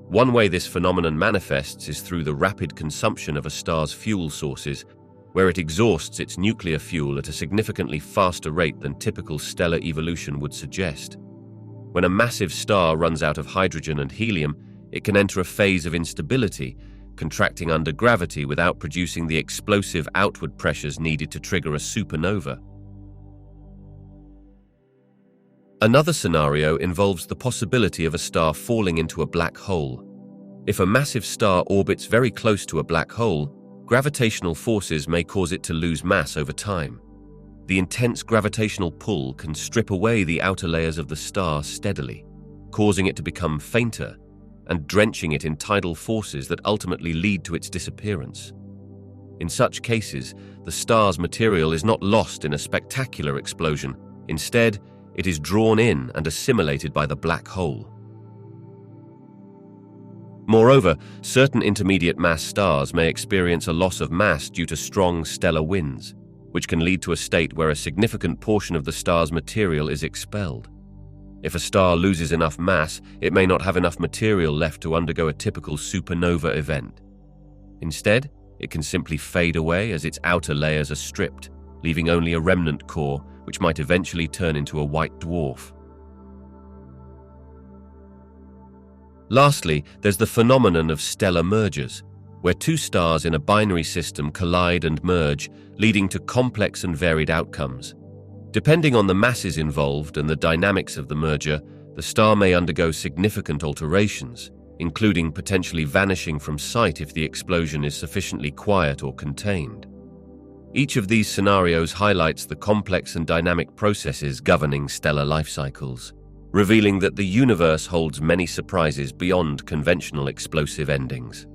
[SPEAKER 1] One way this phenomenon manifests is through the rapid consumption of a star's fuel sources, where it exhausts its nuclear fuel at a significantly faster rate than typical stellar evolution would suggest. When a massive star runs out of hydrogen and helium, it can enter a phase of instability, contracting under gravity without producing the explosive outward pressures needed to trigger a supernova. Another scenario involves the possibility of a star falling into a black hole. If a massive star orbits very close to a black hole, gravitational forces may cause it to lose mass over time. The intense gravitational pull can strip away the outer layers of the star steadily, causing it to become fainter and drenching it in tidal forces that ultimately lead to its disappearance. In such cases, the star's material is not lost in a spectacular explosion. Instead, it is drawn in and assimilated by the black hole. Moreover, certain intermediate mass stars may experience a loss of mass due to strong stellar winds, which can lead to a state where a significant portion of the star's material is expelled. If a star loses enough mass, it may not have enough material left to undergo a typical supernova event. Instead, it can simply fade away as its outer layers are stripped, leaving only a remnant core, which might eventually turn into a white dwarf. Lastly, there's the phenomenon of stellar mergers, where two stars in a binary system collide and merge, leading to complex and varied outcomes. Depending on the masses involved and the dynamics of the merger, the star may undergo significant alterations, including potentially vanishing from sight if the explosion is sufficiently quiet or contained. Each of these scenarios highlights the complex and dynamic processes governing stellar life cycles, revealing that the universe holds many surprises beyond conventional explosive endings.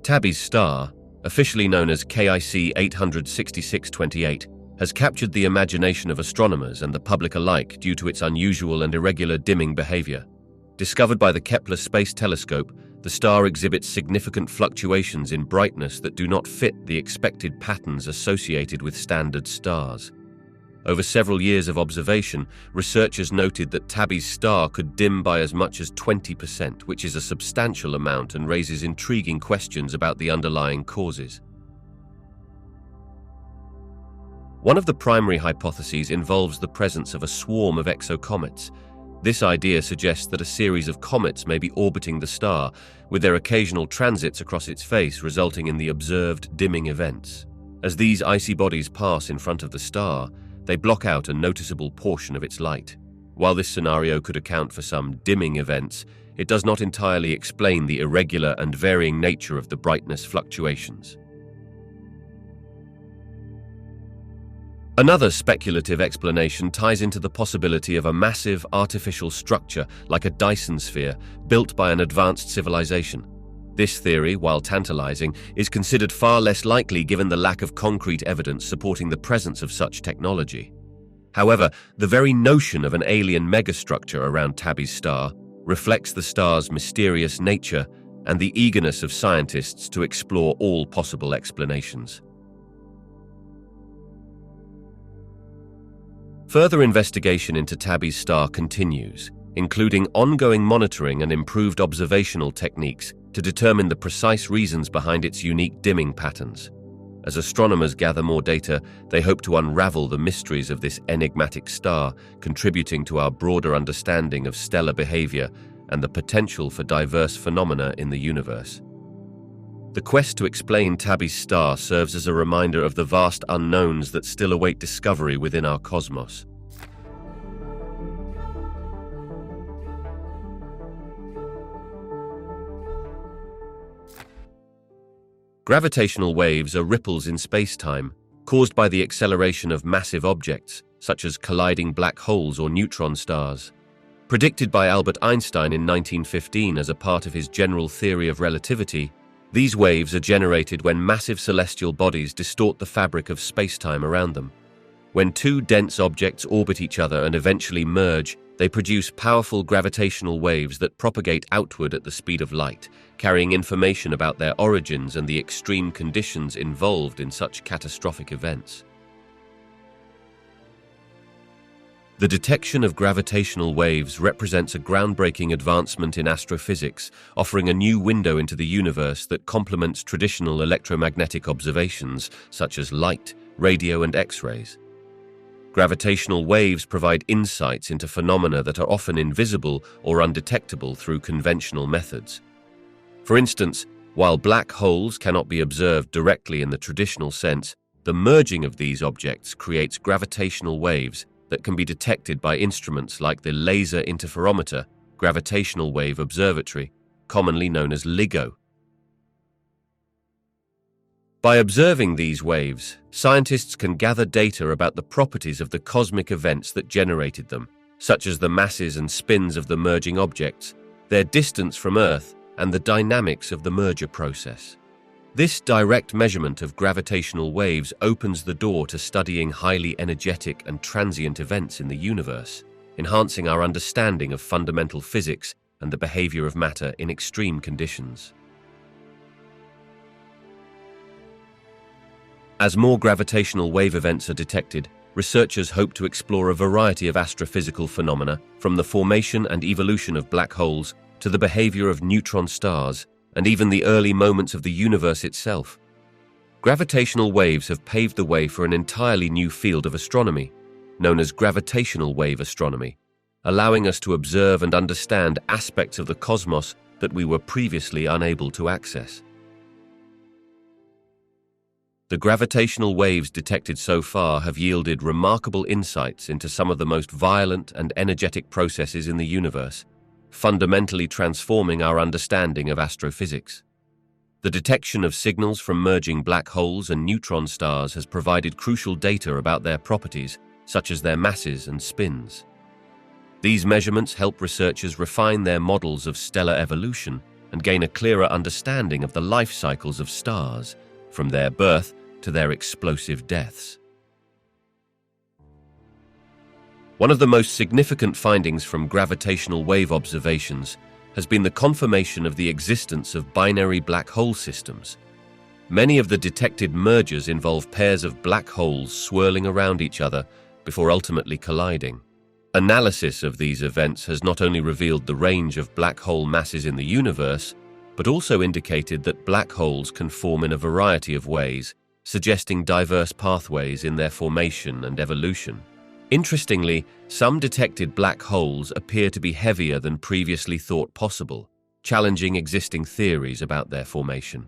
[SPEAKER 1] Tabby's star, officially known as KIC 86628, has captured the imagination of astronomers and the public alike due to its unusual and irregular dimming behavior. Discovered by the Kepler Space Telescope, the star exhibits significant fluctuations in brightness that do not fit the expected patterns associated with standard stars. Over several years of observation, researchers noted that Tabby's star could dim by as much as 20%, which is a substantial amount and raises intriguing questions about the underlying causes. One of the primary hypotheses involves the presence of a swarm of exocomets. This idea suggests that a series of comets may be orbiting the star, with their occasional transits across its face resulting in the observed dimming events. As these icy bodies pass in front of the star, they block out a noticeable portion of its light. While this scenario could account for some dimming events, it does not entirely explain the irregular and varying nature of the brightness fluctuations. Another speculative explanation ties into the possibility of a massive artificial structure like a Dyson sphere built by an advanced civilization. This theory, while tantalizing, is considered far less likely given the lack of concrete evidence supporting the presence of such technology. However, the very notion of an alien megastructure around Tabby's star reflects the star's mysterious nature and the eagerness of scientists to explore all possible explanations. Further investigation into Tabby's star continues, including ongoing monitoring and improved observational techniques to determine the precise reasons behind its unique dimming patterns. As astronomers gather more data, they hope to unravel the mysteries of this enigmatic star, contributing to our broader understanding of stellar behavior and the potential for diverse phenomena in the universe. The quest to explain Tabby's star serves as a reminder of the vast unknowns that still await discovery within our cosmos. Gravitational waves are ripples in space-time, caused by the acceleration of massive objects, such as colliding black holes or neutron stars. Predicted by Albert Einstein in 1915 as a part of his general theory of relativity, these waves are generated when massive celestial bodies distort the fabric of space-time around them. When two dense objects orbit each other and eventually merge, they produce powerful gravitational waves that propagate outward at the speed of light, carrying information about their origins and the extreme conditions involved in such catastrophic events. The detection of gravitational waves represents a groundbreaking advancement in astrophysics, offering a new window into the universe that complements traditional electromagnetic observations such as light, radio, and X-rays. Gravitational waves provide insights into phenomena that are often invisible or undetectable through conventional methods. For instance, while black holes cannot be observed directly in the traditional sense, the merging of these objects creates gravitational waves that can be detected by instruments like the Laser Interferometer Gravitational Wave Observatory, commonly known as LIGO. By observing these waves, scientists can gather data about the properties of the cosmic events that generated them, such as the masses and spins of the merging objects, their distance from Earth, and the dynamics of the merger process. This direct measurement of gravitational waves opens the door to studying highly energetic and transient events in the universe, enhancing our understanding of fundamental physics and the behavior of matter in extreme conditions. As more gravitational wave events are detected, researchers hope to explore a variety of astrophysical phenomena, from the formation and evolution of black holes to the behavior of neutron stars, and even the early moments of the universe itself. Gravitational waves have paved the way for an entirely new field of astronomy, known as gravitational wave astronomy, allowing us to observe and understand aspects of the cosmos that we were previously unable to access. The gravitational waves detected so far have yielded remarkable insights into some of the most violent and energetic processes in the universe, fundamentally transforming our understanding of astrophysics. The detection of signals from merging black holes and neutron stars has provided crucial data about their properties, such as their masses and spins. These measurements help researchers refine their models of stellar evolution and gain a clearer understanding of the life cycles of stars, from their birth to their explosive deaths. One of the most significant findings from gravitational wave observations has been the confirmation of the existence of binary black hole systems. Many of the detected mergers involve pairs of black holes swirling around each other before ultimately colliding. Analysis of these events has not only revealed the range of black hole masses in the universe, but also indicated that black holes can form in a variety of ways, suggesting diverse pathways in their formation and evolution. Interestingly, some detected black holes appear to be heavier than previously thought possible, challenging existing theories about their formation.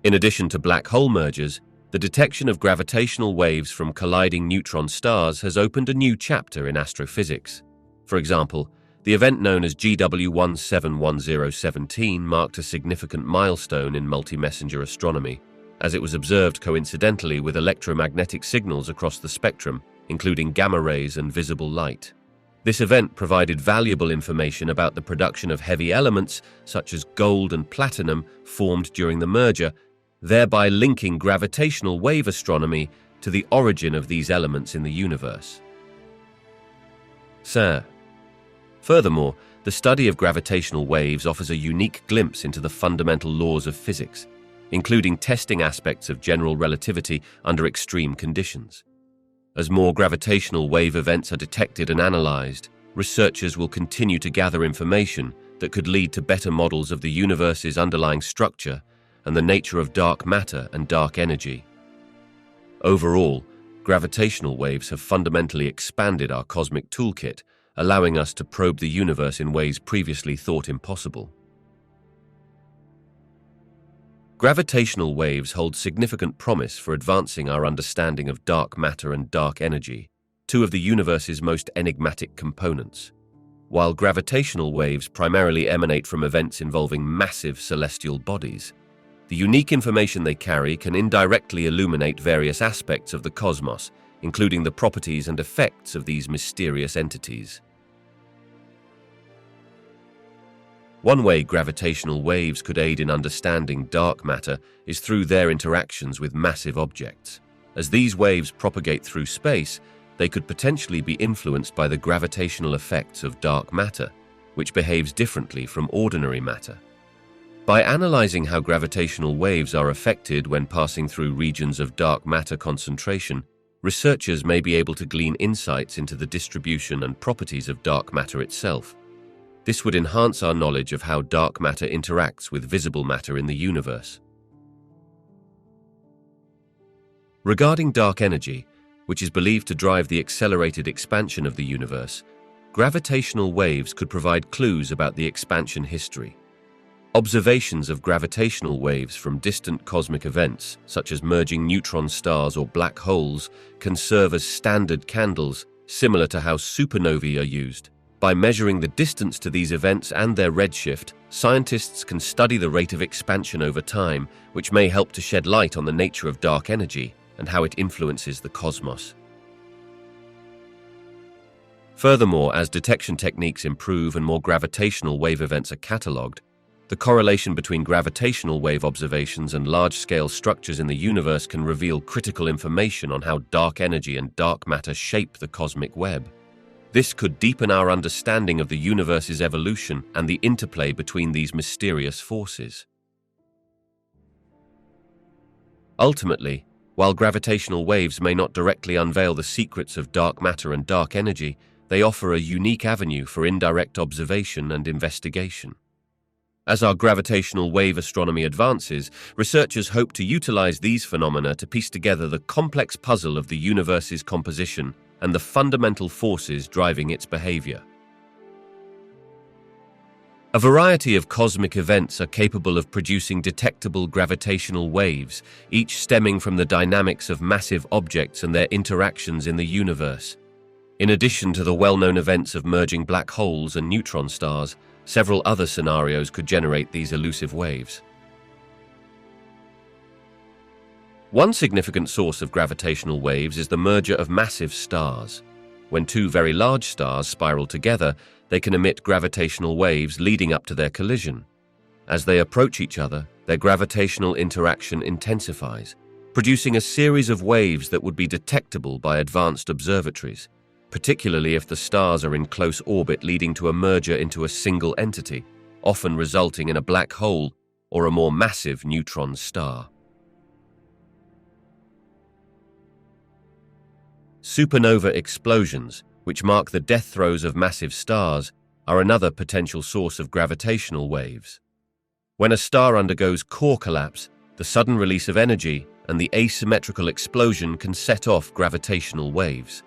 [SPEAKER 1] In addition to black hole mergers, the detection of gravitational waves from colliding neutron stars has opened a new chapter in astrophysics. For example, the event known as GW171017 marked a significant milestone in multi-messenger astronomy, as it was observed coincidentally with electromagnetic signals across the spectrum, including gamma rays and visible light. This event provided valuable information about the production of heavy elements such as gold and platinum formed during the merger, thereby linking gravitational wave astronomy to the origin of these elements in the universe. Furthermore, the study of gravitational waves offers a unique glimpse into the fundamental laws of physics, including testing aspects of general relativity under extreme conditions. As more gravitational wave events are detected and analyzed, researchers will continue to gather information that could lead to better models of the universe's underlying structure and the nature of dark matter and dark energy. Overall, gravitational waves have fundamentally expanded our cosmic toolkit, allowing us to probe the universe in ways previously thought impossible. Gravitational waves hold significant promise for advancing our understanding of dark matter and dark energy, two of the universe's most enigmatic components. While gravitational waves primarily emanate from events involving massive celestial bodies, the unique information they carry can indirectly illuminate various aspects of the cosmos, including the properties and effects of these mysterious entities. One way gravitational waves could aid in understanding dark matter is through their interactions with massive objects. As these waves propagate through space, they could potentially be influenced by the gravitational effects of dark matter, which behaves differently from ordinary matter. By analyzing how gravitational waves are affected when passing through regions of dark matter concentration, researchers may be able to glean insights into the distribution and properties of dark matter itself. This would enhance our knowledge of how dark matter interacts with visible matter in the universe. Regarding dark energy, which is believed to drive the accelerated expansion of the universe, gravitational waves could provide clues about the expansion history. Observations of gravitational waves from distant cosmic events, such as merging neutron stars or black holes, can serve as standard candles, similar to how supernovae are used. By measuring the distance to these events and their redshift, scientists can study the rate of expansion over time, which may help to shed light on the nature of dark energy and how it influences the cosmos. Furthermore, as detection techniques improve and more gravitational wave events are catalogued, the correlation between gravitational wave observations and large-scale structures in the universe can reveal critical information on how dark energy and dark matter shape the cosmic web. This could deepen our understanding of the universe's evolution and the interplay between these mysterious forces. Ultimately, while gravitational waves may not directly unveil the secrets of dark matter and dark energy, they offer a unique avenue for indirect observation and investigation. As our gravitational wave astronomy advances, researchers hope to utilize these phenomena to piece together the complex puzzle of the universe's composition and the fundamental forces driving its behavior. A variety of cosmic events are capable of producing detectable gravitational waves, each stemming from the dynamics of massive objects and their interactions in the universe. In addition to the well-known events of merging black holes and neutron stars, several other scenarios could generate these elusive waves. One significant source of gravitational waves is the merger of massive stars. When two very large stars spiral together, they can emit gravitational waves leading up to their collision. As they approach each other, their gravitational interaction intensifies, producing a series of waves that would be detectable by advanced observatories, particularly if the stars are in close orbit, leading to a merger into a single entity, often resulting in a black hole or a more massive neutron star. Supernova explosions, which mark the death throes of massive stars, are another potential source of gravitational waves. When a star undergoes core collapse, the sudden release of energy and the asymmetrical explosion can set off gravitational waves.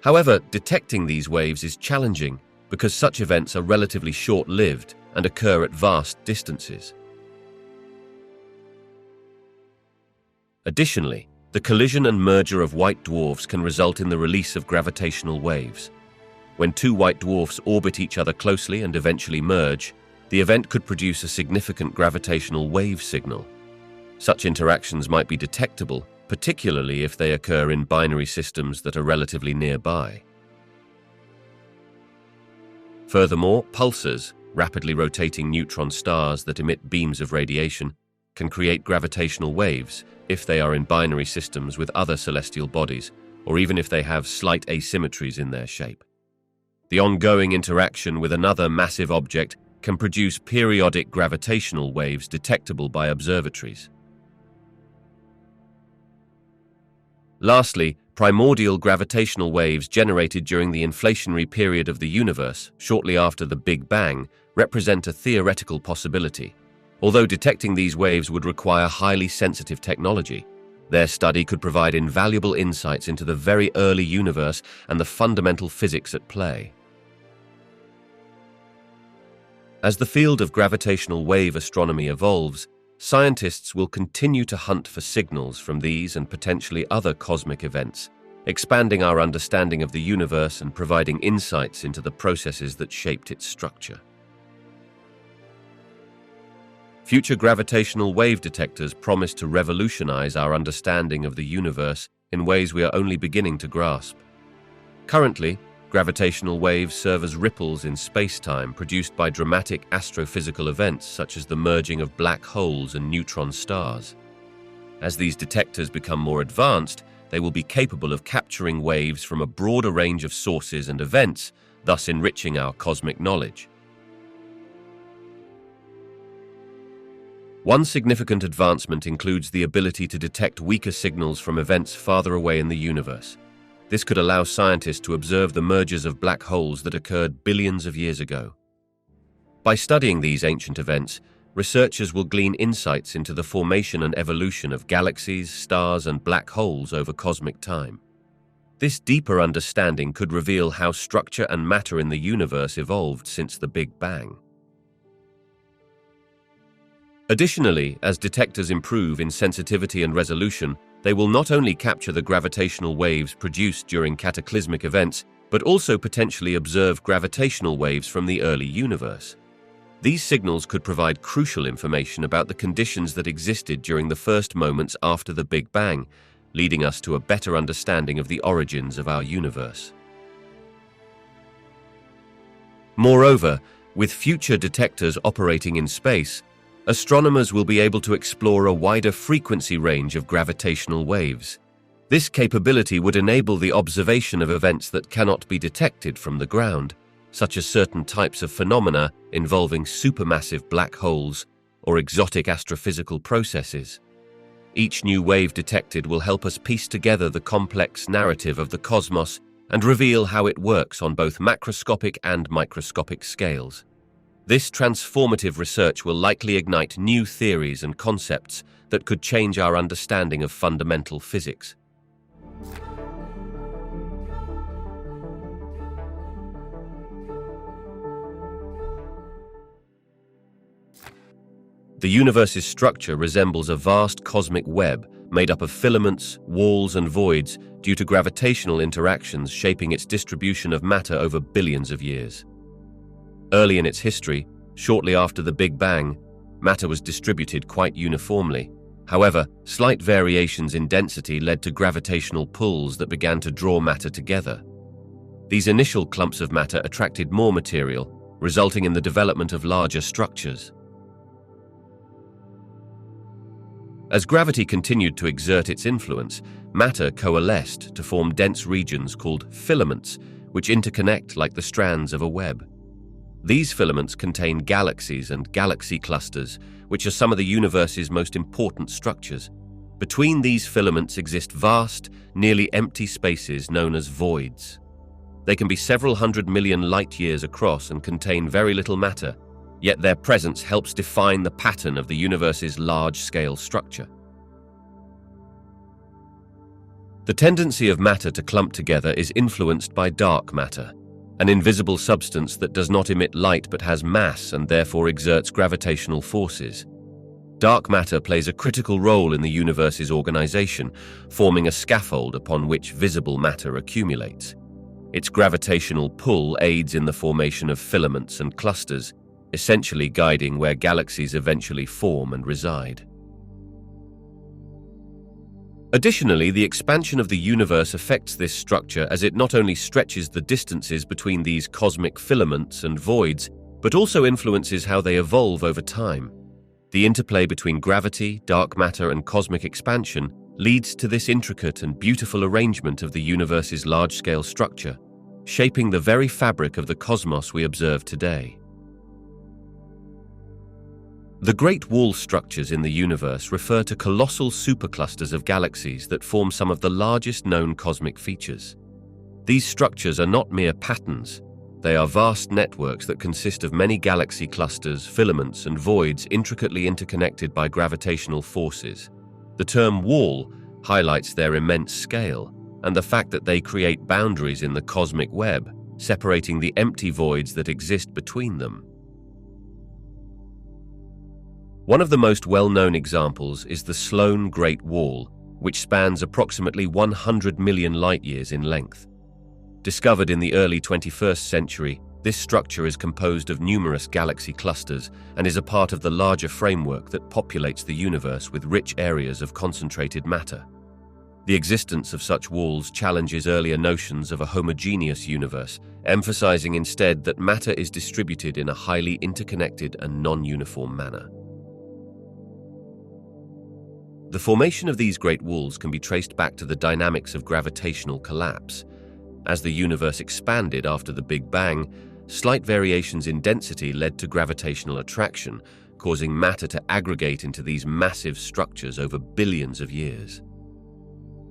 [SPEAKER 1] However, detecting these waves is challenging because such events are relatively short-lived and occur at vast distances. Additionally, the collision and merger of white dwarfs can result in the release of gravitational waves. When two white dwarfs orbit each other closely and eventually merge, the event could produce a significant gravitational wave signal. Such interactions might be detectable, particularly if they occur in binary systems that are relatively nearby. Furthermore, pulsars, rapidly rotating neutron stars that emit beams of radiation, can create gravitational waves if they are in binary systems with other celestial bodies, or even if they have slight asymmetries in their shape. The ongoing interaction with another massive object can produce periodic gravitational waves detectable by observatories. Lastly, primordial gravitational waves generated during the inflationary period of the universe, shortly after the Big Bang, represent a theoretical possibility. Although detecting these waves would require highly sensitive technology, their study could provide invaluable insights into the very early universe and the fundamental physics at play. As the field of gravitational wave astronomy evolves, scientists will continue to hunt for signals from these and potentially other cosmic events, expanding our understanding of the universe and providing insights into the processes that shaped its structure. Future gravitational wave detectors promise to revolutionize our understanding of the universe in ways we are only beginning to grasp. Currently, gravitational waves serve as ripples in space-time produced by dramatic astrophysical events such as the merging of black holes and neutron stars. As these detectors become more advanced, they will be capable of capturing waves from a broader range of sources and events, thus enriching our cosmic knowledge. One significant advancement includes the ability to detect weaker signals from events farther away in the universe. This could allow scientists to observe the mergers of black holes that occurred billions of years ago. By studying these ancient events, researchers will glean insights into the formation and evolution of galaxies, stars, and black holes over cosmic time. This deeper understanding could reveal how structure and matter in the universe evolved since the Big Bang. Additionally, as detectors improve in sensitivity and resolution, they will not only capture the gravitational waves produced during cataclysmic events, but also potentially observe gravitational waves from the early universe. These signals could provide crucial information about the conditions that existed during the first moments after the Big Bang, leading us to a better understanding of the origins of our universe. Moreover, with future detectors operating in space, astronomers will be able to explore a wider frequency range of gravitational waves. This capability would enable the observation of events that cannot be detected from the ground, such as certain types of phenomena involving supermassive black holes or exotic astrophysical processes. Each new wave detected will help us piece together the complex narrative of the cosmos and reveal how it works on both macroscopic and microscopic scales. This transformative research will likely ignite new theories and concepts that could change our understanding of fundamental physics. The universe's structure resembles a vast cosmic web made up of filaments, walls, and voids due to gravitational interactions shaping its distribution of matter over billions of years. Early in its history, shortly after the Big Bang, matter was distributed quite uniformly. However, slight variations in density led to gravitational pulls that began to draw matter together. These initial clumps of matter attracted more material, resulting in the development of larger structures. As gravity continued to exert its influence, matter coalesced to form dense regions called filaments, which interconnect like the strands of a web. These filaments contain galaxies and galaxy clusters, which are some of the universe's most important structures. Between these filaments exist vast, nearly empty spaces known as voids. They can be several 100 million light-years across and contain very little matter, yet their presence helps define the pattern of the universe's large-scale structure. The tendency of matter to clump together is influenced by dark matter, an invisible substance that does not emit light but has mass and therefore exerts gravitational forces. Dark matter plays a critical role in the universe's organization, forming a scaffold upon which visible matter accumulates. Its gravitational pull aids in the formation of filaments and clusters, essentially guiding where galaxies eventually form and reside. Additionally, the expansion of the universe affects this structure as it not only stretches the distances between these cosmic filaments and voids, but also influences how they evolve over time. The interplay between gravity, dark matter, and cosmic expansion leads to this intricate and beautiful arrangement of the universe's large-scale structure, shaping the very fabric of the cosmos we observe today. The Great Wall structures in the universe refer to colossal superclusters of galaxies that form some of the largest known cosmic features. These structures are not mere patterns. They are vast networks that consist of many galaxy clusters, filaments, and voids intricately interconnected by gravitational forces. The term wall highlights their immense scale and the fact that they create boundaries in the cosmic web, separating the empty voids that exist between them. One of the most well-known examples is the Sloan Great Wall, which spans approximately 100 million light-years in length. Discovered in the early 21st century, this structure is composed of numerous galaxy clusters and is a part of the larger framework that populates the universe with rich areas of concentrated matter. The existence of such walls challenges earlier notions of a homogeneous universe, emphasizing instead that matter is distributed in a highly interconnected and non-uniform manner. The formation of these great walls can be traced back to the dynamics of gravitational collapse. As the universe expanded after the Big Bang, slight variations in density led to gravitational attraction, causing matter to aggregate into these massive structures over billions of years.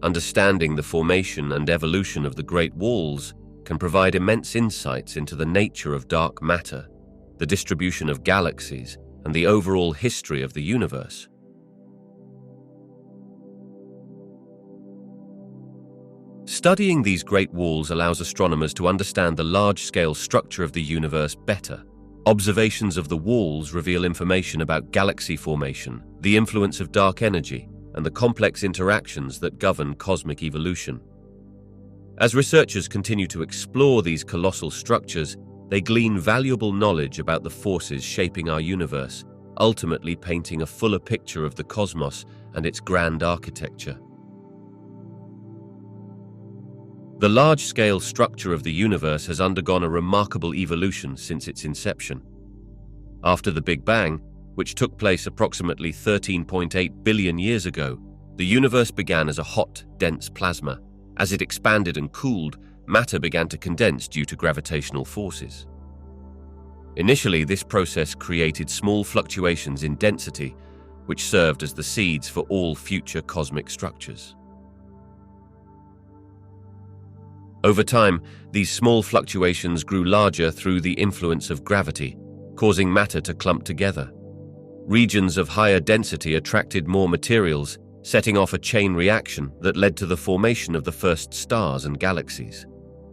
[SPEAKER 1] Understanding the formation and evolution of the Great Walls can provide immense insights into the nature of dark matter, the distribution of galaxies, and the overall history of the universe. Studying these great walls allows astronomers to understand the large-scale structure of the universe better. Observations of the walls reveal information about galaxy formation, the influence of dark energy, and the complex interactions that govern cosmic evolution. As researchers continue to explore these colossal structures, they glean valuable knowledge about the forces shaping our universe, ultimately painting a fuller picture of the cosmos and its grand architecture. The large-scale structure of the universe has undergone a remarkable evolution since its inception. After the Big Bang, which took place approximately 13.8 billion years ago, the universe began as a hot, dense plasma. As it expanded and cooled, matter began to condense due to gravitational forces. Initially, this process created small fluctuations in density, which served as the seeds for all future cosmic structures. Over time, these small fluctuations grew larger through the influence of gravity, causing matter to clump together. Regions of higher density attracted more materials, setting off a chain reaction that led to the formation of the first stars and galaxies.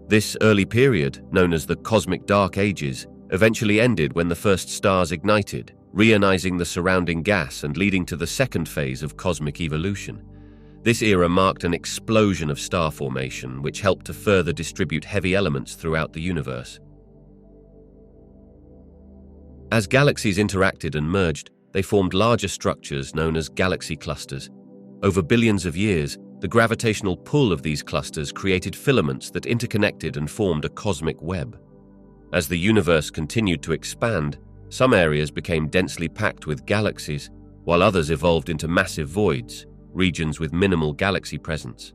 [SPEAKER 1] This early period, known as the Cosmic Dark Ages, eventually ended when the first stars ignited, reionizing the surrounding gas and leading to the second phase of cosmic evolution. This era marked an explosion of star formation, which helped to further distribute heavy elements throughout the universe. As galaxies interacted and merged, they formed larger structures known as galaxy clusters. Over billions of years, the gravitational pull of these clusters created filaments that interconnected and formed a cosmic web. As the universe continued to expand, some areas became densely packed with galaxies, while others evolved into massive voids, regions with minimal galaxy presence.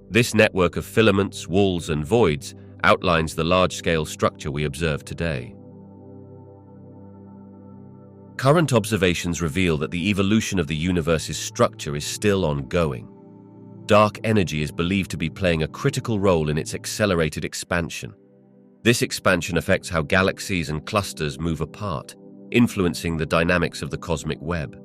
[SPEAKER 1] This network of filaments, walls, and voids outlines the large-scale structure we observe today. Current observations reveal that the evolution of the universe's structure is still ongoing. Dark energy is believed to be playing a critical role in its accelerated expansion. This expansion affects how galaxies and clusters move apart, influencing the dynamics of the cosmic web.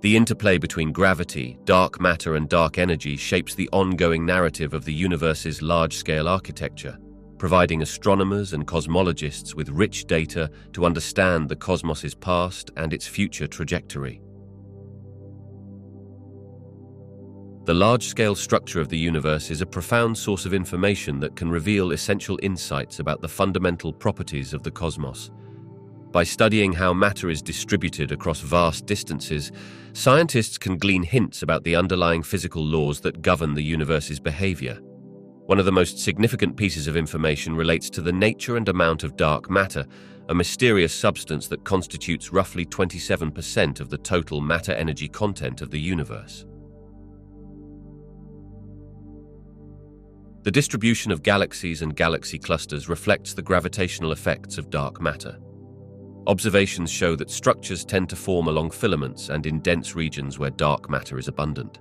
[SPEAKER 1] The interplay between gravity, dark matter, and dark energy shapes the ongoing narrative of the universe's large-scale architecture, providing astronomers and cosmologists with rich data to understand the cosmos's past and its future trajectory. The large-scale structure of the universe is a profound source of information that can reveal essential insights about the fundamental properties of the cosmos. By studying how matter is distributed across vast distances, scientists can glean hints about the underlying physical laws that govern the universe's behavior. One of the most significant pieces of information relates to the nature and amount of dark matter, a mysterious substance that constitutes roughly 27% of the total matter-energy content of the universe. The distribution of galaxies and galaxy clusters reflects the gravitational effects of dark matter. Observations show that structures tend to form along filaments and in dense regions where dark matter is abundant.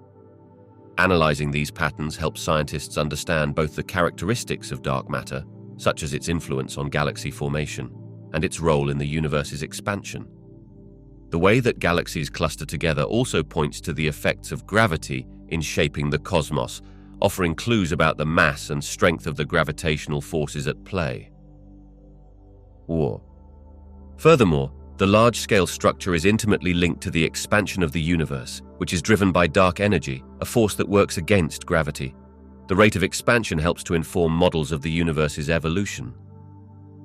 [SPEAKER 1] Analyzing these patterns helps scientists understand both the characteristics of dark matter, such as its influence on galaxy formation, and its role in the universe's expansion. The way that galaxies cluster together also points to the effects of gravity in shaping the cosmos, offering clues about the mass and strength of the gravitational forces at play. Furthermore, the large-scale structure is intimately linked to the expansion of the universe, which is driven by dark energy, a force that works against gravity. The rate of expansion helps to inform models of the universe's evolution.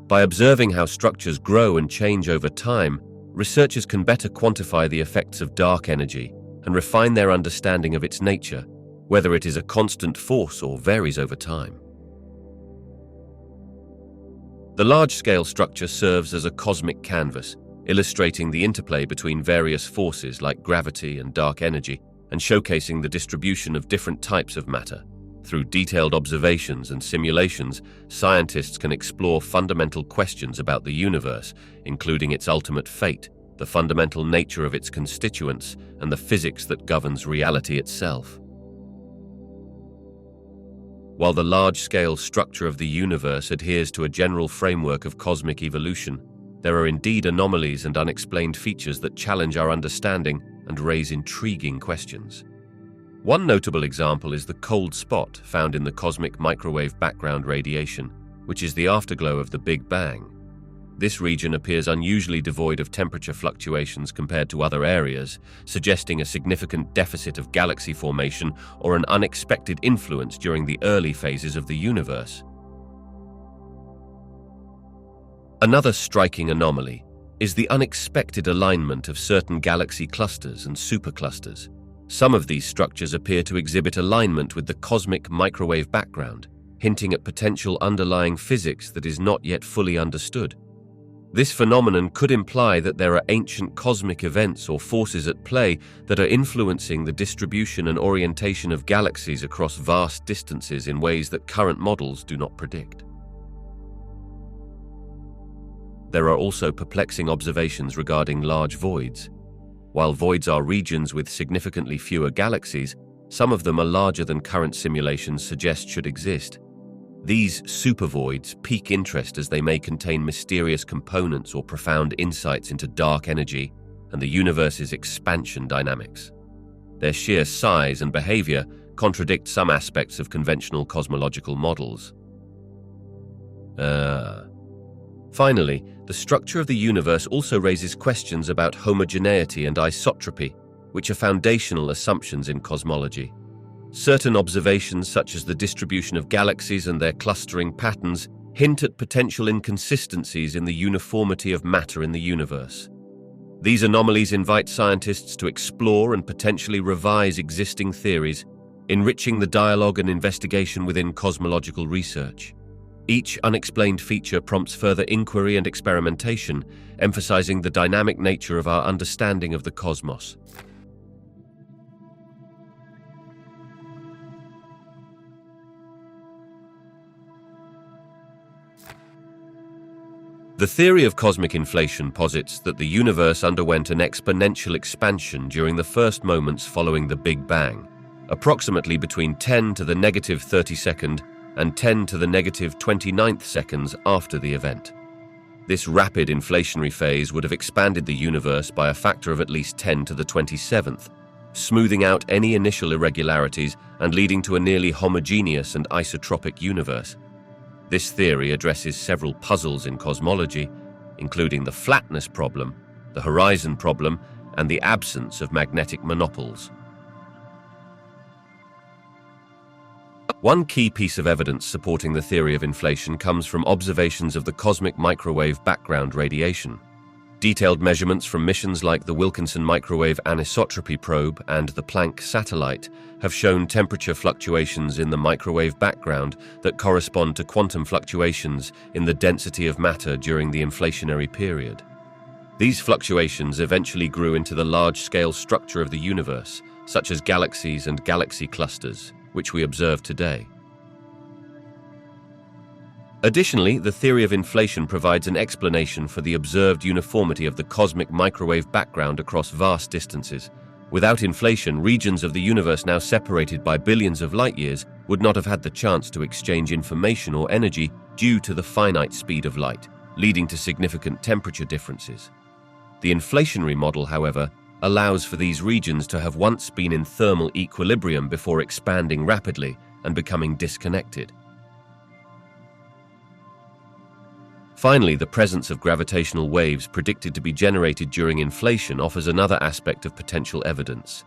[SPEAKER 1] By observing how structures grow and change over time, researchers can better quantify the effects of dark energy and refine their understanding of its nature, whether it is a constant force or varies over time. The large-scale structure serves as a cosmic canvas, illustrating the interplay between various forces like gravity and dark energy, and showcasing the distribution of different types of matter. Through detailed observations and simulations, scientists can explore fundamental questions about the universe, including its ultimate fate, the fundamental nature of its constituents, and the physics that governs reality itself. While the large-scale structure of the universe adheres to a general framework of cosmic evolution, there are indeed anomalies and unexplained features that challenge our understanding and raise intriguing questions. One notable example is the cold spot found in the cosmic microwave background radiation, which is the afterglow of the Big Bang. This region appears unusually devoid of temperature fluctuations compared to other areas, suggesting a significant deficit of galaxy formation or an unexpected influence during the early phases of the universe. Another striking anomaly is the unexpected alignment of certain galaxy clusters and superclusters. Some of these structures appear to exhibit alignment with the cosmic microwave background, hinting at potential underlying physics that is not yet fully understood. This phenomenon could imply that there are ancient cosmic events or forces at play that are influencing the distribution and orientation of galaxies across vast distances in ways that current models do not predict. There are also perplexing observations regarding large voids. While voids are regions with significantly fewer galaxies, some of them are larger than current simulations suggest should exist. These supervoids pique interest as they may contain mysterious components or profound insights into dark energy and the universe's expansion dynamics. Their sheer size and behavior contradict some aspects of conventional cosmological models. Finally, the structure of the universe also raises questions about homogeneity and isotropy, which are foundational assumptions in cosmology. Certain observations, such as the distribution of galaxies and their clustering patterns, hint at potential inconsistencies in the uniformity of matter in the universe. These anomalies invite scientists to explore and potentially revise existing theories, enriching the dialogue and investigation within cosmological research. Each unexplained feature prompts further inquiry and experimentation, emphasizing the dynamic nature of our understanding of the cosmos. The theory of cosmic inflation posits that the universe underwent an exponential expansion during the first moments following the Big Bang, approximately between 10 to the negative 32nd and 10 to the negative 29th seconds after the event. This rapid inflationary phase would have expanded the universe by a factor of at least 10 to the 27th, smoothing out any initial irregularities and leading to a nearly homogeneous and isotropic universe. This theory addresses several puzzles in cosmology, including the flatness problem, the horizon problem, and the absence of magnetic monopoles. One key piece of evidence supporting the theory of inflation comes from observations of the cosmic microwave background radiation. Detailed measurements from missions like the Wilkinson Microwave Anisotropy Probe and the Planck satellite have shown temperature fluctuations in the microwave background that correspond to quantum fluctuations in the density of matter during the inflationary period. These fluctuations eventually grew into the large-scale structure of the universe, such as galaxies and galaxy clusters, which we observe today. Additionally, the theory of inflation provides an explanation for the observed uniformity of the cosmic microwave background across vast distances. Without inflation, regions of the universe now separated by billions of light-years would not have had the chance to exchange information or energy due to the finite speed of light, leading to significant temperature differences. The inflationary model, however, allows for these regions to have once been in thermal equilibrium before expanding rapidly and becoming disconnected. Finally, the presence of gravitational waves predicted to be generated during inflation offers another aspect of potential evidence.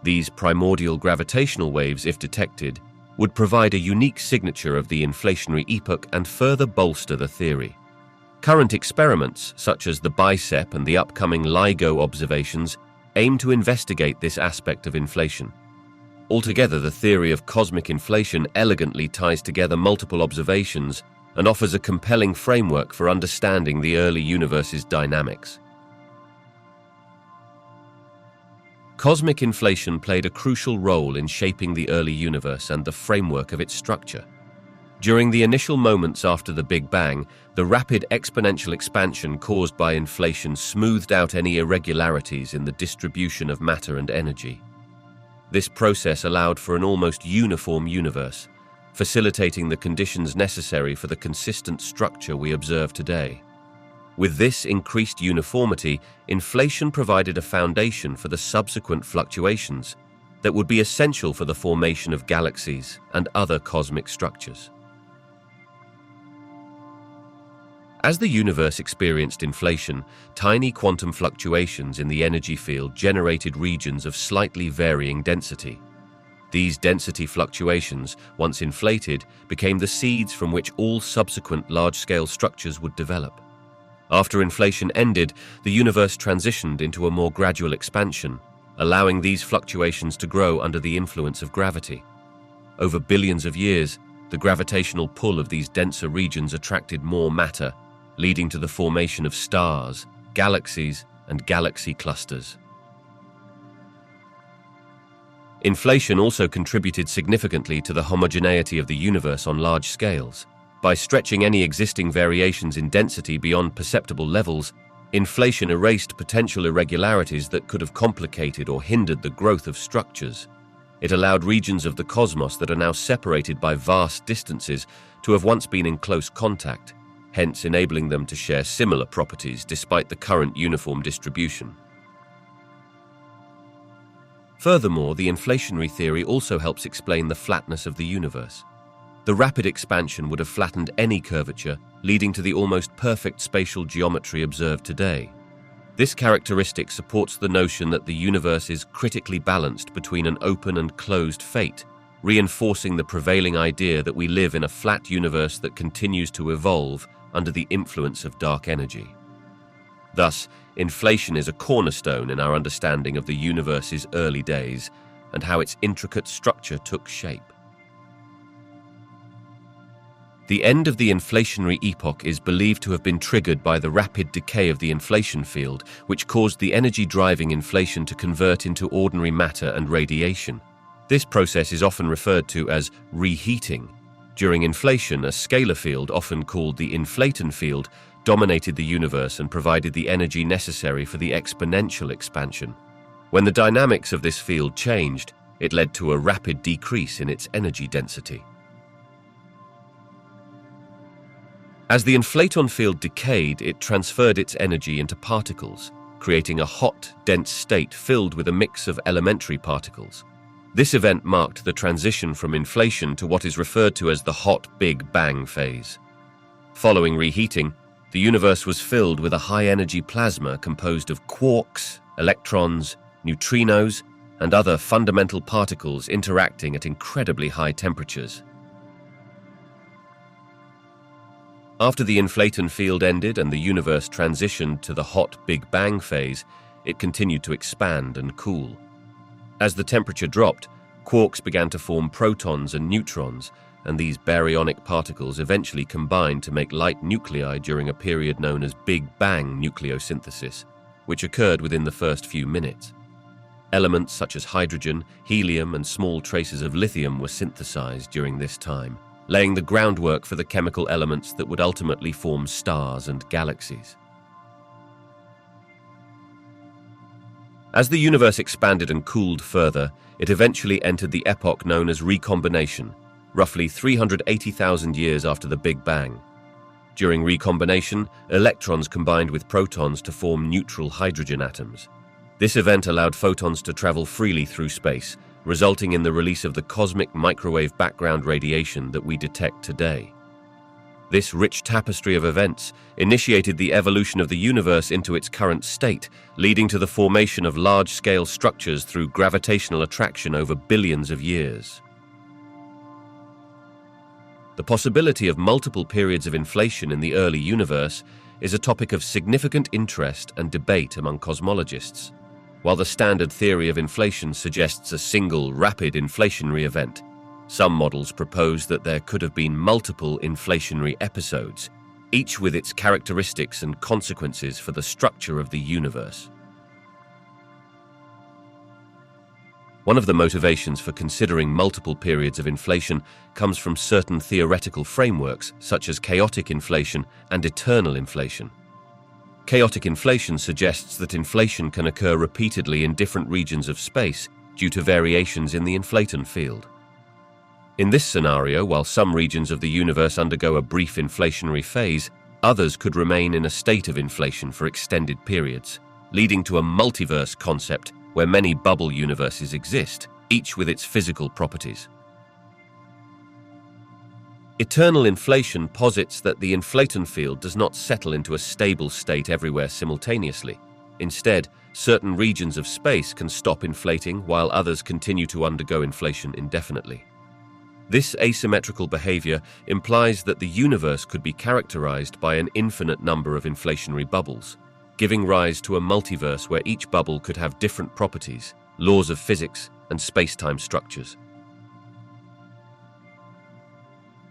[SPEAKER 1] These primordial gravitational waves, if detected, would provide a unique signature of the inflationary epoch and further bolster the theory. Current experiments, such as the BICEP and the upcoming LIGO observations, aim to investigate this aspect of inflation. Altogether, the theory of cosmic inflation elegantly ties together multiple observations and offers a compelling framework for understanding the early universe's dynamics. Cosmic inflation played a crucial role in shaping the early universe and the framework of its structure. During the initial moments after the Big Bang, the rapid exponential expansion caused by inflation smoothed out any irregularities in the distribution of matter and energy. This process allowed for an almost uniform universe, facilitating the conditions necessary for the consistent structure we observe today. With this increased uniformity, inflation provided a foundation for the subsequent fluctuations that would be essential for the formation of galaxies and other cosmic structures. As the universe experienced inflation, tiny quantum fluctuations in the energy field generated regions of slightly varying density. These density fluctuations, once inflated, became the seeds from which all subsequent large-scale structures would develop. After inflation ended, the universe transitioned into a more gradual expansion, allowing these fluctuations to grow under the influence of gravity. Over billions of years, the gravitational pull of these denser regions attracted more matter, leading to the formation of stars, galaxies, and galaxy clusters. Inflation also contributed significantly to the homogeneity of the universe on large scales. By stretching any existing variations in density beyond perceptible levels, inflation erased potential irregularities that could have complicated or hindered the growth of structures. It allowed regions of the cosmos that are now separated by vast distances to have once been in close contact, hence enabling them to share similar properties despite the current uniform distribution. Furthermore, the inflationary theory also helps explain the flatness of the universe. The rapid expansion would have flattened any curvature, leading to the almost perfect spatial geometry observed today. This characteristic supports the notion that the universe is critically balanced between an open and closed fate, reinforcing the prevailing idea that we live in a flat universe that continues to evolve under the influence of dark energy. Thus, inflation is a cornerstone in our understanding of the universe's early days and how its intricate structure took shape. The end of the inflationary epoch is believed to have been triggered by the rapid decay of the inflation field, which caused the energy driving inflation to convert into ordinary matter and radiation. This process is often referred to as reheating. During inflation, a scalar field, often called the inflaton field, dominated the universe and provided the energy necessary for the exponential expansion. When the dynamics of this field changed, it led to a rapid decrease in its energy density. As the inflaton field decayed, it transferred its energy into particles, creating a hot, dense state filled with a mix of elementary particles. This event marked the transition from inflation to what is referred to as the hot Big Bang phase. Following reheating, the universe was filled with a high-energy plasma composed of quarks, electrons, neutrinos, and other fundamental particles interacting at incredibly high temperatures. After the inflaton field ended and the universe transitioned to the hot Big Bang phase, it continued to expand and cool. As the temperature dropped, quarks began to form protons and neutrons, and these baryonic particles eventually combined to make light nuclei during a period known as Big Bang nucleosynthesis, which occurred within the first few minutes. Elements such as hydrogen, helium, and small traces of lithium were synthesized during this time, laying the groundwork for the chemical elements that would ultimately form stars and galaxies. As the universe expanded and cooled further, it eventually entered the epoch known as recombination, roughly 380,000 years after the Big Bang. During recombination, electrons combined with protons to form neutral hydrogen atoms. This event allowed photons to travel freely through space, resulting in the release of the cosmic microwave background radiation that we detect today. This rich tapestry of events initiated the evolution of the universe into its current state, leading to the formation of large-scale structures through gravitational attraction over billions of years. The possibility of multiple periods of inflation in the early universe is a topic of significant interest and debate among cosmologists. While the standard theory of inflation suggests a single, rapid inflationary event, some models propose that there could have been multiple inflationary episodes, each with its characteristics and consequences for the structure of the universe. One of the motivations for considering multiple periods of inflation comes from certain theoretical frameworks, such as chaotic inflation and eternal inflation. Chaotic inflation suggests that inflation can occur repeatedly in different regions of space due to variations in the inflaton field. In this scenario, while some regions of the universe undergo a brief inflationary phase, others could remain in a state of inflation for extended periods, leading to a multiverse concept where many bubble universes exist, each with its physical properties. Eternal inflation posits that the inflaton field does not settle into a stable state everywhere simultaneously. Instead, certain regions of space can stop inflating while others continue to undergo inflation indefinitely. This asymmetrical behavior implies that the universe could be characterized by an infinite number of inflationary bubbles, giving rise to a multiverse where each bubble could have different properties, laws of physics, and space-time structures.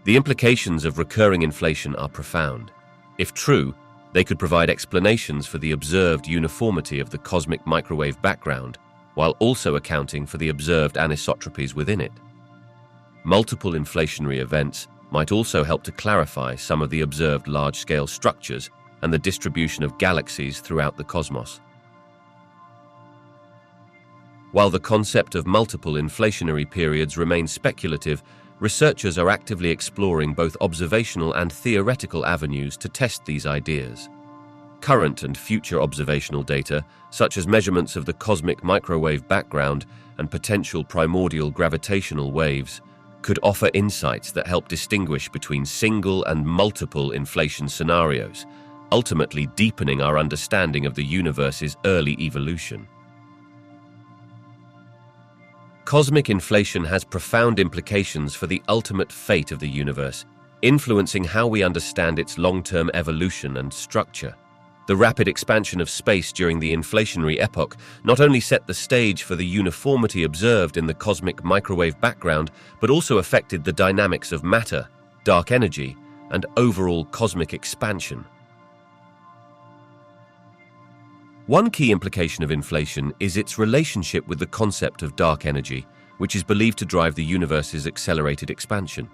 [SPEAKER 1] The implications of recurring inflation are profound. If true, they could provide explanations for the observed uniformity of the cosmic microwave background, while also accounting for the observed anisotropies within it. Multiple inflationary events might also help to clarify some of the observed large-scale structures and the distribution of galaxies throughout the cosmos. While the concept of multiple inflationary periods remains speculative, researchers are actively exploring both observational and theoretical avenues to test these ideas. Current and future observational data, such as measurements of the cosmic microwave background and potential primordial gravitational waves, could offer insights that help distinguish between single and multiple inflation scenarios, ultimately deepening our understanding of the universe's early evolution. Cosmic inflation has profound implications for the ultimate fate of the universe, influencing how we understand its long-term evolution and structure. The rapid expansion of space during the inflationary epoch not only set the stage for the uniformity observed in the cosmic microwave background, but also affected the dynamics of matter, dark energy, and overall cosmic expansion. One key implication of inflation is its relationship with the concept of dark energy, which is believed to drive the universe's accelerated expansion.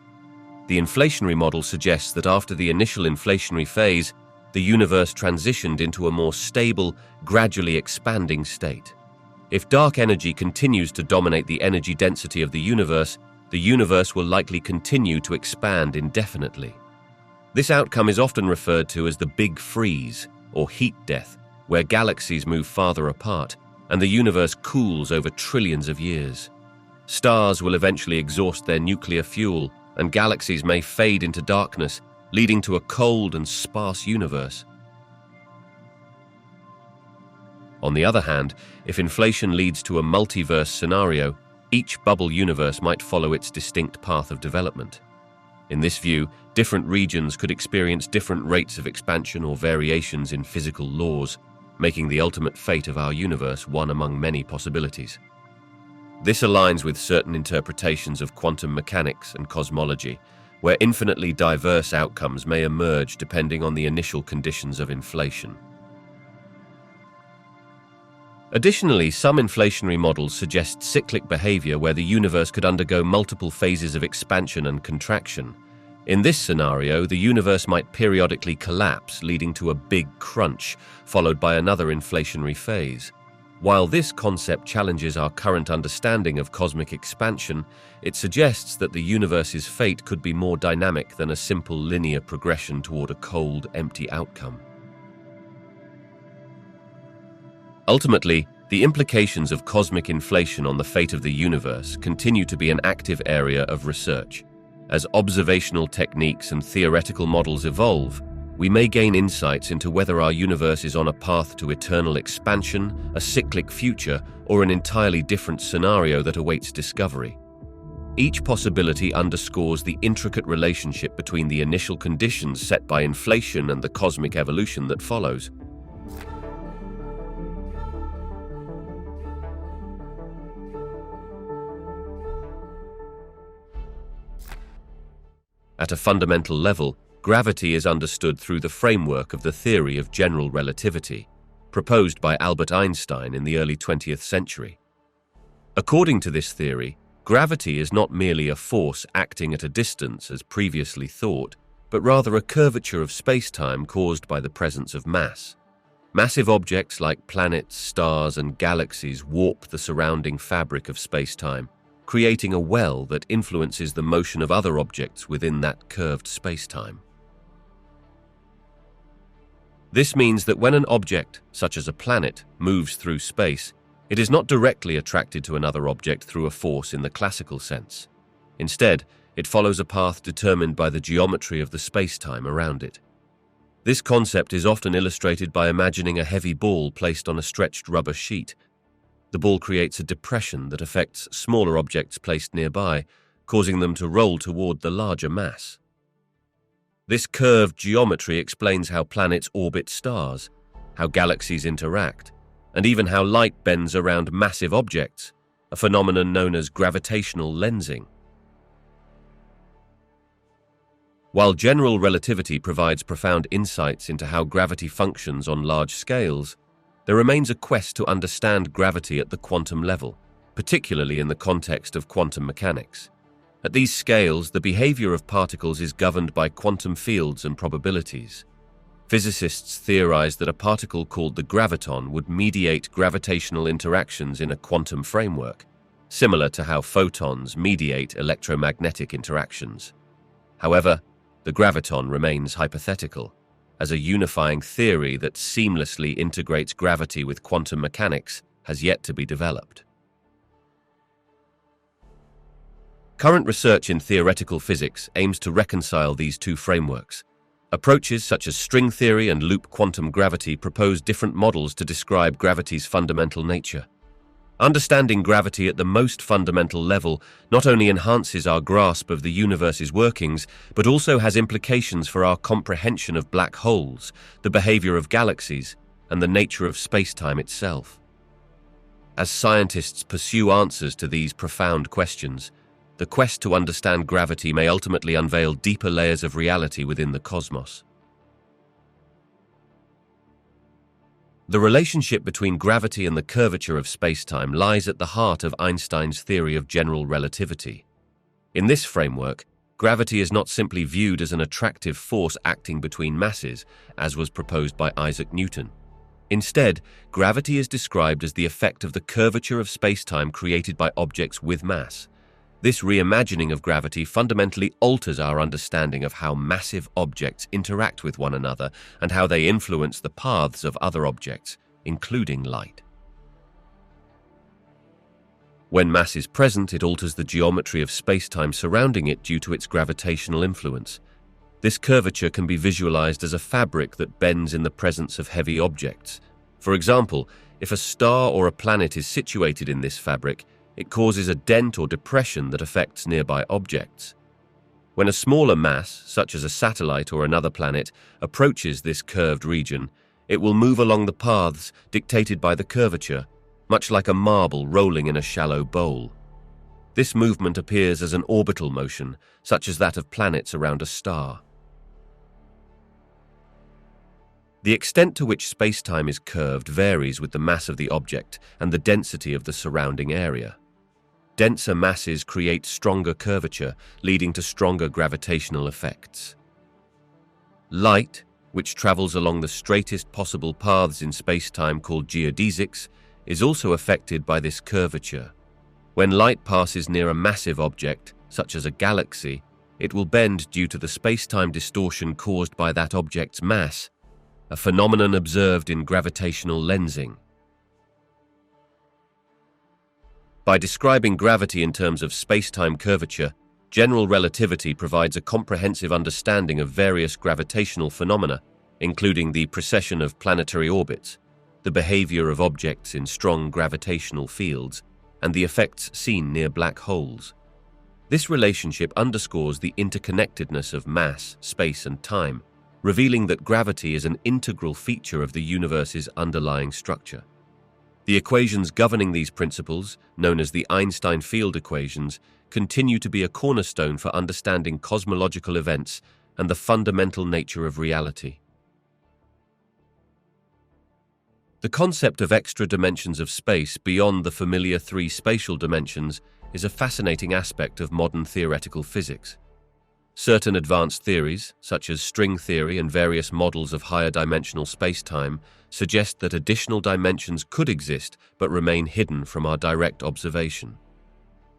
[SPEAKER 1] The inflationary model suggests that after the initial inflationary phase, the universe transitioned into a more stable, gradually expanding state. If dark energy continues to dominate the energy density of the universe will likely continue to expand indefinitely. This outcome is often referred to as the Big Freeze, or heat death, where galaxies move farther apart and the universe cools over trillions of years. Stars will eventually exhaust their nuclear fuel, and galaxies may fade into darkness, leading to a cold and sparse universe. On the other hand, if inflation leads to a multiverse scenario, each bubble universe might follow its distinct path of development. In this view, different regions could experience different rates of expansion or variations in physical laws, making the ultimate fate of our universe one among many possibilities. This aligns with certain interpretations of quantum mechanics and cosmology, where infinitely diverse outcomes may emerge depending on the initial conditions of inflation. Additionally, some inflationary models suggest cyclic behavior where the universe could undergo multiple phases of expansion and contraction. In this scenario, the universe might periodically collapse, leading to a big crunch, followed by another inflationary phase. While this concept challenges our current understanding of cosmic expansion, it suggests that the universe's fate could be more dynamic than a simple linear progression toward a cold, empty outcome. Ultimately, the implications of cosmic inflation on the fate of the universe continue to be an active area of research. As observational techniques and theoretical models evolve, we may gain insights into whether our universe is on a path to eternal expansion, a cyclic future, or an entirely different scenario that awaits discovery. Each possibility underscores the intricate relationship between the initial conditions set by inflation and the cosmic evolution that follows. At a fundamental level, gravity is understood through the framework of the theory of general relativity, proposed by Albert Einstein in the early 20th century. According to this theory, gravity is not merely a force acting at a distance as previously thought, but rather a curvature of space-time caused by the presence of mass. Massive objects like planets, stars, and galaxies warp the surrounding fabric of space-time, creating a well that influences the motion of other objects within that curved space-time. This means that when an object, such as a planet, moves through space, it is not directly attracted to another object through a force in the classical sense. Instead, it follows a path determined by the geometry of the space-time around it. This concept is often illustrated by imagining a heavy ball placed on a stretched rubber sheet. The ball creates a depression that affects smaller objects placed nearby, causing them to roll toward the larger mass. This curved geometry explains how planets orbit stars, how galaxies interact, and even how light bends around massive objects, a phenomenon known as gravitational lensing. While general relativity provides profound insights into how gravity functions on large scales, there remains a quest to understand gravity at the quantum level, particularly in the context of quantum mechanics. At these scales, the behavior of particles is governed by quantum fields and probabilities. Physicists theorize that a particle called the graviton would mediate gravitational interactions in a quantum framework, similar to how photons mediate electromagnetic interactions. However, the graviton remains hypothetical, as a unifying theory that seamlessly integrates gravity with quantum mechanics has yet to be developed. Current research in theoretical physics aims to reconcile these two frameworks. Approaches such as string theory and loop quantum gravity propose different models to describe gravity's fundamental nature. Understanding gravity at the most fundamental level not only enhances our grasp of the universe's workings, but also has implications for our comprehension of black holes, the behavior of galaxies, and the nature of space-time itself. As scientists pursue answers to these profound questions, the quest to understand gravity may ultimately unveil deeper layers of reality within the cosmos. The relationship between gravity and the curvature of space-time lies at the heart of Einstein's theory of general relativity. In this framework, gravity is not simply viewed as an attractive force acting between masses, as was proposed by Isaac Newton. Instead, gravity is described as the effect of the curvature of space-time created by objects with mass. This reimagining of gravity fundamentally alters our understanding of how massive objects interact with one another and how they influence the paths of other objects, including light. When mass is present, it alters the geometry of space-time surrounding it due to its gravitational influence. This curvature can be visualized as a fabric that bends in the presence of heavy objects. For example, if a star or a planet is situated in this fabric, it causes a dent or depression that affects nearby objects. When a smaller mass, such as a satellite or another planet, approaches this curved region, it will move along the paths dictated by the curvature, much like a marble rolling in a shallow bowl. This movement appears as an orbital motion, such as that of planets around a star. The extent to which spacetime is curved varies with the mass of the object and the density of the surrounding area. Denser masses create stronger curvature, leading to stronger gravitational effects. Light, which travels along the straightest possible paths in spacetime called geodesics, is also affected by this curvature. When light passes near a massive object, such as a galaxy, it will bend due to the spacetime distortion caused by that object's mass, a phenomenon observed in gravitational lensing. By describing gravity in terms of spacetime curvature, general relativity provides a comprehensive understanding of various gravitational phenomena, including the precession of planetary orbits, the behavior of objects in strong gravitational fields, and the effects seen near black holes. This relationship underscores the interconnectedness of mass, space, and time, revealing that gravity is an integral feature of the universe's underlying structure. The equations governing these principles, known as the Einstein field equations, continue to be a cornerstone for understanding cosmological events and the fundamental nature of reality. The concept of extra dimensions of space beyond the familiar three spatial dimensions is a fascinating aspect of modern theoretical physics. Certain advanced theories, such as string theory and various models of higher dimensional spacetime, suggest that additional dimensions could exist but remain hidden from our direct observation.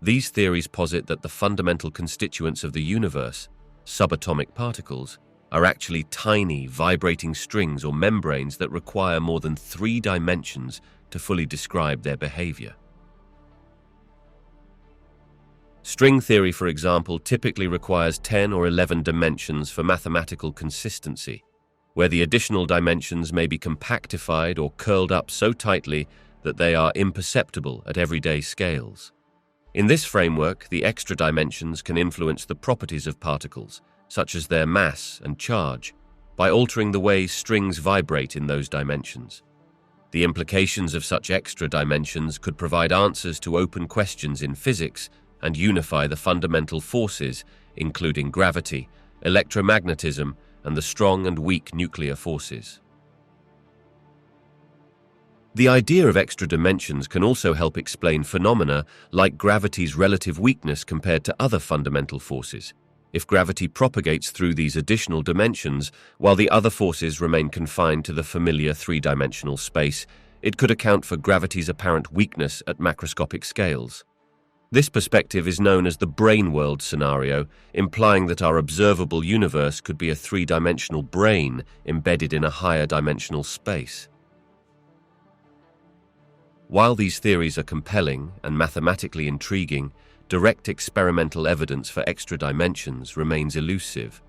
[SPEAKER 1] These theories posit that the fundamental constituents of the universe, subatomic particles, are actually tiny, vibrating strings or membranes that require more than 3 dimensions to fully describe their behavior. String theory, for example, typically requires 10 or 11 dimensions for mathematical consistency, where the additional dimensions may be compactified or curled up so tightly that they are imperceptible at everyday scales. In this framework, the extra dimensions can influence the properties of particles, such as their mass and charge, by altering the way strings vibrate in those dimensions. The implications of such extra dimensions could provide answers to open questions in physics and unify the fundamental forces, including gravity, electromagnetism, and the strong and weak nuclear forces. The idea of extra dimensions can also help explain phenomena like gravity's relative weakness compared to other fundamental forces. If gravity propagates through these additional dimensions, while the other forces remain confined to the familiar 3-dimensional space, it could account for gravity's apparent weakness at macroscopic scales. This perspective is known as the brain world scenario, implying that our observable universe could be a 3-dimensional brain embedded in a higher dimensional space. While these theories are compelling and mathematically intriguing, direct experimental evidence for extra dimensions remains elusive.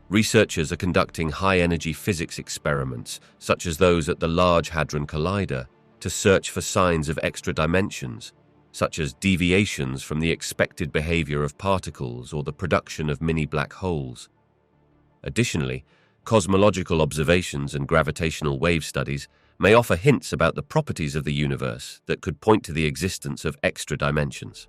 [SPEAKER 1] Researchers are conducting high-energy physics experiments, such as those at the Large Hadron Collider, to search for signs of extra dimensions, such as deviations from the expected behavior of particles or the production of mini black holes. Additionally, cosmological observations and gravitational wave studies may offer hints about the properties of the universe that could point to the existence of extra dimensions.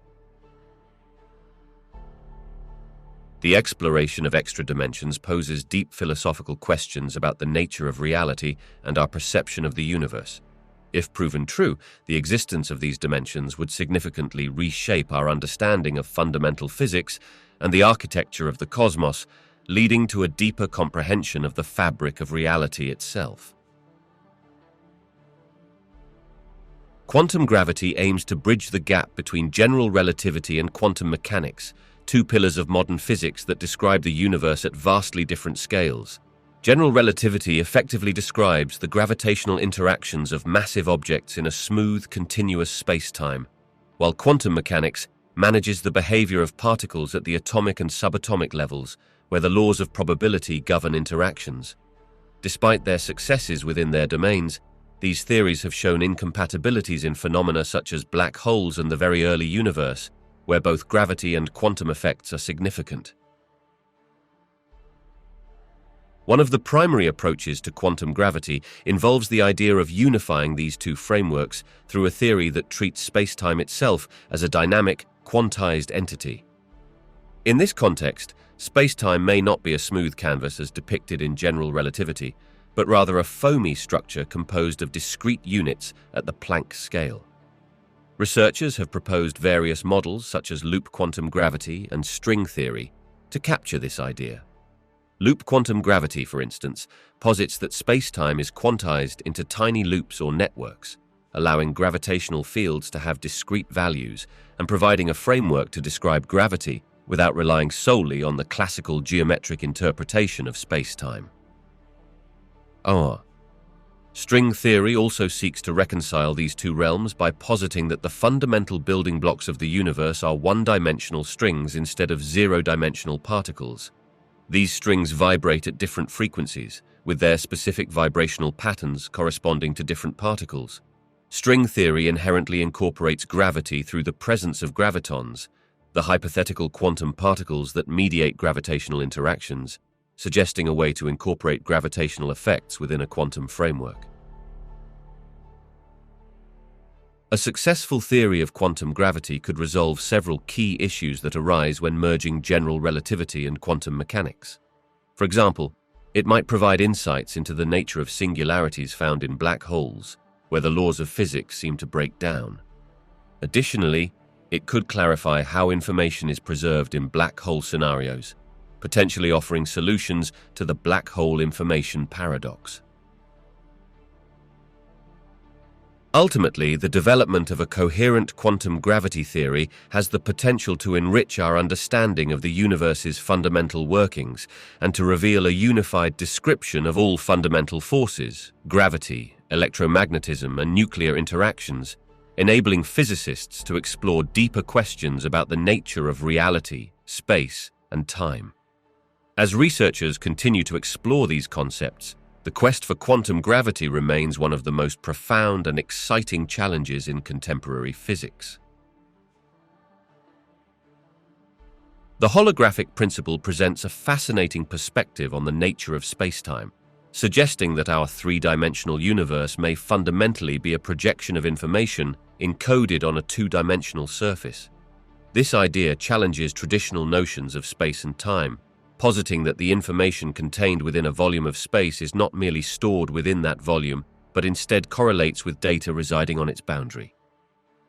[SPEAKER 1] The exploration of extra dimensions poses deep philosophical questions about the nature of reality and our perception of the universe. If proven true, the existence of these dimensions would significantly reshape our understanding of fundamental physics and the architecture of the cosmos, leading to a deeper comprehension of the fabric of reality itself. Quantum gravity aims to bridge the gap between general relativity and quantum mechanics, 2 pillars of modern physics that describe the universe at vastly different scales. General relativity effectively describes the gravitational interactions of massive objects in a smooth, continuous space-time, while quantum mechanics manages the behavior of particles at the atomic and subatomic levels, where the laws of probability govern interactions. Despite their successes within their domains, these theories have shown incompatibilities in phenomena such as black holes and the very early universe, where both gravity and quantum effects are significant. One of the primary approaches to quantum gravity involves the idea of unifying these two frameworks through a theory that treats spacetime itself as a dynamic, quantized entity. In this context, spacetime may not be a smooth canvas as depicted in general relativity, but rather a foamy structure composed of discrete units at the Planck scale. Researchers have proposed various models such as loop quantum gravity and string theory to capture this idea. Loop quantum gravity, for instance, posits that spacetime is quantized into tiny loops or networks, allowing gravitational fields to have discrete values and providing a framework to describe gravity without relying solely on the classical geometric interpretation of spacetime. String theory also seeks to reconcile these two realms by positing that the fundamental building blocks of the universe are one-dimensional strings instead of zero-dimensional particles. These strings vibrate at different frequencies, with their specific vibrational patterns corresponding to different particles. String theory inherently incorporates gravity through the presence of gravitons, the hypothetical quantum particles that mediate gravitational interactions, suggesting a way to incorporate gravitational effects within a quantum framework. A successful theory of quantum gravity could resolve several key issues that arise when merging general relativity and quantum mechanics. For example, it might provide insights into the nature of singularities found in black holes, where the laws of physics seem to break down. Additionally, it could clarify how information is preserved in black hole scenarios, potentially offering solutions to the black hole information paradox. Ultimately, the development of a coherent quantum gravity theory has the potential to enrich our understanding of the universe's fundamental workings and to reveal a unified description of all fundamental forces, gravity, electromagnetism, and nuclear interactions, enabling physicists to explore deeper questions about the nature of reality, space, and time. As researchers continue to explore these concepts, the quest for quantum gravity remains one of the most profound and exciting challenges in contemporary physics. The holographic principle presents a fascinating perspective on the nature of spacetime, suggesting that our three-dimensional universe may fundamentally be a projection of information encoded on a two-dimensional surface. This idea challenges traditional notions of space and time, positing that the information contained within a volume of space is not merely stored within that volume, but instead correlates with data residing on its boundary.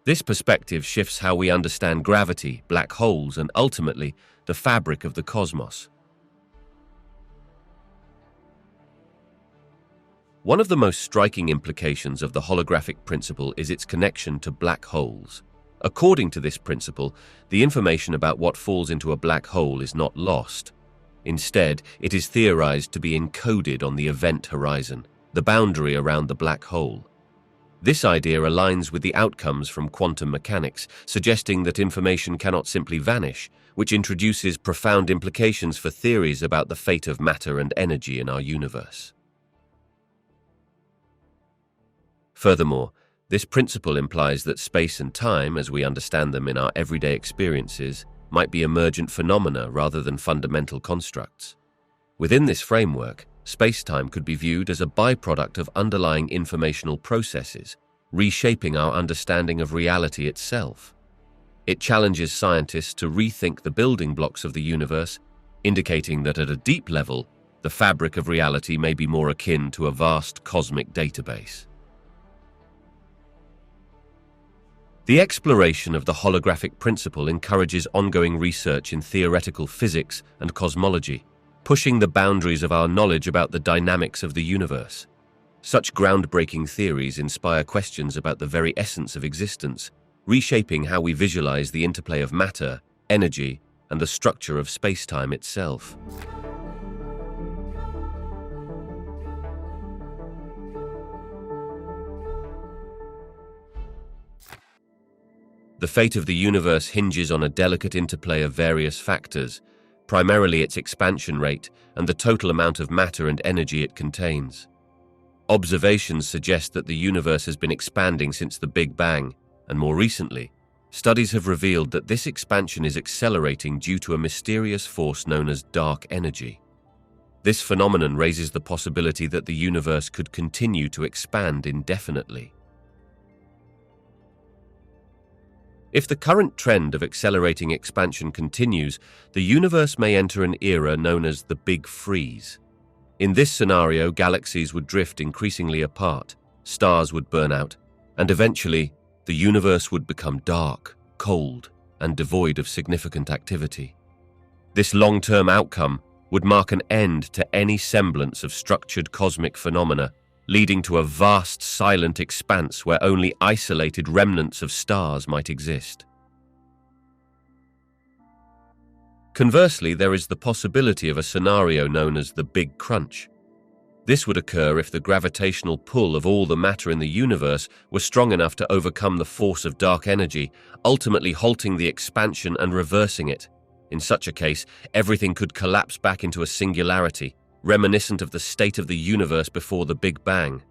[SPEAKER 1] This perspective shifts how we understand gravity, black holes, and ultimately, the fabric of the cosmos. One of the most striking implications of the holographic principle is its connection to black holes. According to this principle, the information about what falls into a black hole is not lost. Instead, it is theorized to be encoded on the event horizon, the boundary around the black hole. This idea aligns with the outcomes from quantum mechanics, suggesting that information cannot simply vanish, which introduces profound implications for theories about the fate of matter and energy in our universe. Furthermore, this principle implies that space and time, as we understand them in our everyday experiences, might be emergent phenomena rather than fundamental constructs. Within this framework, spacetime could be viewed as a byproduct of underlying informational processes, reshaping our understanding of reality itself. It challenges scientists to rethink the building blocks of the universe, indicating that at a deep level, the fabric of reality may be more akin to a vast cosmic database. The exploration of the holographic principle encourages ongoing research in theoretical physics and cosmology, pushing the boundaries of our knowledge about the dynamics of the universe. Such groundbreaking theories inspire questions about the very essence of existence, reshaping how we visualize the interplay of matter, energy, and the structure of spacetime itself. The fate of the universe hinges on a delicate interplay of various factors, primarily its expansion rate and the total amount of matter and energy it contains. Observations suggest that the universe has been expanding since the Big Bang, and more recently, studies have revealed that this expansion is accelerating due to a mysterious force known as dark energy. This phenomenon raises the possibility that the universe could continue to expand indefinitely. If the current trend of accelerating expansion continues, the universe may enter an era known as the Big Freeze. In this scenario, galaxies would drift increasingly apart, stars would burn out, and eventually, the universe would become dark, cold, and devoid of significant activity. This long-term outcome would mark an end to any semblance of structured cosmic phenomena, leading to a vast silent expanse where only isolated remnants of stars might exist. Conversely, there is the possibility of a scenario known as the Big Crunch. This would occur if the gravitational pull of all the matter in the universe was strong enough to overcome the force of dark energy, ultimately halting the expansion and reversing it. In such a case, everything could collapse back into a singularity, reminiscent of the state of the universe before the Big Bang.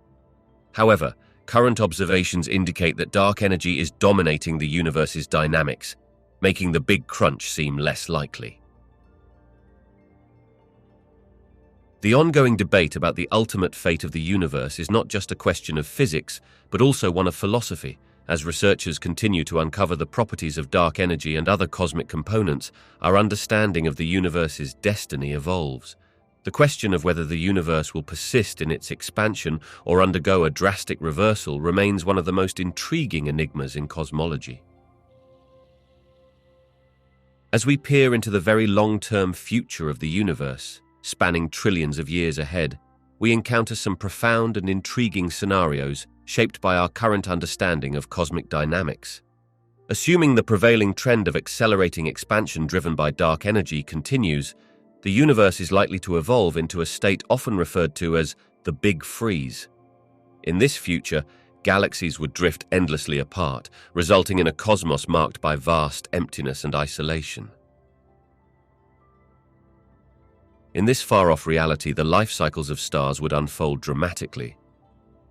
[SPEAKER 1] However, current observations indicate that dark energy is dominating the universe's dynamics, making the Big Crunch seem less likely. The ongoing debate about the ultimate fate of the universe is not just a question of physics, but also one of philosophy. As researchers continue to uncover the properties of dark energy and other cosmic components, our understanding of the universe's destiny evolves. The question of whether the universe will persist in its expansion or undergo a drastic reversal remains one of the most intriguing enigmas in cosmology. As we peer into the very long-term future of the universe, spanning trillions of years ahead, we encounter some profound and intriguing scenarios shaped by our current understanding of cosmic dynamics. Assuming the prevailing trend of accelerating expansion driven by dark energy continues, the universe is likely to evolve into a state often referred to as the Big Freeze. In this future, galaxies would drift endlessly apart, resulting in a cosmos marked by vast emptiness and isolation. In this far-off reality, the life cycles of stars would unfold dramatically.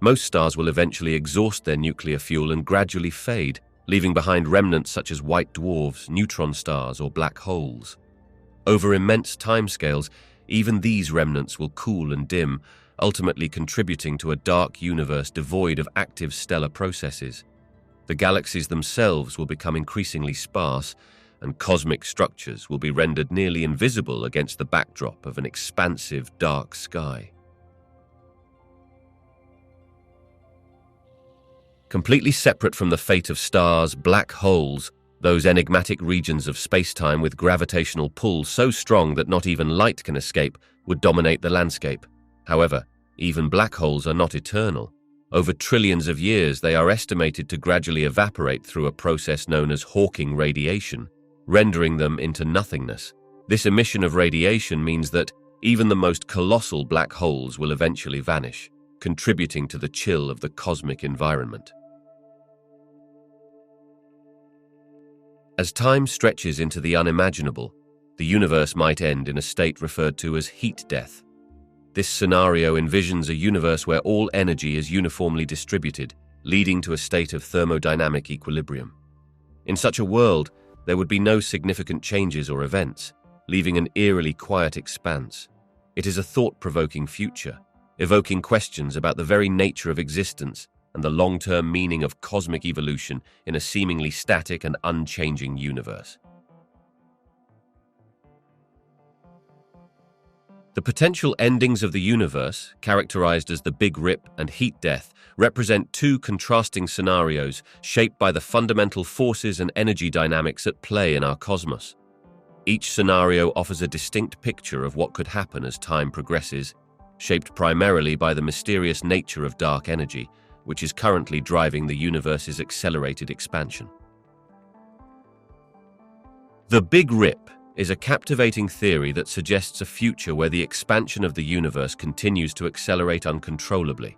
[SPEAKER 1] Most stars will eventually exhaust their nuclear fuel and gradually fade, leaving behind remnants such as white dwarfs, neutron stars, or black holes. Over immense timescales, even these remnants will cool and dim, ultimately contributing to a dark universe devoid of active stellar processes. The galaxies themselves will become increasingly sparse, and cosmic structures will be rendered nearly invisible against the backdrop of an expansive dark sky. Completely separate from the fate of stars, black holes, those enigmatic regions of space-time with gravitational pull so strong that not even light can escape, would dominate the landscape. However, even black holes are not eternal. Over trillions of years, they are estimated to gradually evaporate through a process known as Hawking radiation, rendering them into nothingness. This emission of radiation means that even the most colossal black holes will eventually vanish, contributing to the chill of the cosmic environment. As time stretches into the unimaginable, the universe might end in a state referred to as heat death. This scenario envisions a universe where all energy is uniformly distributed, leading to a state of thermodynamic equilibrium. In such a world, there would be no significant changes or events, leaving an eerily quiet expanse. It is a thought-provoking future, evoking questions about the very nature of existence and the long-term meaning of cosmic evolution in a seemingly static and unchanging universe. The potential endings of the universe, characterized as the Big Rip and heat death, represent two contrasting scenarios shaped by the fundamental forces and energy dynamics at play in our cosmos. Each scenario offers a distinct picture of what could happen as time progresses, shaped primarily by the mysterious nature of dark energy, which is currently driving the universe's accelerated expansion. The Big Rip is a captivating theory that suggests a future where the expansion of the universe continues to accelerate uncontrollably.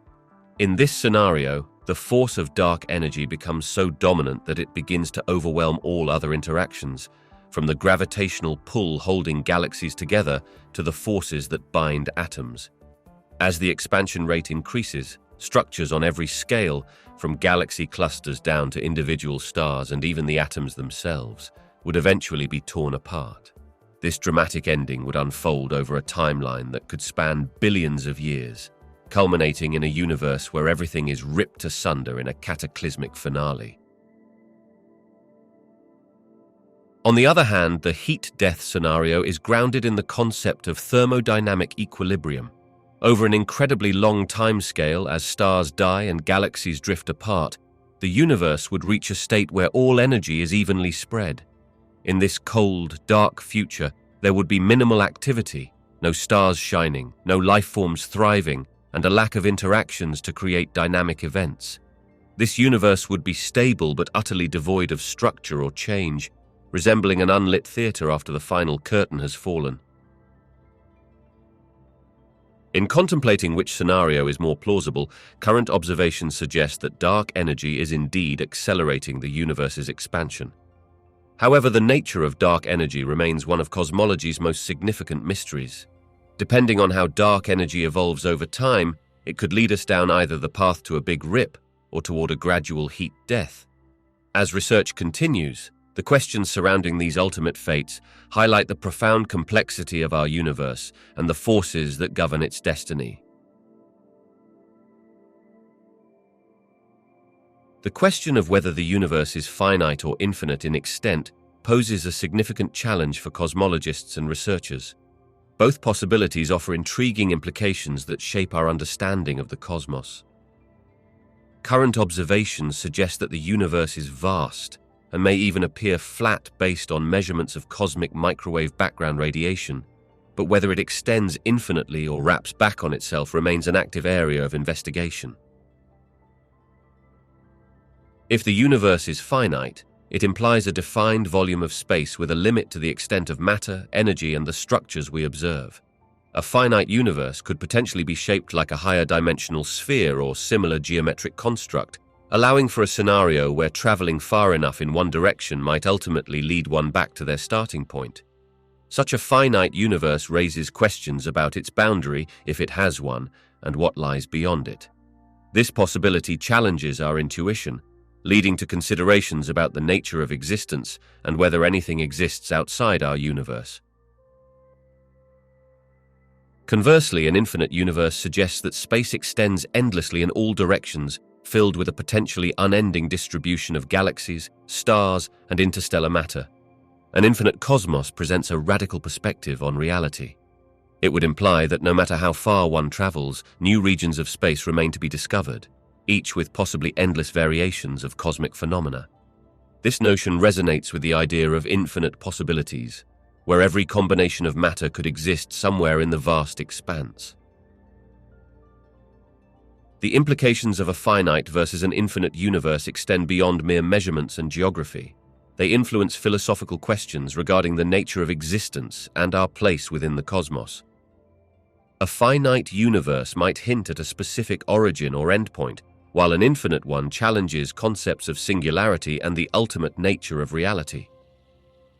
[SPEAKER 1] In this scenario, the force of dark energy becomes so dominant that it begins to overwhelm all other interactions, from the gravitational pull holding galaxies together to the forces that bind atoms. As the expansion rate increases, structures on every scale, from galaxy clusters down to individual stars and even the atoms themselves, would eventually be torn apart. This dramatic ending would unfold over a timeline that could span billions of years, culminating in a universe where everything is ripped asunder in a cataclysmic finale. On the other hand, the heat-death scenario is grounded in the concept of thermodynamic equilibrium. Over an incredibly long timescale, as stars die and galaxies drift apart, the universe would reach a state where all energy is evenly spread. In this cold, dark future, there would be minimal activity, no stars shining, no life forms thriving, and a lack of interactions to create dynamic events. This universe would be stable but utterly devoid of structure or change, resembling an unlit theater after the final curtain has fallen. In contemplating which scenario is more plausible, current observations suggest that dark energy is indeed accelerating the universe's expansion. However, the nature of dark energy remains one of cosmology's most significant mysteries. Depending on how dark energy evolves over time, it could lead us down either the path to a big rip or toward a gradual heat death. As research continues, the questions surrounding these ultimate fates highlight the profound complexity of our universe and the forces that govern its destiny. The question of whether the universe is finite or infinite in extent poses a significant challenge for cosmologists and researchers. Both possibilities offer intriguing implications that shape our understanding of the cosmos. Current observations suggest that the universe is vast and may even appear flat based on measurements of cosmic microwave background radiation, but whether it extends infinitely or wraps back on itself remains an active area of investigation. If the universe is finite, it implies a defined volume of space with a limit to the extent of matter, energy, and the structures we observe. A finite universe could potentially be shaped like a higher dimensional sphere or similar geometric construct, allowing for a scenario where traveling far enough in one direction might ultimately lead one back to their starting point. Such a finite universe raises questions about its boundary, if it has one, and what lies beyond it. This possibility challenges our intuition, leading to considerations about the nature of existence and whether anything exists outside our universe. Conversely, an infinite universe suggests that space extends endlessly in all directions, filled with a potentially unending distribution of galaxies, stars, and interstellar matter. An infinite cosmos presents a radical perspective on reality. It would imply that no matter how far one travels, new regions of space remain to be discovered, each with possibly endless variations of cosmic phenomena. This notion resonates with the idea of infinite possibilities, where every combination of matter could exist somewhere in the vast expanse. The implications of a finite versus an infinite universe extend beyond mere measurements and geography. They influence philosophical questions regarding the nature of existence and our place within the cosmos. A finite universe might hint at a specific origin or endpoint, while an infinite one challenges concepts of singularity and the ultimate nature of reality.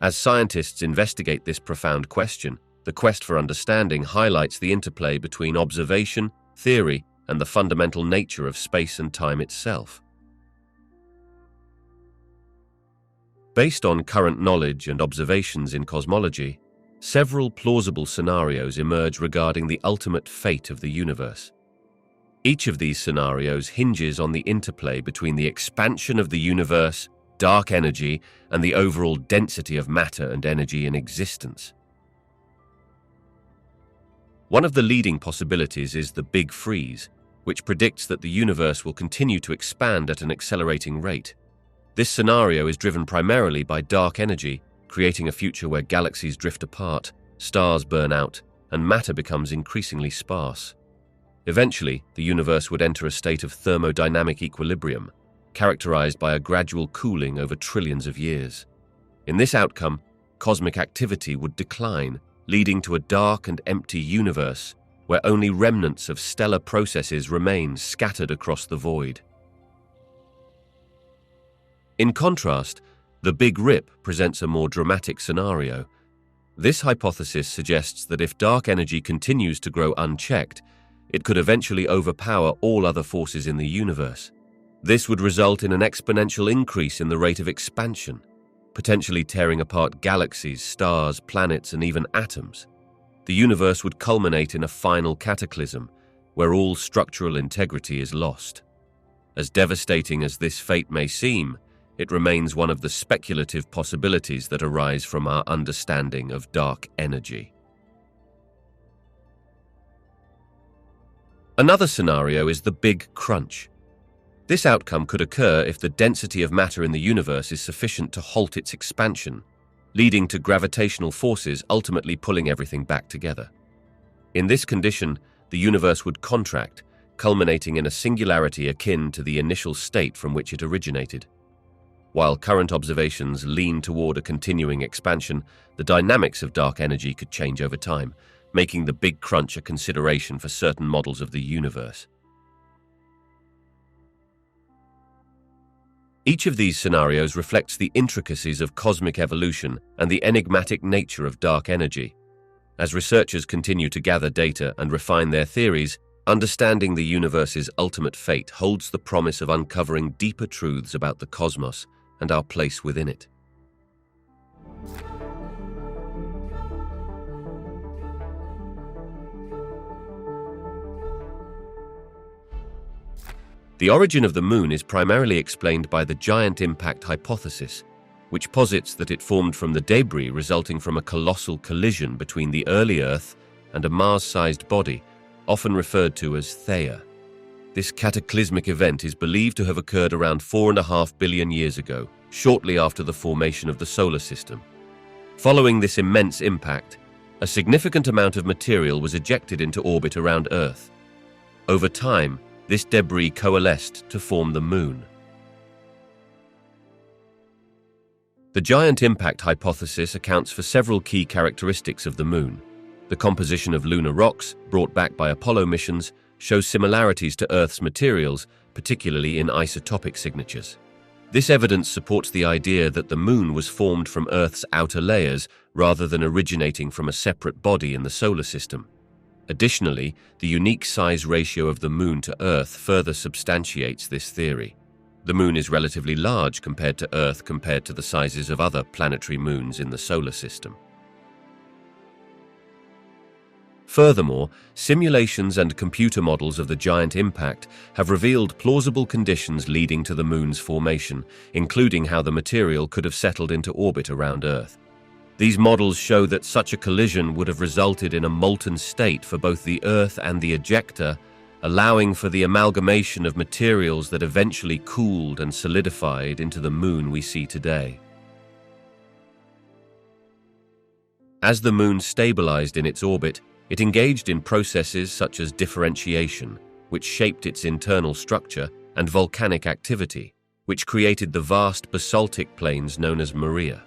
[SPEAKER 1] As scientists investigate this profound question, the quest for understanding highlights the interplay between observation, theory, and the fundamental nature of space and time itself. Based on current knowledge and observations in cosmology, several plausible scenarios emerge regarding the ultimate fate of the universe. Each of these scenarios hinges on the interplay between the expansion of the universe, dark energy, and the overall density of matter and energy in existence. One of the leading possibilities is the Big Freeze, which predicts that the universe will continue to expand at an accelerating rate. This scenario is driven primarily by dark energy, creating a future where galaxies drift apart, stars burn out, and matter becomes increasingly sparse. Eventually, the universe would enter a state of thermodynamic equilibrium, characterized by a gradual cooling over trillions of years. In this outcome, cosmic activity would decline, leading to a dark and empty universe where only remnants of stellar processes remain scattered across the void. In contrast, the Big Rip presents a more dramatic scenario. This hypothesis suggests that if dark energy continues to grow unchecked, it could eventually overpower all other forces in the universe. This would result in an exponential increase in the rate of expansion, potentially tearing apart galaxies, stars, planets, and even atoms. The universe would culminate in a final cataclysm, where all structural integrity is lost. As devastating as this fate may seem, it remains one of the speculative possibilities that arise from our understanding of dark energy. Another scenario is the Big Crunch. This outcome could occur if the density of matter in the universe is sufficient to halt its expansion, leading to gravitational forces ultimately pulling everything back together. In this condition, the universe would contract, culminating in a singularity akin to the initial state from which it originated. While current observations lean toward a continuing expansion, the dynamics of dark energy could change over time, making the Big Crunch a consideration for certain models of the universe. Each of these scenarios reflects the intricacies of cosmic evolution and the enigmatic nature of dark energy. As researchers continue to gather data and refine their theories, understanding the universe's ultimate fate holds the promise of uncovering deeper truths about the cosmos and our place within it. The origin of the Moon is primarily explained by the giant impact hypothesis, which posits that it formed from the debris resulting from a colossal collision between the early Earth and a Mars-sized body, often referred to as Theia. This cataclysmic event is believed to have occurred around 4.5 billion years ago, shortly after the formation of the solar system. Following this immense impact, a significant amount of material was ejected into orbit around Earth. Over time, this debris coalesced to form the Moon. The giant impact hypothesis accounts for several key characteristics of the Moon. The composition of lunar rocks, brought back by Apollo missions, shows similarities to Earth's materials, particularly in isotopic signatures. This evidence supports the idea that the Moon was formed from Earth's outer layers rather than originating from a separate body in the solar system. Additionally, the unique size ratio of the Moon to Earth further substantiates this theory. The Moon is relatively large compared to Earth compared to the sizes of other planetary moons in the solar system. Furthermore, simulations and computer models of the giant impact have revealed plausible conditions leading to the Moon's formation, including how the material could have settled into orbit around Earth. These models show that such a collision would have resulted in a molten state for both the Earth and the ejector, allowing for the amalgamation of materials that eventually cooled and solidified into the Moon we see today. As the Moon stabilized in its orbit, it engaged in processes such as differentiation, which shaped its internal structure, and volcanic activity, which created the vast basaltic plains known as Maria.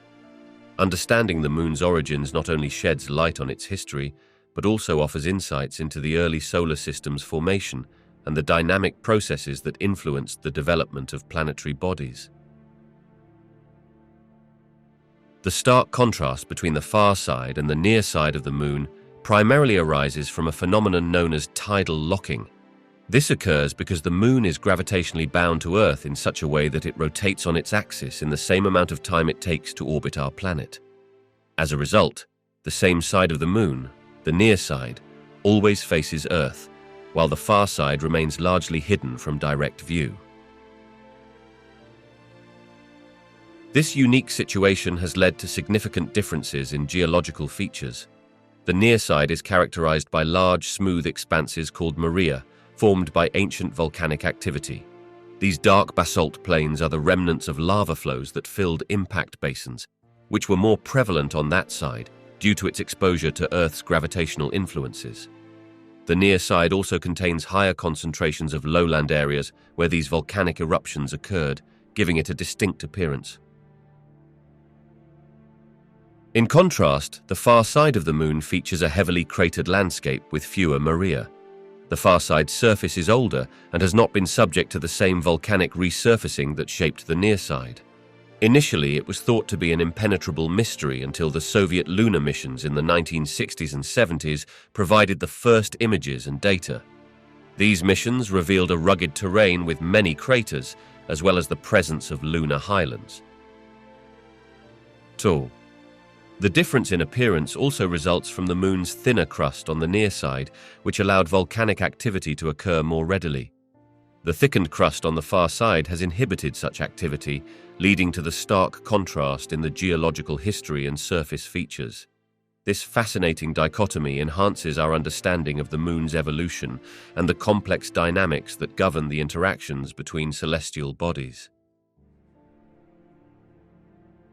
[SPEAKER 1] Understanding the Moon's origins not only sheds light on its history, but also offers insights into the early solar system's formation and the dynamic processes that influenced the development of planetary bodies. The stark contrast between the far side and the near side of the Moon primarily arises from a phenomenon known as tidal locking. This occurs because the Moon is gravitationally bound to Earth in such a way that it rotates on its axis in the same amount of time it takes to orbit our planet. As a result, the same side of the Moon, the near side, always faces Earth, while the far side remains largely hidden from direct view. This unique situation has led to significant differences in geological features. The near side is characterized by large, smooth expanses called Maria, formed by ancient volcanic activity. These dark basalt plains are the remnants of lava flows that filled impact basins, which were more prevalent on that side due to its exposure to Earth's gravitational influences. The near side also contains higher concentrations of lowland areas where these volcanic eruptions occurred, giving it a distinct appearance. In contrast, the far side of the Moon features a heavily cratered landscape with fewer Maria. The far side's surface is older and has not been subject to the same volcanic resurfacing that shaped the near side. Initially, it was thought to be an impenetrable mystery until the Soviet lunar missions in the 1960s and 70s provided the first images and data. These missions revealed a rugged terrain with many craters, as well as the presence of lunar highlands. at all. The difference in appearance also results from the Moon's thinner crust on the near side, which allowed volcanic activity to occur more readily. The thickened crust on the far side has inhibited such activity, leading to the stark contrast in the geological history and surface features. This fascinating dichotomy enhances our understanding of the Moon's evolution and the complex dynamics that govern the interactions between celestial bodies.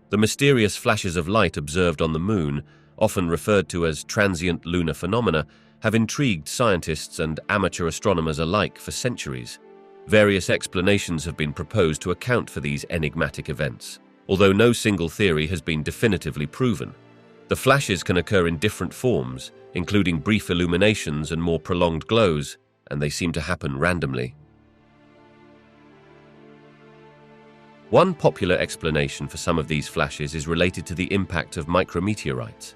[SPEAKER 1] The mysterious flashes of light observed on the Moon, often referred to as transient lunar phenomena, have intrigued scientists and amateur astronomers alike for centuries. Various explanations have been proposed to account for these enigmatic events, although no single theory has been definitively proven. The flashes can occur in different forms, including brief illuminations and more prolonged glows, and they seem to happen randomly. One popular explanation for some of these flashes is related to the impact of micrometeorites.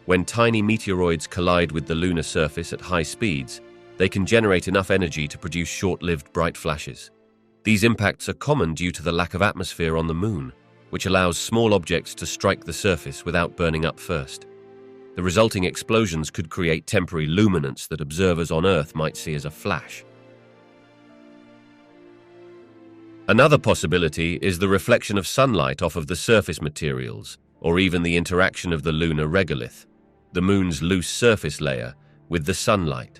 [SPEAKER 1] When tiny meteoroids collide with the lunar surface at high speeds, they can generate enough energy to produce short-lived bright flashes. These impacts are common due to the lack of atmosphere on the Moon, which allows small objects to strike the surface without burning up first. The resulting explosions could create temporary luminance that observers on Earth might see as a flash. Another possibility is the reflection of sunlight off of the surface materials, or even the interaction of the lunar regolith, the Moon's loose surface layer, with the sunlight.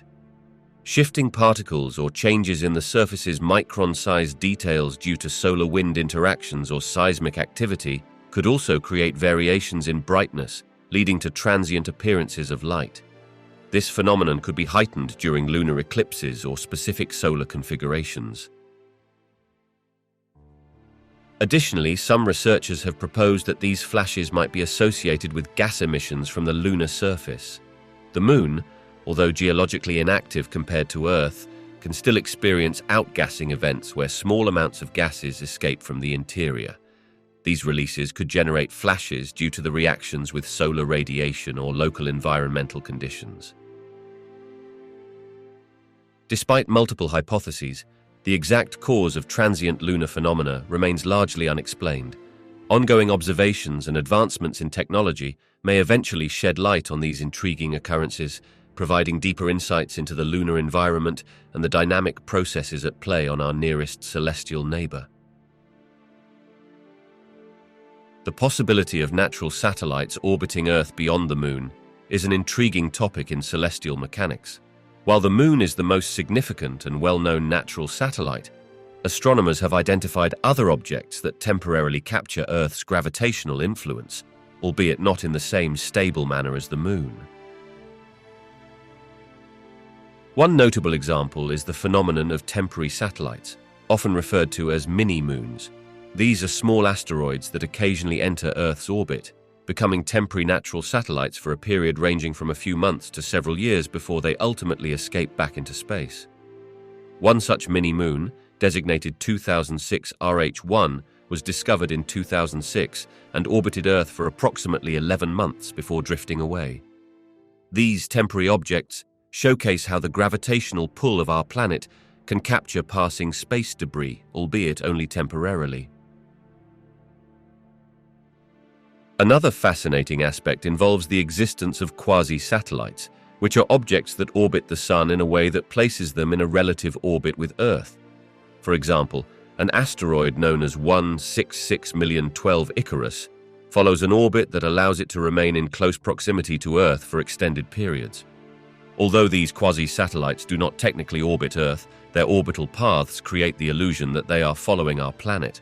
[SPEAKER 1] Shifting particles or changes in the surface's micron-sized details due to solar wind interactions or seismic activity could also create variations in brightness, leading to transient appearances of light. This phenomenon could be heightened during lunar eclipses or specific solar configurations. Additionally, some researchers have proposed that these flashes might be associated with gas emissions from the lunar surface. The Moon, although geologically inactive compared to Earth, can still experience outgassing events where small amounts of gases escape from the interior. These releases could generate flashes due to the reactions with solar radiation or local environmental conditions. Despite multiple hypotheses, the exact cause of transient lunar phenomena remains largely unexplained. Ongoing observations and advancements in technology may eventually shed light on these intriguing occurrences, providing deeper insights into the lunar environment and the dynamic processes at play on our nearest celestial neighbor. The possibility of natural satellites orbiting Earth beyond the Moon is an intriguing topic in celestial mechanics. While the Moon is the most significant and well-known natural satellite, astronomers have identified other objects that temporarily capture Earth's gravitational influence, albeit not in the same stable manner as the Moon. One notable example is the phenomenon of temporary satellites, often referred to as mini-moons. These are small asteroids that occasionally enter Earth's orbit, becoming temporary natural satellites for a period ranging from a few months to several years before they ultimately escape back into space. One such mini-moon, designated 2006 RH1, was discovered in 2006 and orbited Earth for approximately 11 months before drifting away. These temporary objects showcase how the gravitational pull of our planet can capture passing space debris, albeit only temporarily. Another fascinating aspect involves the existence of quasi-satellites, which are objects that orbit the Sun in a way that places them in a relative orbit with Earth. For example, an asteroid known as 1660012 Icarus follows an orbit that allows it to remain in close proximity to Earth for extended periods. Although these quasi-satellites do not technically orbit Earth, their orbital paths create the illusion that they are following our planet.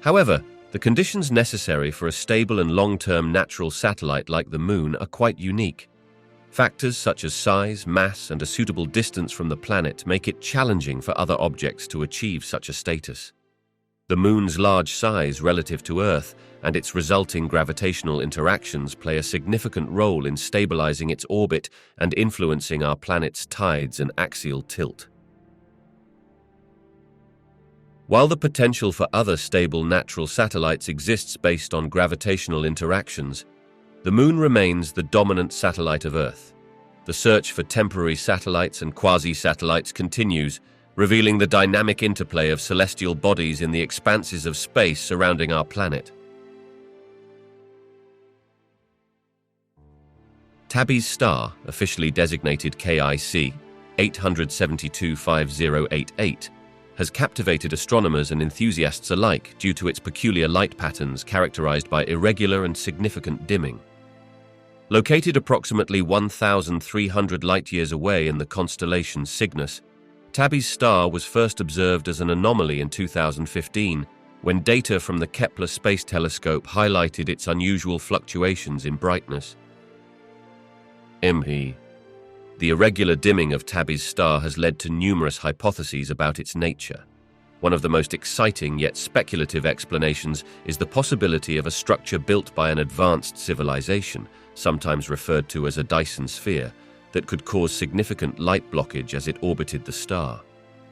[SPEAKER 1] However, the conditions necessary for a stable and long-term natural satellite like the Moon are quite unique. Factors such as size, mass, and a suitable distance from the planet make it challenging for other objects to achieve such a status. The Moon's large size relative to Earth and its resulting gravitational interactions play a significant role in stabilizing its orbit and influencing our planet's tides and axial tilt. While the potential for other stable natural satellites exists based on gravitational interactions, the Moon remains the dominant satellite of Earth. The search for temporary satellites and quasi-satellites continues, revealing the dynamic interplay of celestial bodies in the expanses of space surrounding our planet. Tabby's star, officially designated KIC 8725088, has captivated astronomers and enthusiasts alike due to its peculiar light patterns characterized by irregular and significant dimming. Located approximately 1,300 light-years away in the constellation Cygnus, Tabby's star was first observed as an anomaly in 2015, when data from the Kepler Space Telescope highlighted its unusual fluctuations in brightness. The irregular dimming of Tabby's star has led to numerous hypotheses about its nature. One of the most exciting yet speculative explanations is the possibility of a structure built by an advanced civilization, sometimes referred to as a Dyson sphere, that could cause significant light blockage as it orbited the star.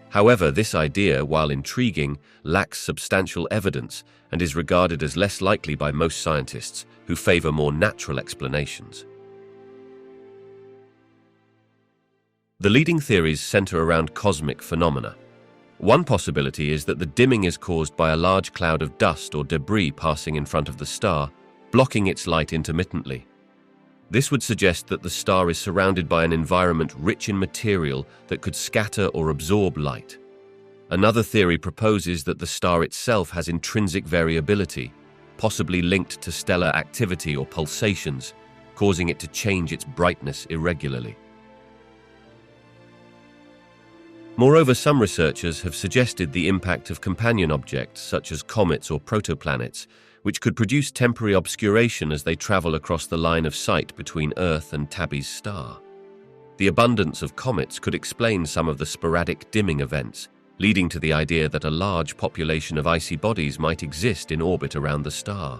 [SPEAKER 1] However, this idea, while intriguing, lacks substantial evidence and is regarded as less likely by most scientists, who favor more natural explanations. The leading theories center around cosmic phenomena. One possibility is that the dimming is caused by a large cloud of dust or debris passing in front of the star, blocking its light intermittently. This would suggest that the star is surrounded by an environment rich in material that could scatter or absorb light. Another theory proposes that the star itself has intrinsic variability, possibly linked to stellar activity or pulsations, causing it to change its brightness irregularly. Moreover, some researchers have suggested the impact of companion objects such as comets or protoplanets, which could produce temporary obscuration as they travel across the line of sight between Earth and Tabby's star. The abundance of comets could explain some of the sporadic dimming events, leading to the idea that a large population of icy bodies might exist in orbit around the star.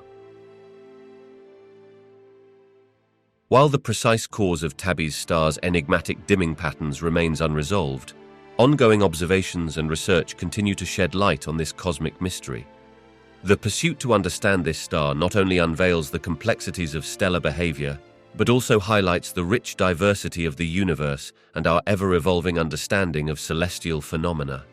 [SPEAKER 1] While the precise cause of Tabby's star's enigmatic dimming patterns remains unresolved, ongoing observations and research continue to shed light on this cosmic mystery. The pursuit to understand this star not only unveils the complexities of stellar behavior, but also highlights the rich diversity of the universe and our ever-evolving understanding of celestial phenomena.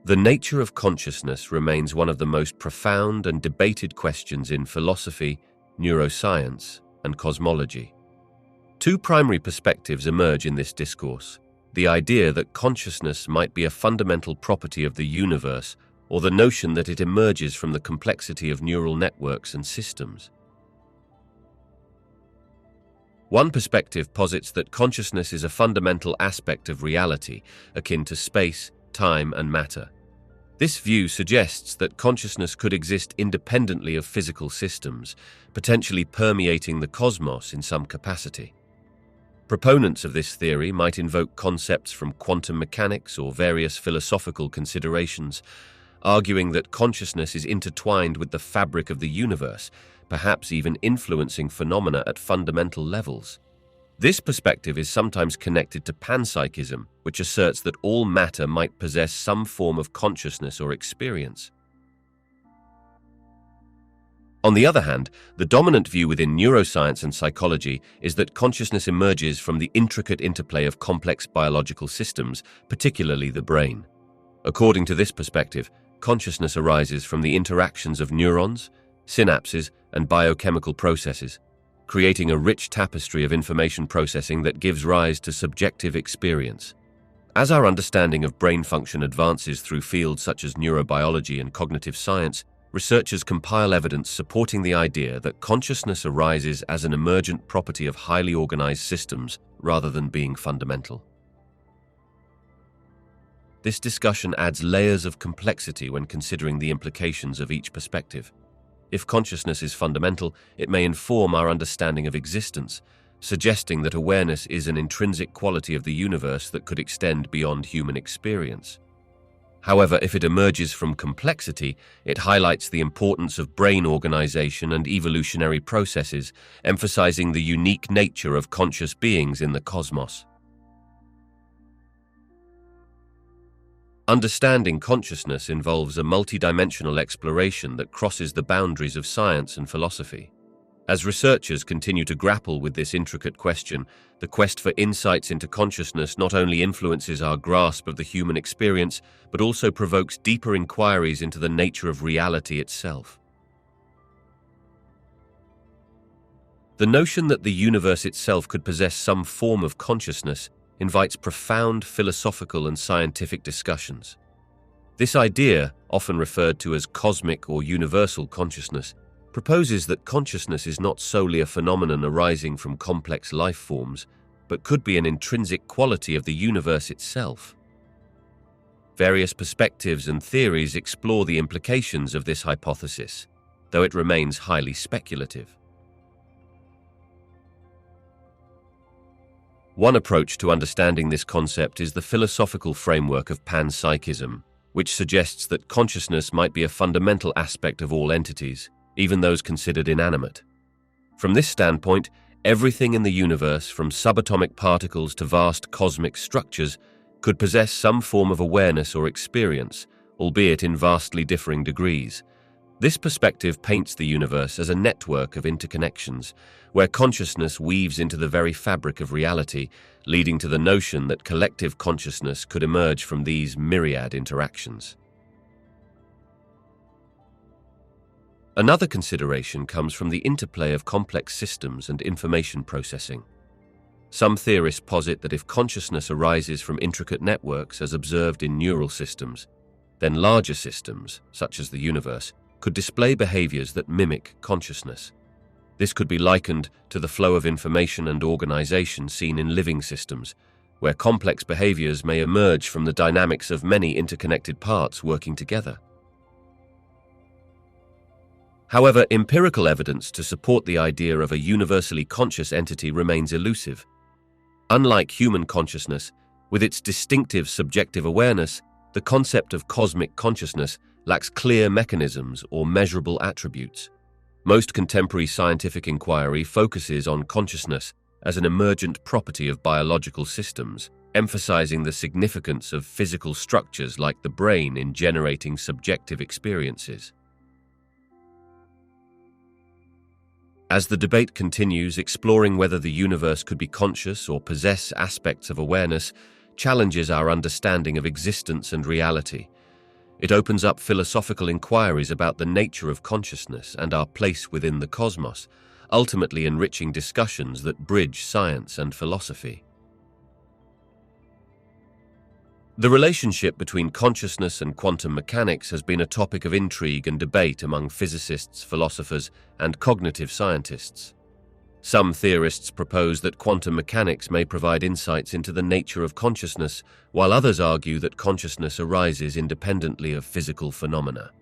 [SPEAKER 1] The nature of consciousness remains one of the most profound and debated questions in philosophy, neuroscience, and cosmology. Two primary perspectives emerge in this discourse: the idea that consciousness might be a fundamental property of the universe, or the notion that it emerges from the complexity of neural networks and systems. One perspective posits that consciousness is a fundamental aspect of reality, akin to space, time, and matter. This view suggests that consciousness could exist independently of physical systems, potentially permeating the cosmos in some capacity. Proponents of this theory might invoke concepts from quantum mechanics or various philosophical considerations, arguing that consciousness is intertwined with the fabric of the universe, perhaps even influencing phenomena at fundamental levels. This perspective is sometimes connected to panpsychism, which asserts that all matter might possess some form of consciousness or experience. On the other hand, the dominant view within neuroscience and psychology is that consciousness emerges from the intricate interplay of complex biological systems, particularly the brain. According to this perspective, consciousness arises from the interactions of neurons, synapses, and biochemical processes, creating a rich tapestry of information processing that gives rise to subjective experience. As our understanding of brain function advances through fields such as neurobiology and cognitive science, researchers compile evidence supporting the idea that consciousness arises as an emergent property of highly organized systems rather than being fundamental. This discussion adds layers of complexity when considering the implications of each perspective. If consciousness is fundamental, it may inform our understanding of existence, suggesting that awareness is an intrinsic quality of the universe that could extend beyond human experience. However, if it emerges from complexity, it highlights the importance of brain organization and evolutionary processes, emphasizing the unique nature of conscious beings in the cosmos. Understanding consciousness involves a multidimensional exploration that crosses the boundaries of science and philosophy. As researchers continue to grapple with this intricate question, the quest for insights into consciousness not only influences our grasp of the human experience, but also provokes deeper inquiries into the nature of reality itself. The notion that the universe itself could possess some form of consciousness invites profound philosophical and scientific discussions. This idea, often referred to as cosmic or universal consciousness, proposes that consciousness is not solely a phenomenon arising from complex life forms, but could be an intrinsic quality of the universe itself. Various perspectives and theories explore the implications of this hypothesis, though it remains highly speculative. One approach to understanding this concept is the philosophical framework of panpsychism, which suggests that consciousness might be a fundamental aspect of all entities, even those considered inanimate. From this standpoint, everything in the universe, from subatomic particles to vast cosmic structures, could possess some form of awareness or experience, albeit in vastly differing degrees. This perspective paints the universe as a network of interconnections, where consciousness weaves into the very fabric of reality, leading to the notion that collective consciousness could emerge from these myriad interactions. Another consideration comes from the interplay of complex systems and information processing. Some theorists posit that if consciousness arises from intricate networks as observed in neural systems, then larger systems, such as the universe, could display behaviors that mimic consciousness. This could be likened to the flow of information and organization seen in living systems, where complex behaviors may emerge from the dynamics of many interconnected parts working together. However, empirical evidence to support the idea of a universally conscious entity remains elusive. Unlike human consciousness, with its distinctive subjective awareness, the concept of cosmic consciousness lacks clear mechanisms or measurable attributes. Most contemporary scientific inquiry focuses on consciousness as an emergent property of biological systems, emphasizing the significance of physical structures like the brain in generating subjective experiences. As the debate continues, exploring whether the universe could be conscious or possess aspects of awareness challenges our understanding of existence and reality. It opens up philosophical inquiries about the nature of consciousness and our place within the cosmos, ultimately enriching discussions that bridge science and philosophy. The relationship between consciousness and quantum mechanics has been a topic of intrigue and debate among physicists, philosophers, and cognitive scientists. Some theorists propose that quantum mechanics may provide insights into the nature of consciousness, while others argue that consciousness arises independently of physical phenomena.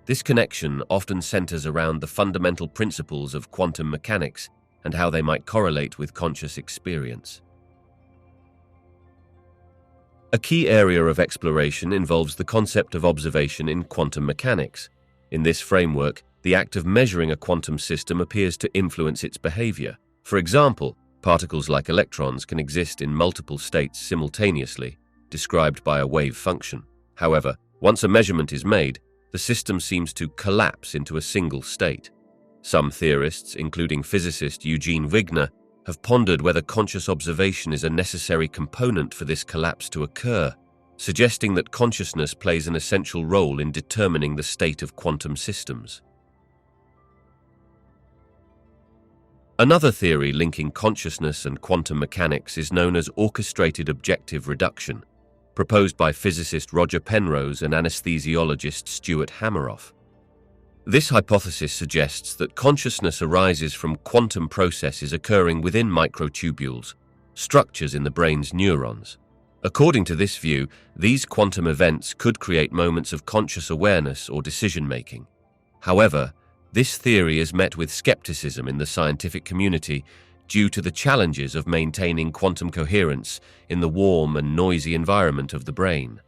[SPEAKER 1] This connection often centers around the fundamental principles of quantum mechanics and how they might correlate with conscious experience. A key area of exploration involves the concept of observation in quantum mechanics. In this framework, the act of measuring a quantum system appears to influence its behavior. For example, particles like electrons can exist in multiple states simultaneously, described by a wave function. However, once a measurement is made, the system seems to collapse into a single state. Some theorists, including physicist Eugene Wigner, have pondered whether conscious observation is a necessary component for this collapse to occur, suggesting that consciousness plays an essential role in determining the state of quantum systems. Another theory linking consciousness and quantum mechanics is known as orchestrated objective reduction, proposed by physicist Roger Penrose and anesthesiologist Stuart Hameroff. This hypothesis suggests that consciousness arises from quantum processes occurring within microtubules, structures in the brain's neurons. According to this view, these quantum events could create moments of conscious awareness or decision-making. However, this theory is met with skepticism in the scientific community due to the challenges of maintaining quantum coherence in the warm and noisy environment of the brain.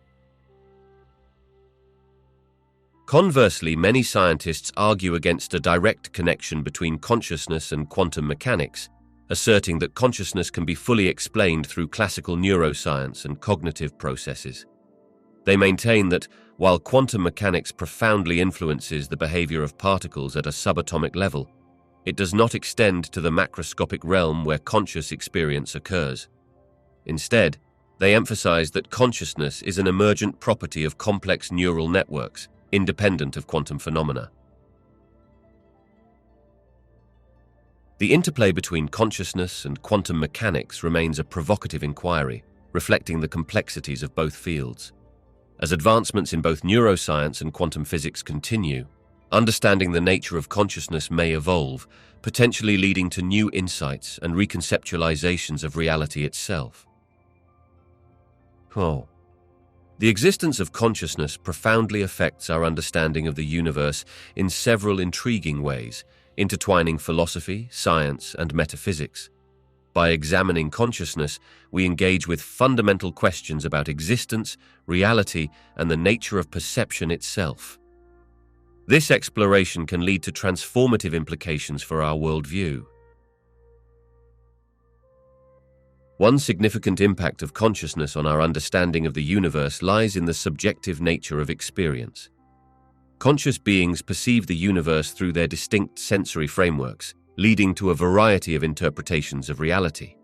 [SPEAKER 1] Conversely, many scientists argue against a direct connection between consciousness and quantum mechanics, asserting that consciousness can be fully explained through classical neuroscience and cognitive processes. They maintain that while quantum mechanics profoundly influences the behavior of particles at a subatomic level, it does not extend to the macroscopic realm where conscious experience occurs. Instead, they emphasize that consciousness is an emergent property of complex neural networks, independent of quantum phenomena. The interplay between consciousness and quantum mechanics remains a provocative inquiry, reflecting the complexities of both fields. As advancements in both neuroscience and quantum physics continue, understanding the nature of consciousness may evolve, potentially leading to new insights and reconceptualizations of reality itself. The existence of consciousness profoundly affects our understanding of the universe in several intriguing ways, intertwining philosophy, science, and metaphysics. By examining consciousness, we engage with fundamental questions about existence, reality, and the nature of perception itself. This exploration can lead to transformative implications for our worldview. One significant impact of consciousness on our understanding of the universe lies in the subjective nature of experience. Conscious beings perceive the universe through their distinct sensory frameworks, leading to a variety of interpretations of reality.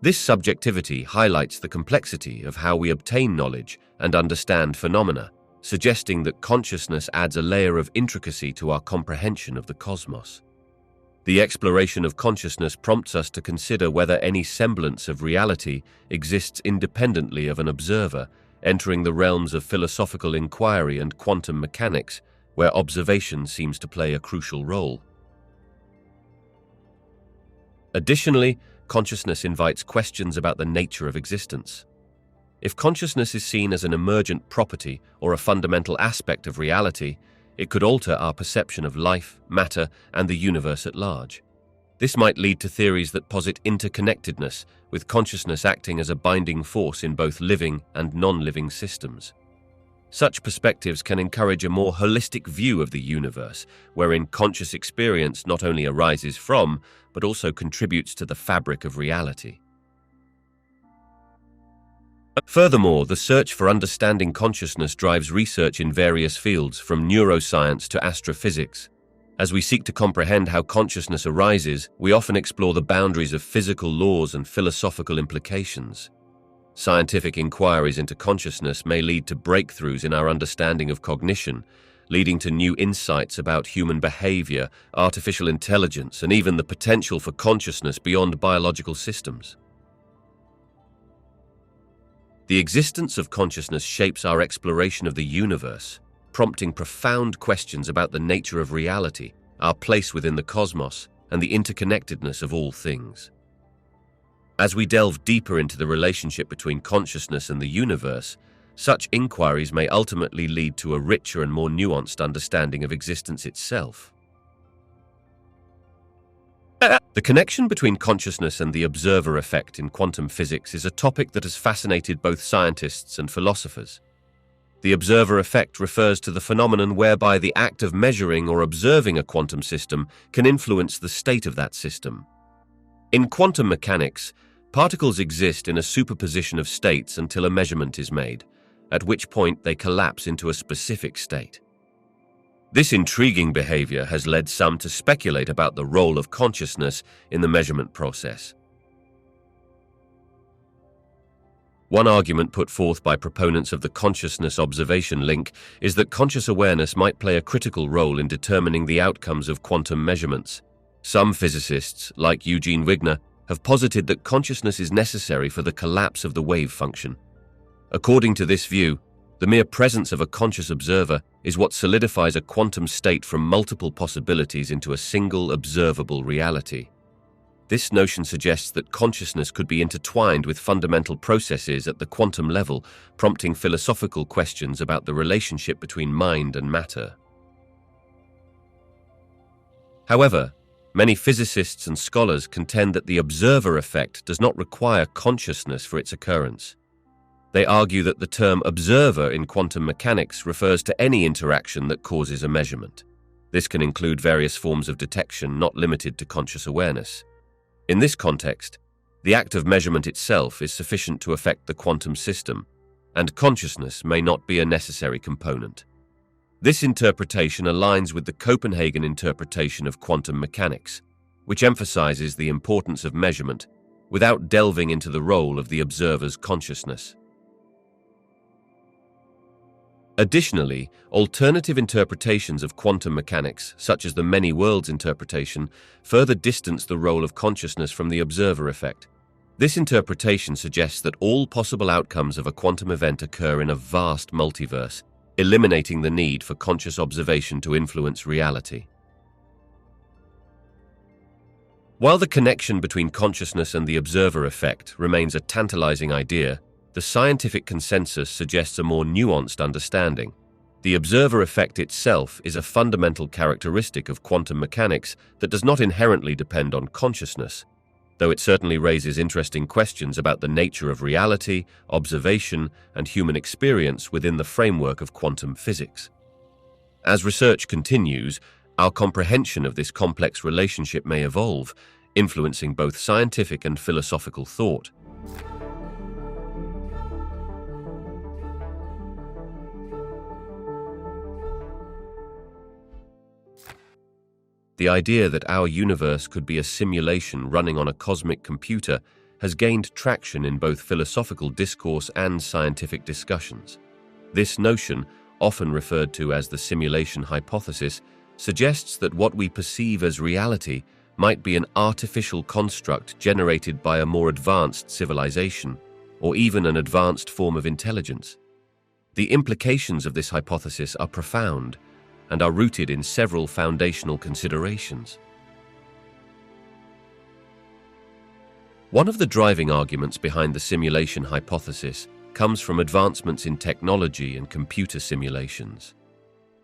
[SPEAKER 1] This subjectivity highlights the complexity of how we obtain knowledge and understand phenomena, suggesting that consciousness adds a layer of intricacy to our comprehension of the cosmos. The exploration of consciousness prompts us to consider whether any semblance of reality exists independently of an observer, entering the realms of philosophical inquiry and quantum mechanics, where observation seems to play a crucial role. Additionally, consciousness invites questions about the nature of existence. If consciousness is seen as an emergent property or a fundamental aspect of reality, it could alter our perception of life, matter, and the universe at large. This might lead to theories that posit interconnectedness, with consciousness acting as a binding force in both living and non-living systems. Such perspectives can encourage a more holistic view of the universe, wherein conscious experience not only arises from, but also contributes to the fabric of reality. Furthermore, the search for understanding consciousness drives research in various fields, from neuroscience to astrophysics. As we seek to comprehend how consciousness arises, we often explore the boundaries of physical laws and philosophical implications. Scientific inquiries into consciousness may lead to breakthroughs in our understanding of cognition, leading to new insights about human behavior, artificial intelligence, and even the potential for consciousness beyond biological systems. The existence of consciousness shapes our exploration of the universe, prompting profound questions about the nature of reality, our place within the cosmos, and the interconnectedness of all things. As we delve deeper into the relationship between consciousness and the universe, such inquiries may ultimately lead to a richer and more nuanced understanding of existence itself. The connection between consciousness and the observer effect in quantum physics is a topic that has fascinated both scientists and philosophers. The observer effect refers to the phenomenon whereby the act of measuring or observing a quantum system can influence the state of that system. In quantum mechanics, particles exist in a superposition of states until a measurement is made, at which point they collapse into a specific state. This intriguing behavior has led some to speculate about the role of consciousness in the measurement process. One argument put forth by proponents of the consciousness observation link is that conscious awareness might play a critical role in determining the outcomes of quantum measurements. Some physicists, like Eugene Wigner, have posited that consciousness is necessary for the collapse of the wave function. According to this view, the mere presence of a conscious observer is what solidifies a quantum state from multiple possibilities into a single observable reality. This notion suggests that consciousness could be intertwined with fundamental processes at the quantum level, prompting philosophical questions about the relationship between mind and matter. However, many physicists and scholars contend that the observer effect does not require consciousness for its occurrence. They argue that the term observer in quantum mechanics refers to any interaction that causes a measurement. This can include various forms of detection not limited to conscious awareness. In this context, the act of measurement itself is sufficient to affect the quantum system, and consciousness may not be a necessary component. This interpretation aligns with the Copenhagen interpretation of quantum mechanics, which emphasizes the importance of measurement without delving into the role of the observer's consciousness. Additionally, alternative interpretations of quantum mechanics, such as the many worlds interpretation, further distance the role of consciousness from the observer effect. This interpretation suggests that all possible outcomes of a quantum event occur in a vast multiverse, eliminating the need for conscious observation to influence reality. While the connection between consciousness and the observer effect remains a tantalizing idea, the scientific consensus suggests a more nuanced understanding. The observer effect itself is a fundamental characteristic of quantum mechanics that does not inherently depend on consciousness, though it certainly raises interesting questions about the nature of reality, observation, and human experience within the framework of quantum physics. As research continues, our comprehension of this complex relationship may evolve, influencing both scientific and philosophical thought. The idea that our universe could be a simulation running on a cosmic computer has gained traction in both philosophical discourse and scientific discussions. This notion, often referred to as the simulation hypothesis, suggests that what we perceive as reality might be an artificial construct generated by a more advanced civilization, or even an advanced form of intelligence. The implications of this hypothesis are profound and are rooted in several foundational considerations. One of the driving arguments behind the simulation hypothesis comes from advancements in technology and computer simulations.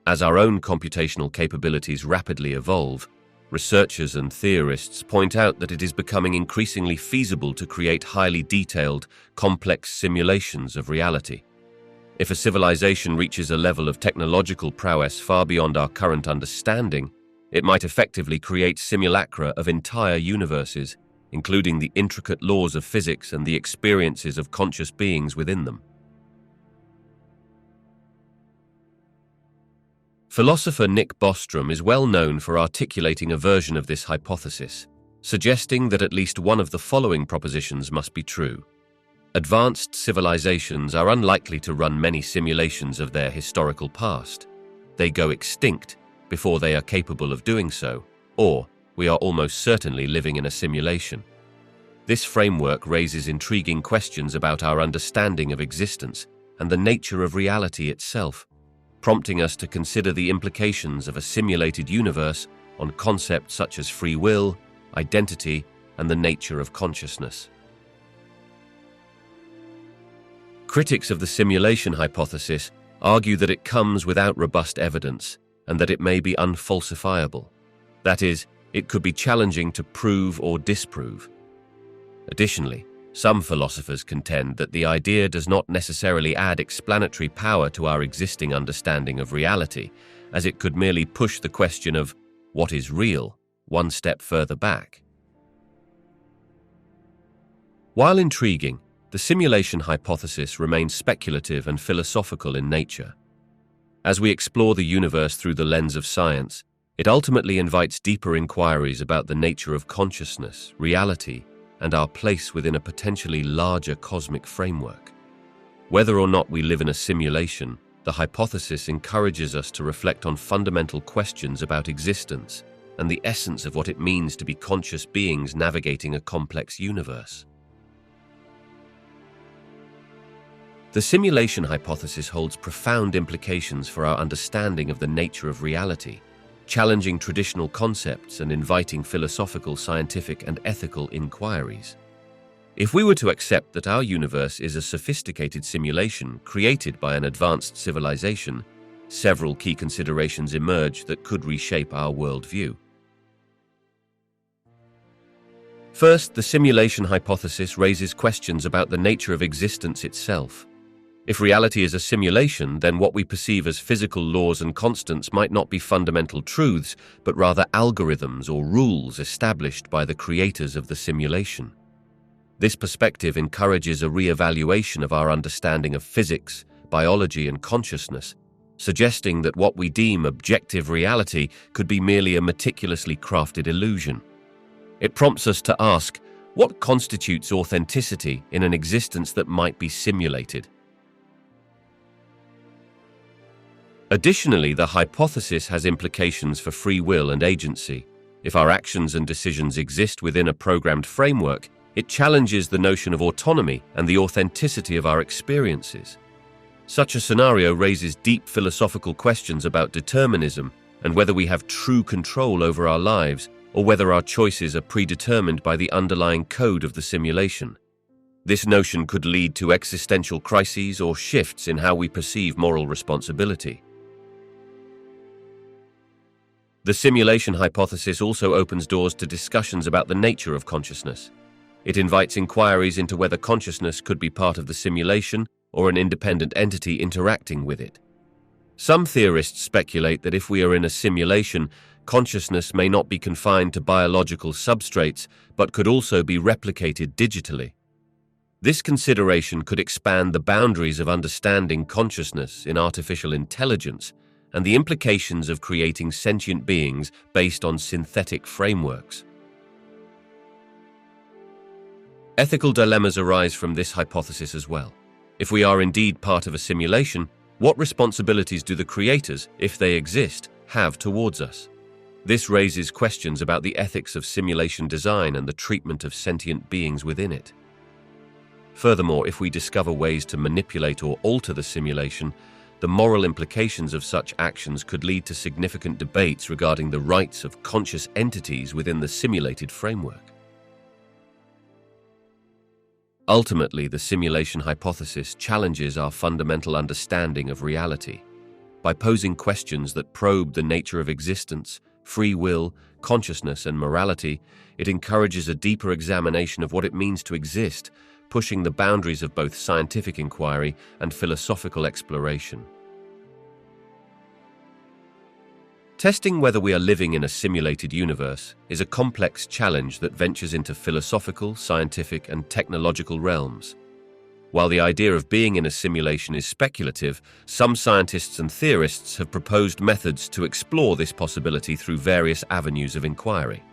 [SPEAKER 1] As our own computational capabilities rapidly evolve, researchers and theorists point out that it is becoming increasingly feasible to create highly detailed, complex simulations of reality. If a civilization reaches a level of technological prowess far beyond our current understanding, it might effectively create simulacra of entire universes, including the intricate laws of physics and the experiences of conscious beings within them. Philosopher Nick Bostrom is well known for articulating a version of this hypothesis, suggesting that at least one of the following propositions must be true. Advanced civilizations are unlikely to run many simulations of their historical past. They go extinct before they are capable of doing so, or we are almost certainly living in a simulation. This framework raises intriguing questions about our understanding of existence and the nature of reality itself, prompting us to consider the implications of a simulated universe on concepts such as free will, identity, and the nature of consciousness. Critics of the simulation hypothesis argue that it comes without robust evidence and that it may be unfalsifiable. That is, it could be challenging to prove or disprove. Additionally, some philosophers contend that the idea does not necessarily add explanatory power to our existing understanding of reality, as it could merely push the question of what is real one step further back. While intriguing, the simulation hypothesis remains speculative and philosophical in nature. As we explore the universe through the lens of science, it ultimately invites deeper inquiries about the nature of consciousness, reality, and our place within a potentially larger cosmic framework. Whether or not we live in a simulation, the hypothesis encourages us to reflect on fundamental questions about existence and the essence of what it means to be conscious beings navigating a complex universe. The simulation hypothesis holds profound implications for our understanding of the nature of reality, challenging traditional concepts and inviting philosophical, scientific, and ethical inquiries. If we were to accept that our universe is a sophisticated simulation created by an advanced civilization, several key considerations emerge that could reshape our worldview. First, the simulation hypothesis raises questions about the nature of existence itself. If reality is a simulation, then what we perceive as physical laws and constants might not be fundamental truths, but rather algorithms or rules established by the creators of the simulation. This perspective encourages a re-evaluation of our understanding of physics, biology, and consciousness, suggesting that what we deem objective reality could be merely a meticulously crafted illusion. It prompts us to ask, what constitutes authenticity in an existence that might be simulated? Additionally, the hypothesis has implications for free will and agency. If our actions and decisions exist within a programmed framework, it challenges the notion of autonomy and the authenticity of our experiences. Such a scenario raises deep philosophical questions about determinism and whether we have true control over our lives or whether our choices are predetermined by the underlying code of the simulation. This notion could lead to existential crises or shifts in how we perceive moral responsibility. The simulation hypothesis also opens doors to discussions about the nature of consciousness. It invites inquiries into whether consciousness could be part of the simulation or an independent entity interacting with it. Some theorists speculate that if we are in a simulation, consciousness may not be confined to biological substrates, but could also be replicated digitally. This consideration could expand the boundaries of understanding consciousness in artificial intelligence and the implications of creating sentient beings based on synthetic frameworks. Ethical dilemmas arise from this hypothesis as well. If we are indeed part of a simulation, what responsibilities do the creators, if they exist, have towards us? This raises questions about the ethics of simulation design and the treatment of sentient beings within it. Furthermore, if we discover ways to manipulate or alter the simulation, the moral implications of such actions could lead to significant debates regarding the rights of conscious entities within the simulated framework. Ultimately, the simulation hypothesis challenges our fundamental understanding of reality. By posing questions that probe the nature of existence, free will, consciousness, and morality, it encourages a deeper examination of what it means to exist, pushing the boundaries of both scientific inquiry and philosophical exploration. Testing whether we are living in a simulated universe is a complex challenge that ventures into philosophical, scientific, and technological realms. While the idea of being in a simulation is speculative, some scientists and theorists have proposed methods to explore this possibility through various avenues of inquiry.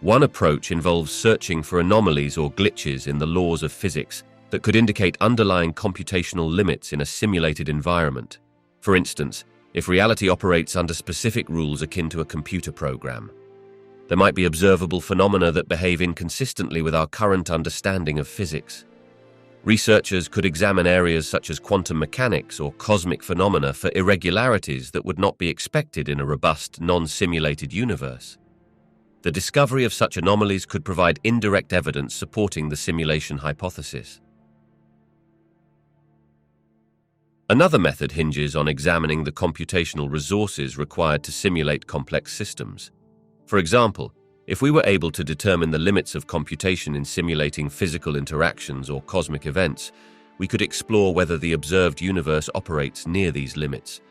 [SPEAKER 1] One approach involves searching for anomalies or glitches in the laws of physics that could indicate underlying computational limits in a simulated environment. For instance, if reality operates under specific rules akin to a computer program, there might be observable phenomena that behave inconsistently with our current understanding of physics. Researchers could examine areas such as quantum mechanics or cosmic phenomena for irregularities that would not be expected in a robust, non-simulated universe. The discovery of such anomalies could provide indirect evidence supporting the simulation hypothesis. Another method hinges on examining the computational resources required to simulate complex systems. For example, if we were able to determine the limits of computation in simulating physical interactions or cosmic events, we could explore whether the observed universe operates near these limits.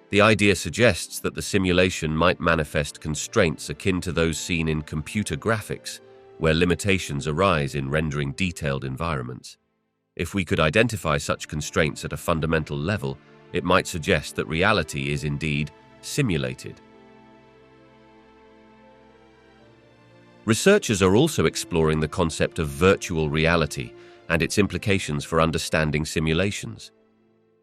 [SPEAKER 1] The idea suggests that the simulation might manifest constraints akin to those seen in computer graphics, where limitations arise in rendering detailed environments. If we could identify such constraints at a fundamental level, it might suggest that reality is indeed simulated. Researchers are also exploring the concept of virtual reality and its implications for understanding simulations.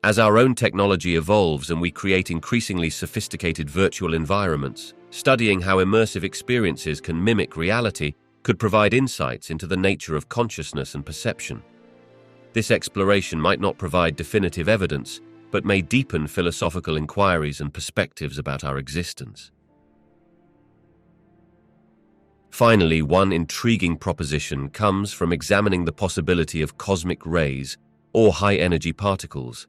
[SPEAKER 1] As our own technology evolves and we create increasingly sophisticated virtual environments, studying how immersive experiences can mimic reality could provide insights into the nature of consciousness and perception. This exploration might not provide definitive evidence, but may deepen philosophical inquiries and perspectives about our existence. Finally, one intriguing proposition comes from examining the possibility of cosmic rays or high-energy particles.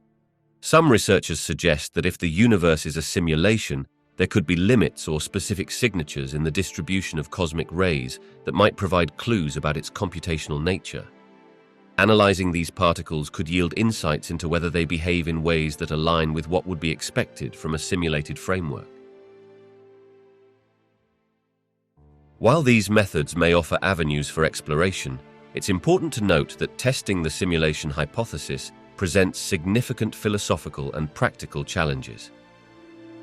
[SPEAKER 1] Some researchers suggest that if the universe is a simulation, there could be limits or specific signatures in the distribution of cosmic rays that might provide clues about its computational nature. Analyzing these particles could yield insights into whether they behave in ways that align with what would be expected from a simulated framework. While these methods may offer avenues for exploration, it's important to note that testing the simulation hypothesis presents significant philosophical and practical challenges.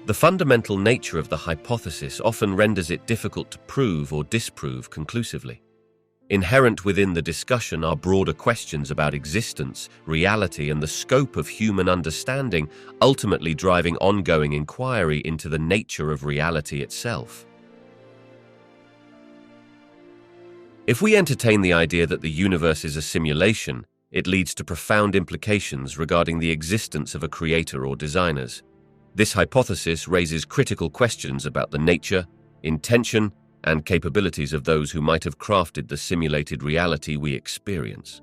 [SPEAKER 1] The fundamental nature of the hypothesis often renders it difficult to prove or disprove conclusively. Inherent within the discussion are broader questions about existence, reality, and the scope of human understanding, ultimately driving ongoing inquiry into the nature of reality itself. If we entertain the idea that the universe is a simulation, it leads to profound implications regarding the existence of a creator or designers. This hypothesis raises critical questions about the nature, intention, and capabilities of those who might have crafted the simulated reality we experience.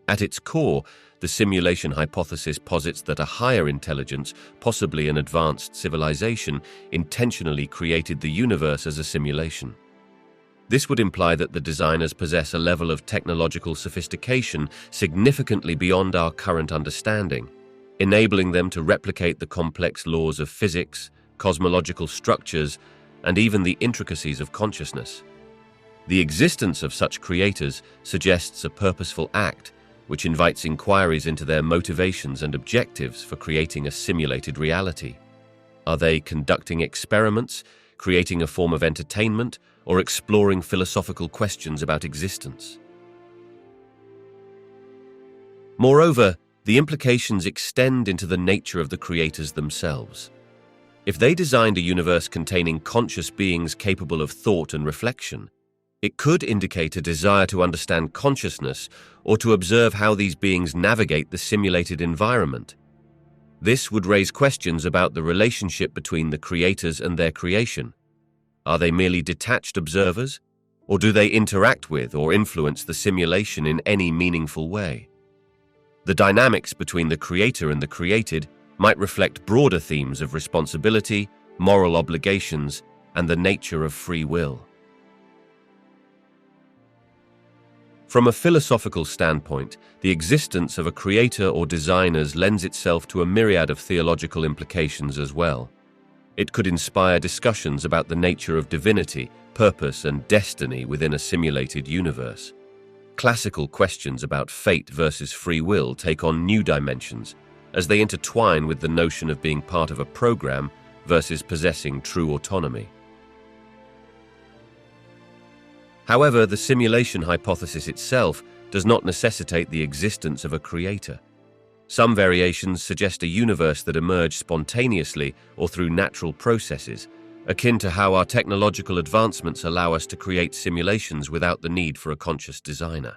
[SPEAKER 1] At its core, the simulation hypothesis posits that a higher intelligence, possibly an advanced civilization, intentionally created the universe as a simulation. This would imply that the designers possess a level of technological sophistication significantly beyond our current understanding, enabling them to replicate the complex laws of physics, cosmological structures, and even the intricacies of consciousness. The existence of such creators suggests a purposeful act, which invites inquiries into their motivations and objectives for creating a simulated reality. Are they conducting experiments, creating a form of entertainment, or exploring philosophical questions about existence? Moreover, the implications extend into the nature of the creators themselves. If they designed a universe containing conscious beings capable of thought and reflection, it could indicate a desire to understand consciousness or to observe how these beings navigate the simulated environment. This would raise questions about the relationship between the creators and their creation. Are they merely detached observers, or do they interact with or influence the simulation in any meaningful way? The dynamics between the creator and the created might reflect broader themes of responsibility, moral obligations, and the nature of free will. From a philosophical standpoint, the existence of a creator or designers lends itself to a myriad of theological implications as well. It could inspire discussions about the nature of divinity, purpose, and destiny within a simulated universe. Classical questions about fate versus free will take on new dimensions, as they intertwine with the notion of being part of a program versus possessing true autonomy. However, the simulation hypothesis itself does not necessitate the existence of a creator. Some variations suggest a universe that emerged spontaneously or through natural processes, akin to how our technological advancements allow us to create simulations without the need for a conscious designer.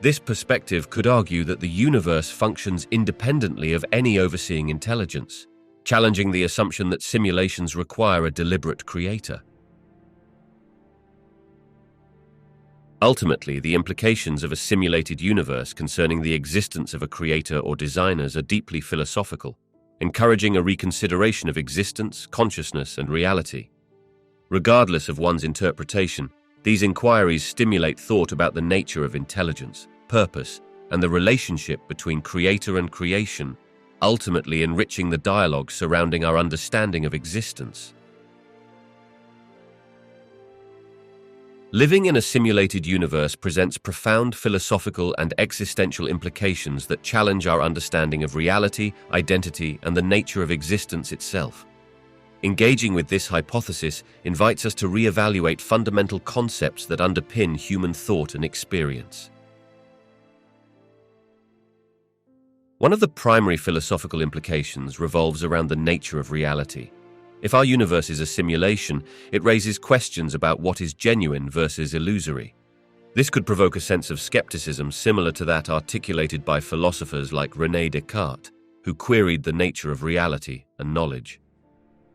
[SPEAKER 1] This perspective could argue that the universe functions independently of any overseeing intelligence, challenging the assumption that simulations require a deliberate creator. Ultimately, the implications of a simulated universe concerning the existence of a creator or designers are deeply philosophical, encouraging a reconsideration of existence, consciousness, and reality. Regardless of one's interpretation, these inquiries stimulate thought about the nature of intelligence, purpose, and the relationship between creator and creation, ultimately enriching the dialogue surrounding our understanding of existence. Living in a simulated universe presents profound philosophical and existential implications that challenge our understanding of reality, identity, and the nature of existence itself. Engaging with this hypothesis invites us to reevaluate fundamental concepts that underpin human thought and experience. One of the primary philosophical implications revolves around the nature of reality. If our universe is a simulation, it raises questions about what is genuine versus illusory. This could provoke a sense of skepticism similar to that articulated by philosophers like René Descartes, who queried the nature of reality and knowledge.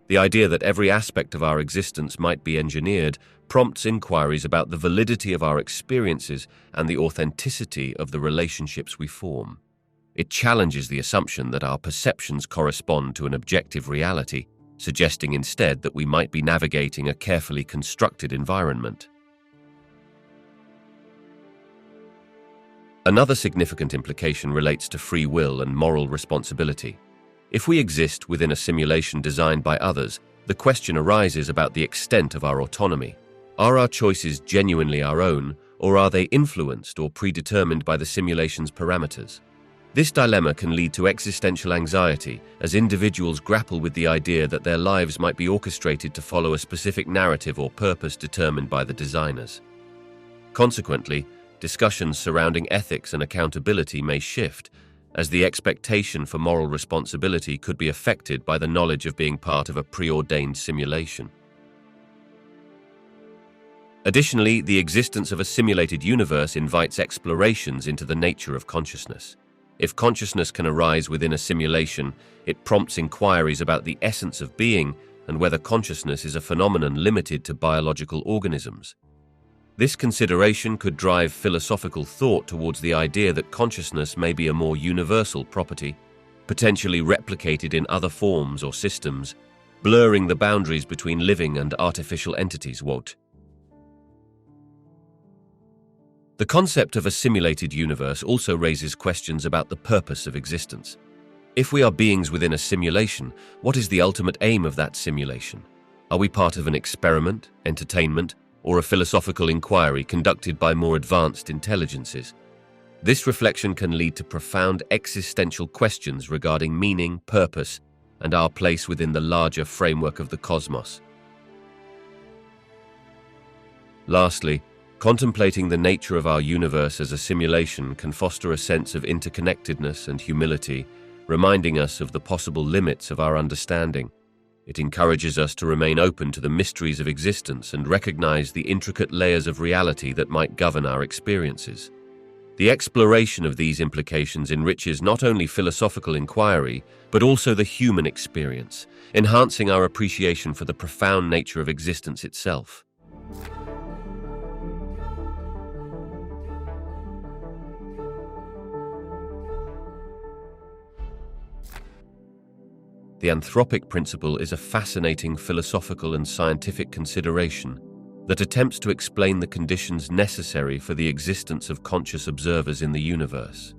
[SPEAKER 1] The idea that every aspect of our existence might be engineered prompts inquiries about the validity of our experiences and the authenticity of the relationships we form. It challenges the assumption that our perceptions correspond to an objective reality, suggesting instead that we might be navigating a carefully constructed environment. Another significant implication relates to free will and moral responsibility. If we exist within a simulation designed by others, The question arises about the extent of our autonomy. Are our choices genuinely our own, or are they influenced or predetermined by the simulation's parameters? This dilemma can lead to existential anxiety as individuals grapple with the idea that their lives might be orchestrated to follow a specific narrative or purpose determined by the designers. Consequently, discussions surrounding ethics and accountability may shift, as the expectation for moral responsibility could be affected by the knowledge of being part of a preordained simulation. Additionally, the existence of a simulated universe invites explorations into the nature of consciousness. If consciousness can arise within a simulation, it prompts inquiries about the essence of being and whether consciousness is a phenomenon limited to biological organisms. This consideration could drive philosophical thought towards the idea that consciousness may be a more universal property, potentially replicated in other forms or systems, blurring the boundaries between living and artificial entities. The concept of a simulated universe also raises questions about the purpose of existence. If we are beings within a simulation, what is the ultimate aim of that simulation? Are we part of an experiment, entertainment, or a philosophical inquiry conducted by more advanced intelligences? This reflection can lead to profound existential questions regarding meaning, purpose, and our place within the larger framework of the cosmos. Lastly, contemplating the nature of our universe as a simulation can foster a sense of interconnectedness and humility, reminding us of the possible limits of our understanding. It encourages us to remain open to the mysteries of existence and recognize the intricate layers of reality that might govern our experiences. The exploration of these implications enriches not only philosophical inquiry, but also the human experience, enhancing our appreciation for the profound nature of existence itself. The anthropic principle is a fascinating philosophical and scientific consideration that attempts to explain the conditions necessary for the existence of conscious observers in the universe.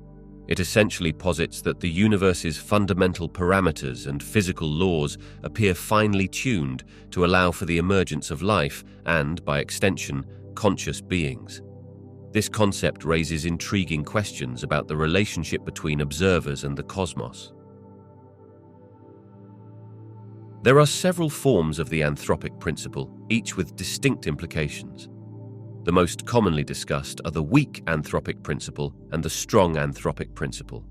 [SPEAKER 1] It essentially posits that the universe's fundamental parameters and physical laws appear finely tuned to allow for the emergence of life and, by extension, conscious beings. This concept raises intriguing questions about the relationship between observers and the cosmos. There are several forms of the anthropic principle, each with distinct implications. The most commonly discussed are the weak anthropic principle and the strong anthropic principle.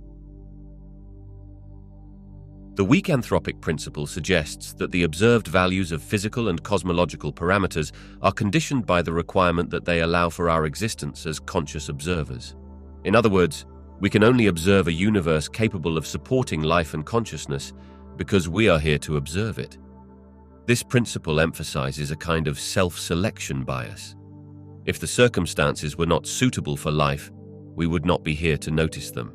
[SPEAKER 1] The weak anthropic principle suggests that the observed values of physical and cosmological parameters are conditioned by the requirement that they allow for our existence as conscious observers. In other words, we can only observe a universe capable of supporting life and consciousness because we are here to observe it. This principle emphasizes a kind of self-selection bias. If the circumstances were not suitable for life, we would not be here to notice them.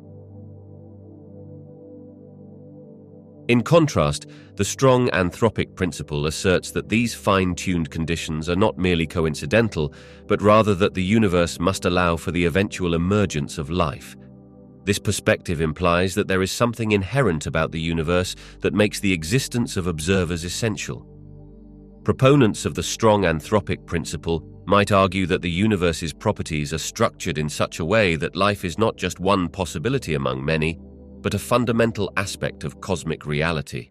[SPEAKER 1] In contrast, the strong anthropic principle asserts that these fine-tuned conditions are not merely coincidental, but rather that the universe must allow for the eventual emergence of life. This perspective implies that there is something inherent about the universe that makes the existence of observers essential. Proponents of the strong anthropic principle might argue that the universe's properties are structured in such a way that life is not just one possibility among many, but a fundamental aspect of cosmic reality.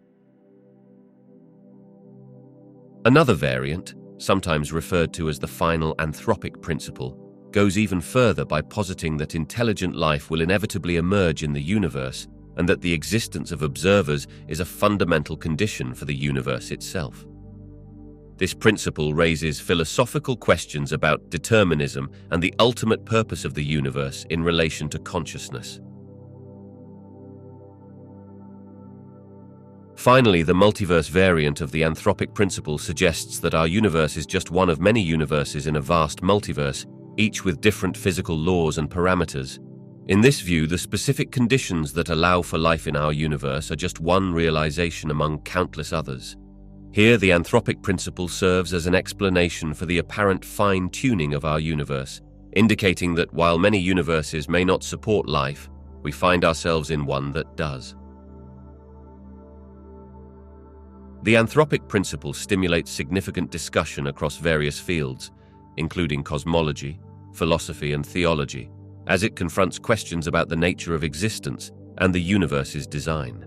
[SPEAKER 1] Another variant, sometimes referred to as the final anthropic principle, goes even further by positing that intelligent life will inevitably emerge in the universe and that the existence of observers is a fundamental condition for the universe itself. This principle raises philosophical questions about determinism and the ultimate purpose of the universe in relation to consciousness. Finally, the multiverse variant of the anthropic principle suggests that our universe is just one of many universes in a vast multiverse, each with different physical laws and parameters. In this view, the specific conditions that allow for life in our universe are just one realization among countless others. Here, the anthropic principle serves as an explanation for the apparent fine-tuning of our universe, indicating that while many universes may not support life, we find ourselves in one that does. The anthropic principle stimulates significant discussion across various fields, including cosmology, philosophy, and theology, as it confronts questions about the nature of existence and the universe's design.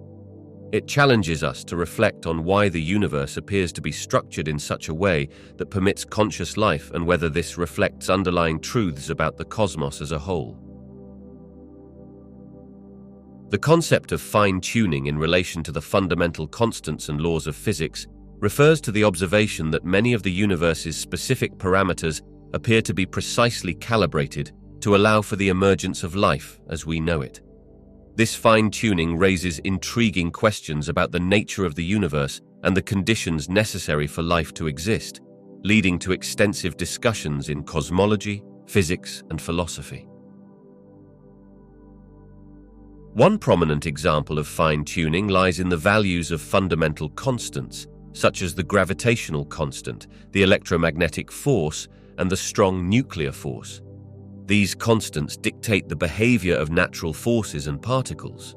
[SPEAKER 1] It challenges us to reflect on why the universe appears to be structured in such a way that permits conscious life and whether this reflects underlying truths about the cosmos as a whole. The concept of fine-tuning in relation to the fundamental constants and laws of physics refers to the observation that many of the universe's specific parameters appear to be precisely calibrated to allow for the emergence of life as we know it. This fine-tuning raises intriguing questions about the nature of the universe and the conditions necessary for life to exist, leading to extensive discussions in cosmology, physics, and philosophy. One prominent example of fine-tuning lies in the values of fundamental constants, such as the gravitational constant, the electromagnetic force, and the strong nuclear force. These constants dictate the behavior of natural forces and particles.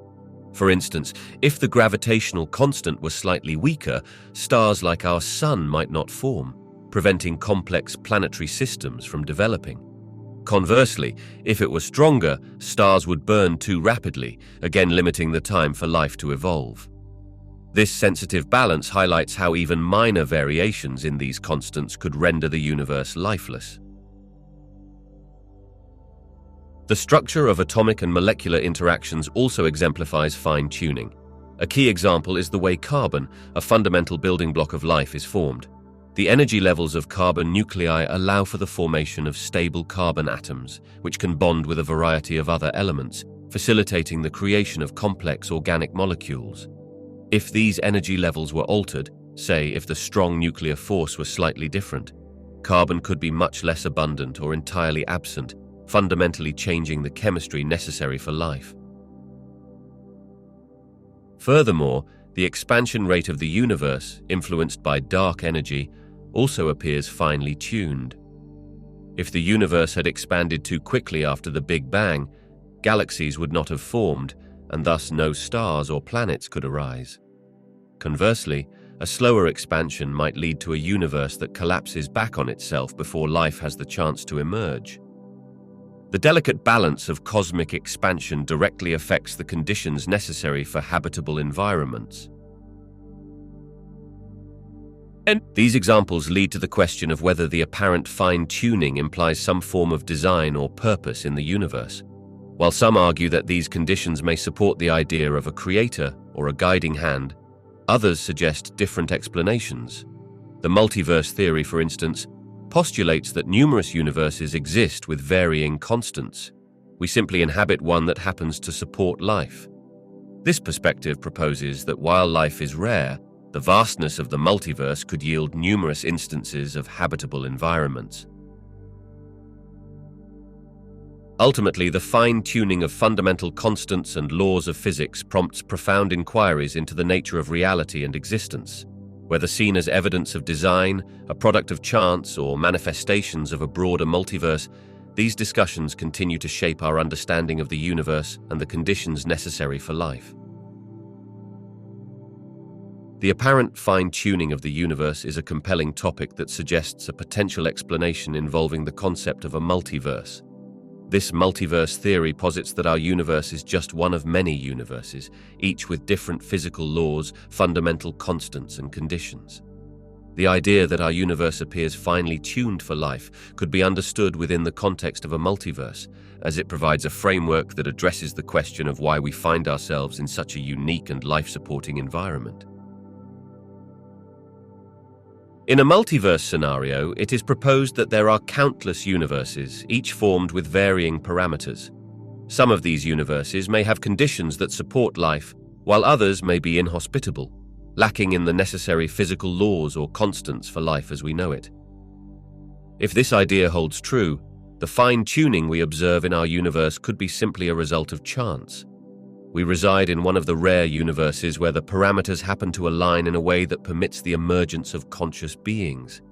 [SPEAKER 1] For instance, if the gravitational constant were slightly weaker, stars like our Sun might not form, preventing complex planetary systems from developing. Conversely, if it were stronger, stars would burn too rapidly, again limiting the time for life to evolve. This sensitive balance highlights how even minor variations in these constants could render the universe lifeless. The structure of atomic and molecular interactions also exemplifies fine-tuning. A key example is the way carbon, a fundamental building block of life, is formed. The energy levels of carbon nuclei allow for the formation of stable carbon atoms, which can bond with a variety of other elements, facilitating the creation of complex organic molecules. If these energy levels were altered, say if the strong nuclear force was slightly different, carbon could be much less abundant or entirely absent, fundamentally changing the chemistry necessary for life. Furthermore, the expansion rate of the universe, influenced by dark energy, also appears finely tuned. If the universe had expanded too quickly after the Big Bang, galaxies would not have formed, and thus no stars or planets could arise. Conversely, a slower expansion might lead to a universe that collapses back on itself before life has the chance to emerge. The delicate balance of cosmic expansion directly affects the conditions necessary for habitable environments. And these examples lead to the question of whether the apparent fine-tuning implies some form of design or purpose in the universe. While some argue that these conditions may support the idea of a creator or a guiding hand, others suggest different explanations. The multiverse theory, for instance, postulates that numerous universes exist with varying constants. We simply inhabit one that happens to support life. This perspective proposes that while life is rare, the vastness of the multiverse could yield numerous instances of habitable environments. Ultimately, the fine-tuning of fundamental constants and laws of physics prompts profound inquiries into the nature of reality and existence. Whether seen as evidence of design, a product of chance, or manifestations of a broader multiverse, these discussions continue to shape our understanding of the universe and the conditions necessary for life. The apparent fine-tuning of the universe is a compelling topic that suggests a potential explanation involving the concept of a multiverse. This multiverse theory posits that our universe is just one of many universes, each with different physical laws, fundamental constants, and conditions. The idea that our universe appears finely tuned for life could be understood within the context of a multiverse, as it provides a framework that addresses the question of why we find ourselves in such a unique and life-supporting environment. In a multiverse scenario, it is proposed that there are countless universes, each formed with varying parameters. Some of these universes may have conditions that support life, while others may be inhospitable, lacking in the necessary physical laws or constants for life as we know it. If this idea holds true, the fine-tuning we observe in our universe could be simply a result of chance. We reside in one of the rare universes where the parameters happen to align in a way that permits the emergence of conscious beings.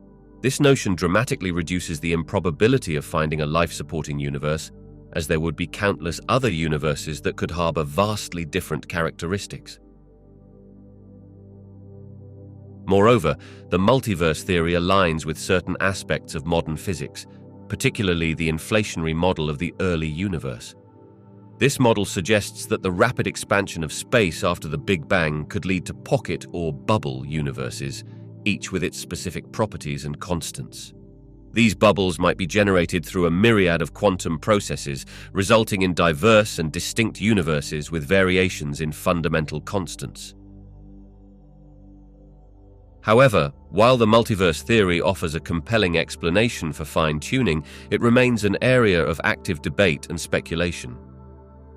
[SPEAKER 1] This notion dramatically reduces the improbability of finding a life-supporting universe, as there would be countless other universes that could harbor vastly different characteristics. Moreover, the multiverse theory aligns with certain aspects of modern physics, particularly the inflationary model of the early universe. This model suggests that the rapid expansion of space after the Big Bang could lead to pocket or bubble universes, each with its specific properties and constants. These bubbles might be generated through a myriad of quantum processes, resulting in diverse and distinct universes with variations in fundamental constants. However, while the multiverse theory offers a compelling explanation for fine-tuning, it remains an area of active debate and speculation.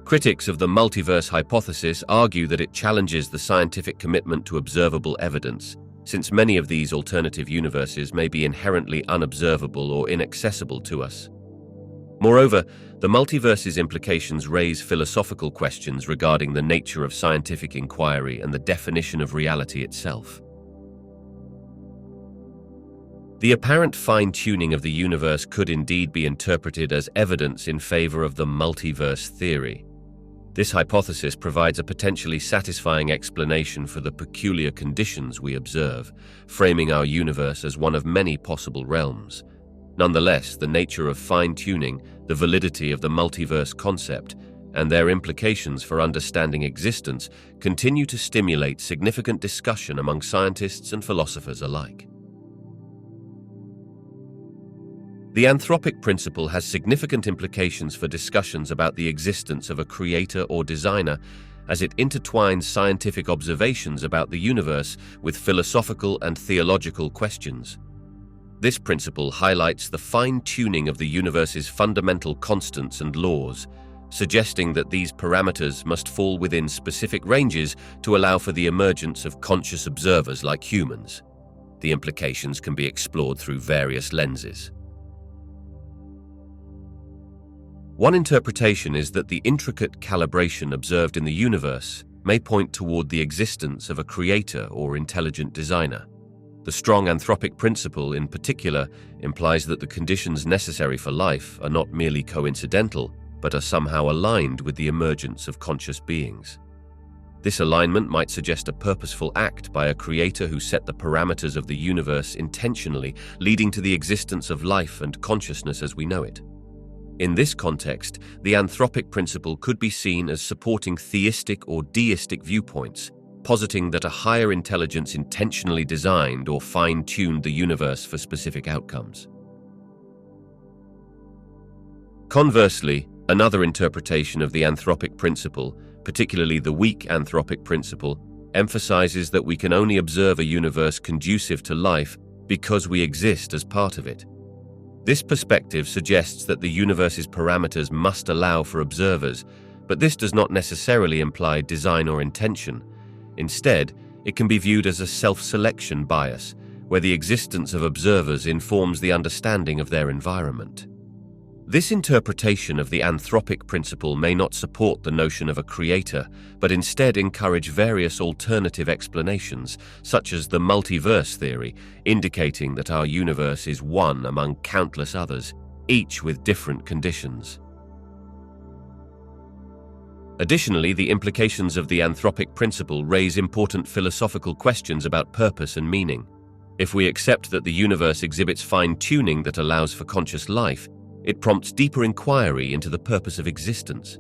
[SPEAKER 1] Critics of the multiverse hypothesis argue that it challenges the scientific commitment to observable evidence, since many of these alternative universes may be inherently unobservable or inaccessible to us. Moreover, the multiverse's implications raise philosophical questions regarding the nature of scientific inquiry and the definition of reality itself. The apparent fine-tuning of the universe could indeed be interpreted as evidence in favor of the multiverse theory. This hypothesis provides a potentially satisfying explanation for the peculiar conditions we observe, framing our universe as one of many possible realms. Nonetheless, the nature of fine-tuning, the validity of the multiverse concept, and their implications for understanding existence continue to stimulate significant discussion among scientists and philosophers alike. The anthropic principle has significant implications for discussions about the existence of a creator or designer, as it intertwines scientific observations about the universe with philosophical and theological questions. This principle highlights the fine-tuning of the universe's fundamental constants and laws, suggesting that these parameters must fall within specific ranges to allow for the emergence of conscious observers like humans. The implications can be explored through various lenses. One interpretation is that the intricate calibration observed in the universe may point toward the existence of a creator or intelligent designer. The strong anthropic principle, in particular, implies that the conditions necessary for life are not merely coincidental, but are somehow aligned with the emergence of conscious beings. This alignment might suggest a purposeful act by a creator who set the parameters of the universe intentionally, leading to the existence of life and consciousness as we know it. In this context, the anthropic principle could be seen as supporting theistic or deistic viewpoints, positing that a higher intelligence intentionally designed or fine-tuned the universe for specific outcomes. Conversely, another interpretation of the anthropic principle, particularly the weak anthropic principle, emphasizes that we can only observe a universe conducive to life because we exist as part of it. This perspective suggests that the universe's parameters must allow for observers, but this does not necessarily imply design or intention. Instead, it can be viewed as a self-selection bias, where the existence of observers informs the understanding of their environment. This interpretation of the anthropic principle may not support the notion of a creator, but instead encourage various alternative explanations, such as the multiverse theory, indicating that our universe is one among countless others, each with different conditions. Additionally, the implications of the anthropic principle raise important philosophical questions about purpose and meaning. If we accept that the universe exhibits fine-tuning that allows for conscious life, it prompts deeper inquiry into the purpose of existence.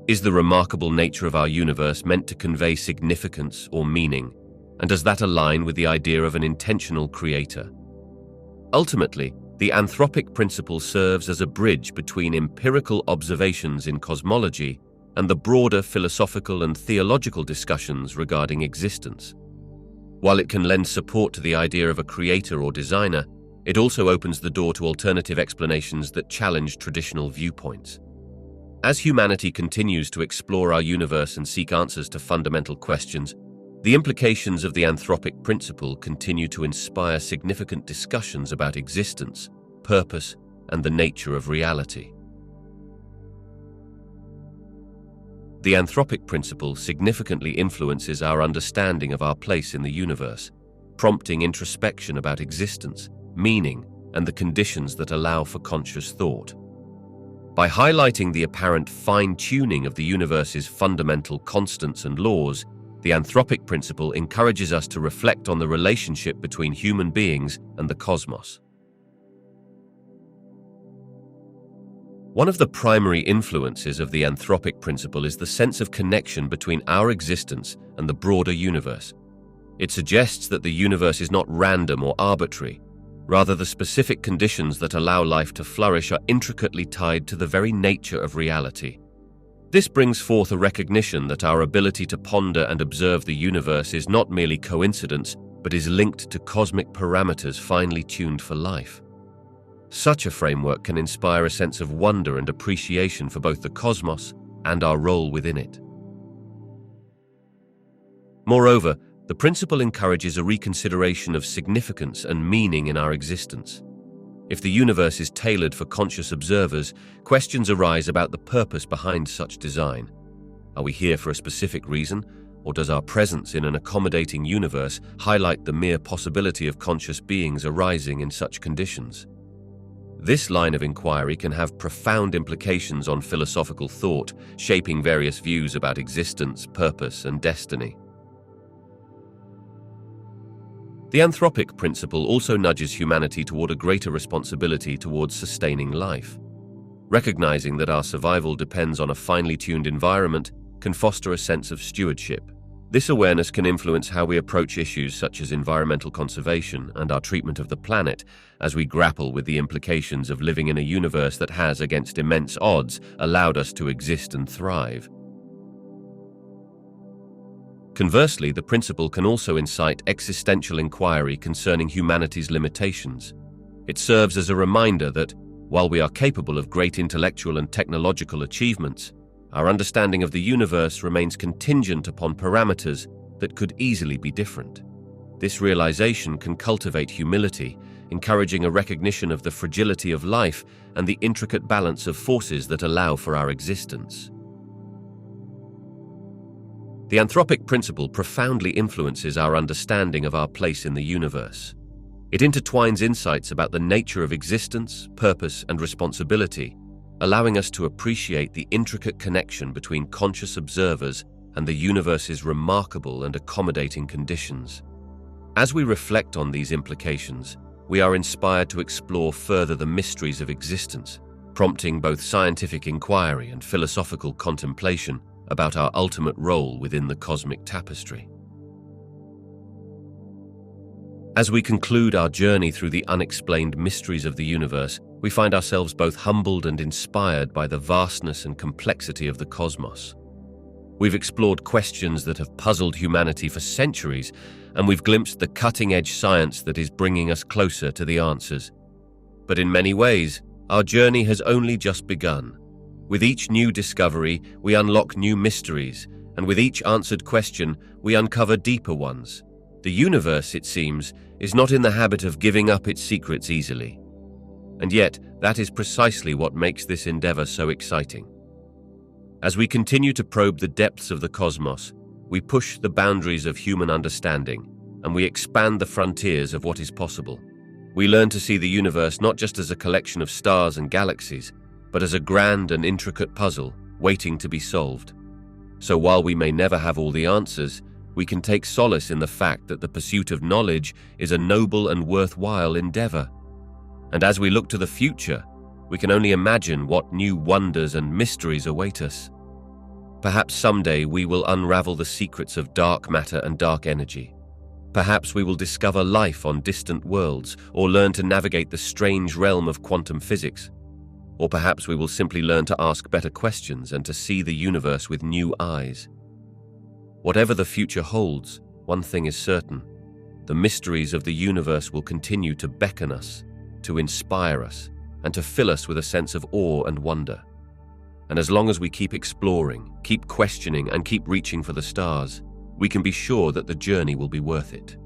[SPEAKER 1] Is the remarkable nature of our universe meant to convey significance or meaning, and does that align with the idea of an intentional creator? Ultimately, the anthropic principle serves as a bridge between empirical observations in cosmology and the broader philosophical and theological discussions regarding existence. While it can lend support to the idea of a creator or designer, it also opens the door to alternative explanations that challenge traditional viewpoints. As humanity continues to explore our universe and seek answers to fundamental questions, the implications of the anthropic principle continue to inspire significant discussions about existence, purpose, and the nature of reality. The anthropic principle significantly influences our understanding of our place in the universe, prompting introspection about existence, meaning, and the conditions that allow for conscious thought. By highlighting the apparent fine-tuning of the universe's fundamental constants and laws, The anthropic principle encourages us to reflect on the relationship between human beings and the cosmos. One of the primary influences of the anthropic principle is the sense of connection between our existence and the broader universe. It suggests that the universe is not random or arbitrary. Rather, the specific conditions that allow life to flourish are intricately tied to the very nature of reality. This brings forth a recognition that our ability to ponder and observe the universe is not merely coincidence, but is linked to cosmic parameters finely tuned for life. Such a framework can inspire a sense of wonder and appreciation for both the cosmos and our role within it. Moreover, the principle encourages a reconsideration of significance and meaning in our existence. If the universe is tailored for conscious observers, questions arise about the purpose behind such design. Are we here for a specific reason, or does our presence in an accommodating universe highlight the mere possibility of conscious beings arising in such conditions? This line of inquiry can have profound implications on philosophical thought, shaping various views about existence, purpose, and destiny. The anthropic principle also nudges humanity toward a greater responsibility towards sustaining life. Recognizing that our survival depends on a finely tuned environment can foster a sense of stewardship. This awareness can influence how we approach issues such as environmental conservation and our treatment of the planet as we grapple with the implications of living in a universe that has, against immense odds, allowed us to exist and thrive. Conversely, the principle can also incite existential inquiry concerning humanity's limitations. It serves as a reminder that, while we are capable of great intellectual and technological achievements, our understanding of the universe remains contingent upon parameters that could easily be different. This realization can cultivate humility, encouraging a recognition of the fragility of life and the intricate balance of forces that allow for our existence. The anthropic principle profoundly influences our understanding of our place in the universe. It intertwines insights about the nature of existence, purpose, and responsibility, allowing us to appreciate the intricate connection between conscious observers and the universe's remarkable and accommodating conditions. As we reflect on these implications, we are inspired to explore further the mysteries of existence, prompting both scientific inquiry and philosophical contemplation about our ultimate role within the cosmic tapestry. As we conclude our journey through the unexplained mysteries of the universe, we find ourselves both humbled and inspired by the vastness and complexity of the cosmos. We've explored questions that have puzzled humanity for centuries, and we've glimpsed the cutting-edge science that is bringing us closer to the answers. But in many ways, our journey has only just begun. With each new discovery, we unlock new mysteries, and with each answered question, we uncover deeper ones. The universe, it seems, is not in the habit of giving up its secrets easily. And yet, that is precisely what makes this endeavor so exciting. As we continue to probe the depths of the cosmos, we push the boundaries of human understanding, and we expand the frontiers of what is possible. We learn to see the universe not just as a collection of stars and galaxies, but as a grand and intricate puzzle waiting to be solved. So while we may never have all the answers, we can take solace in the fact that the pursuit of knowledge is a noble and worthwhile endeavor. And as we look to the future, we can only imagine what new wonders and mysteries await us. Perhaps someday we will unravel the secrets of dark matter and dark energy. Perhaps we will discover life on distant worlds or learn to navigate the strange realm of quantum physics. Or perhaps we will simply learn to ask better questions and to see the universe with new eyes. Whatever the future holds, one thing is certain: the mysteries of the universe will continue to beckon us, to inspire us, and to fill us with a sense of awe and wonder. And as long as we keep exploring, keep questioning, and keep reaching for the stars, we can be sure that the journey will be worth it.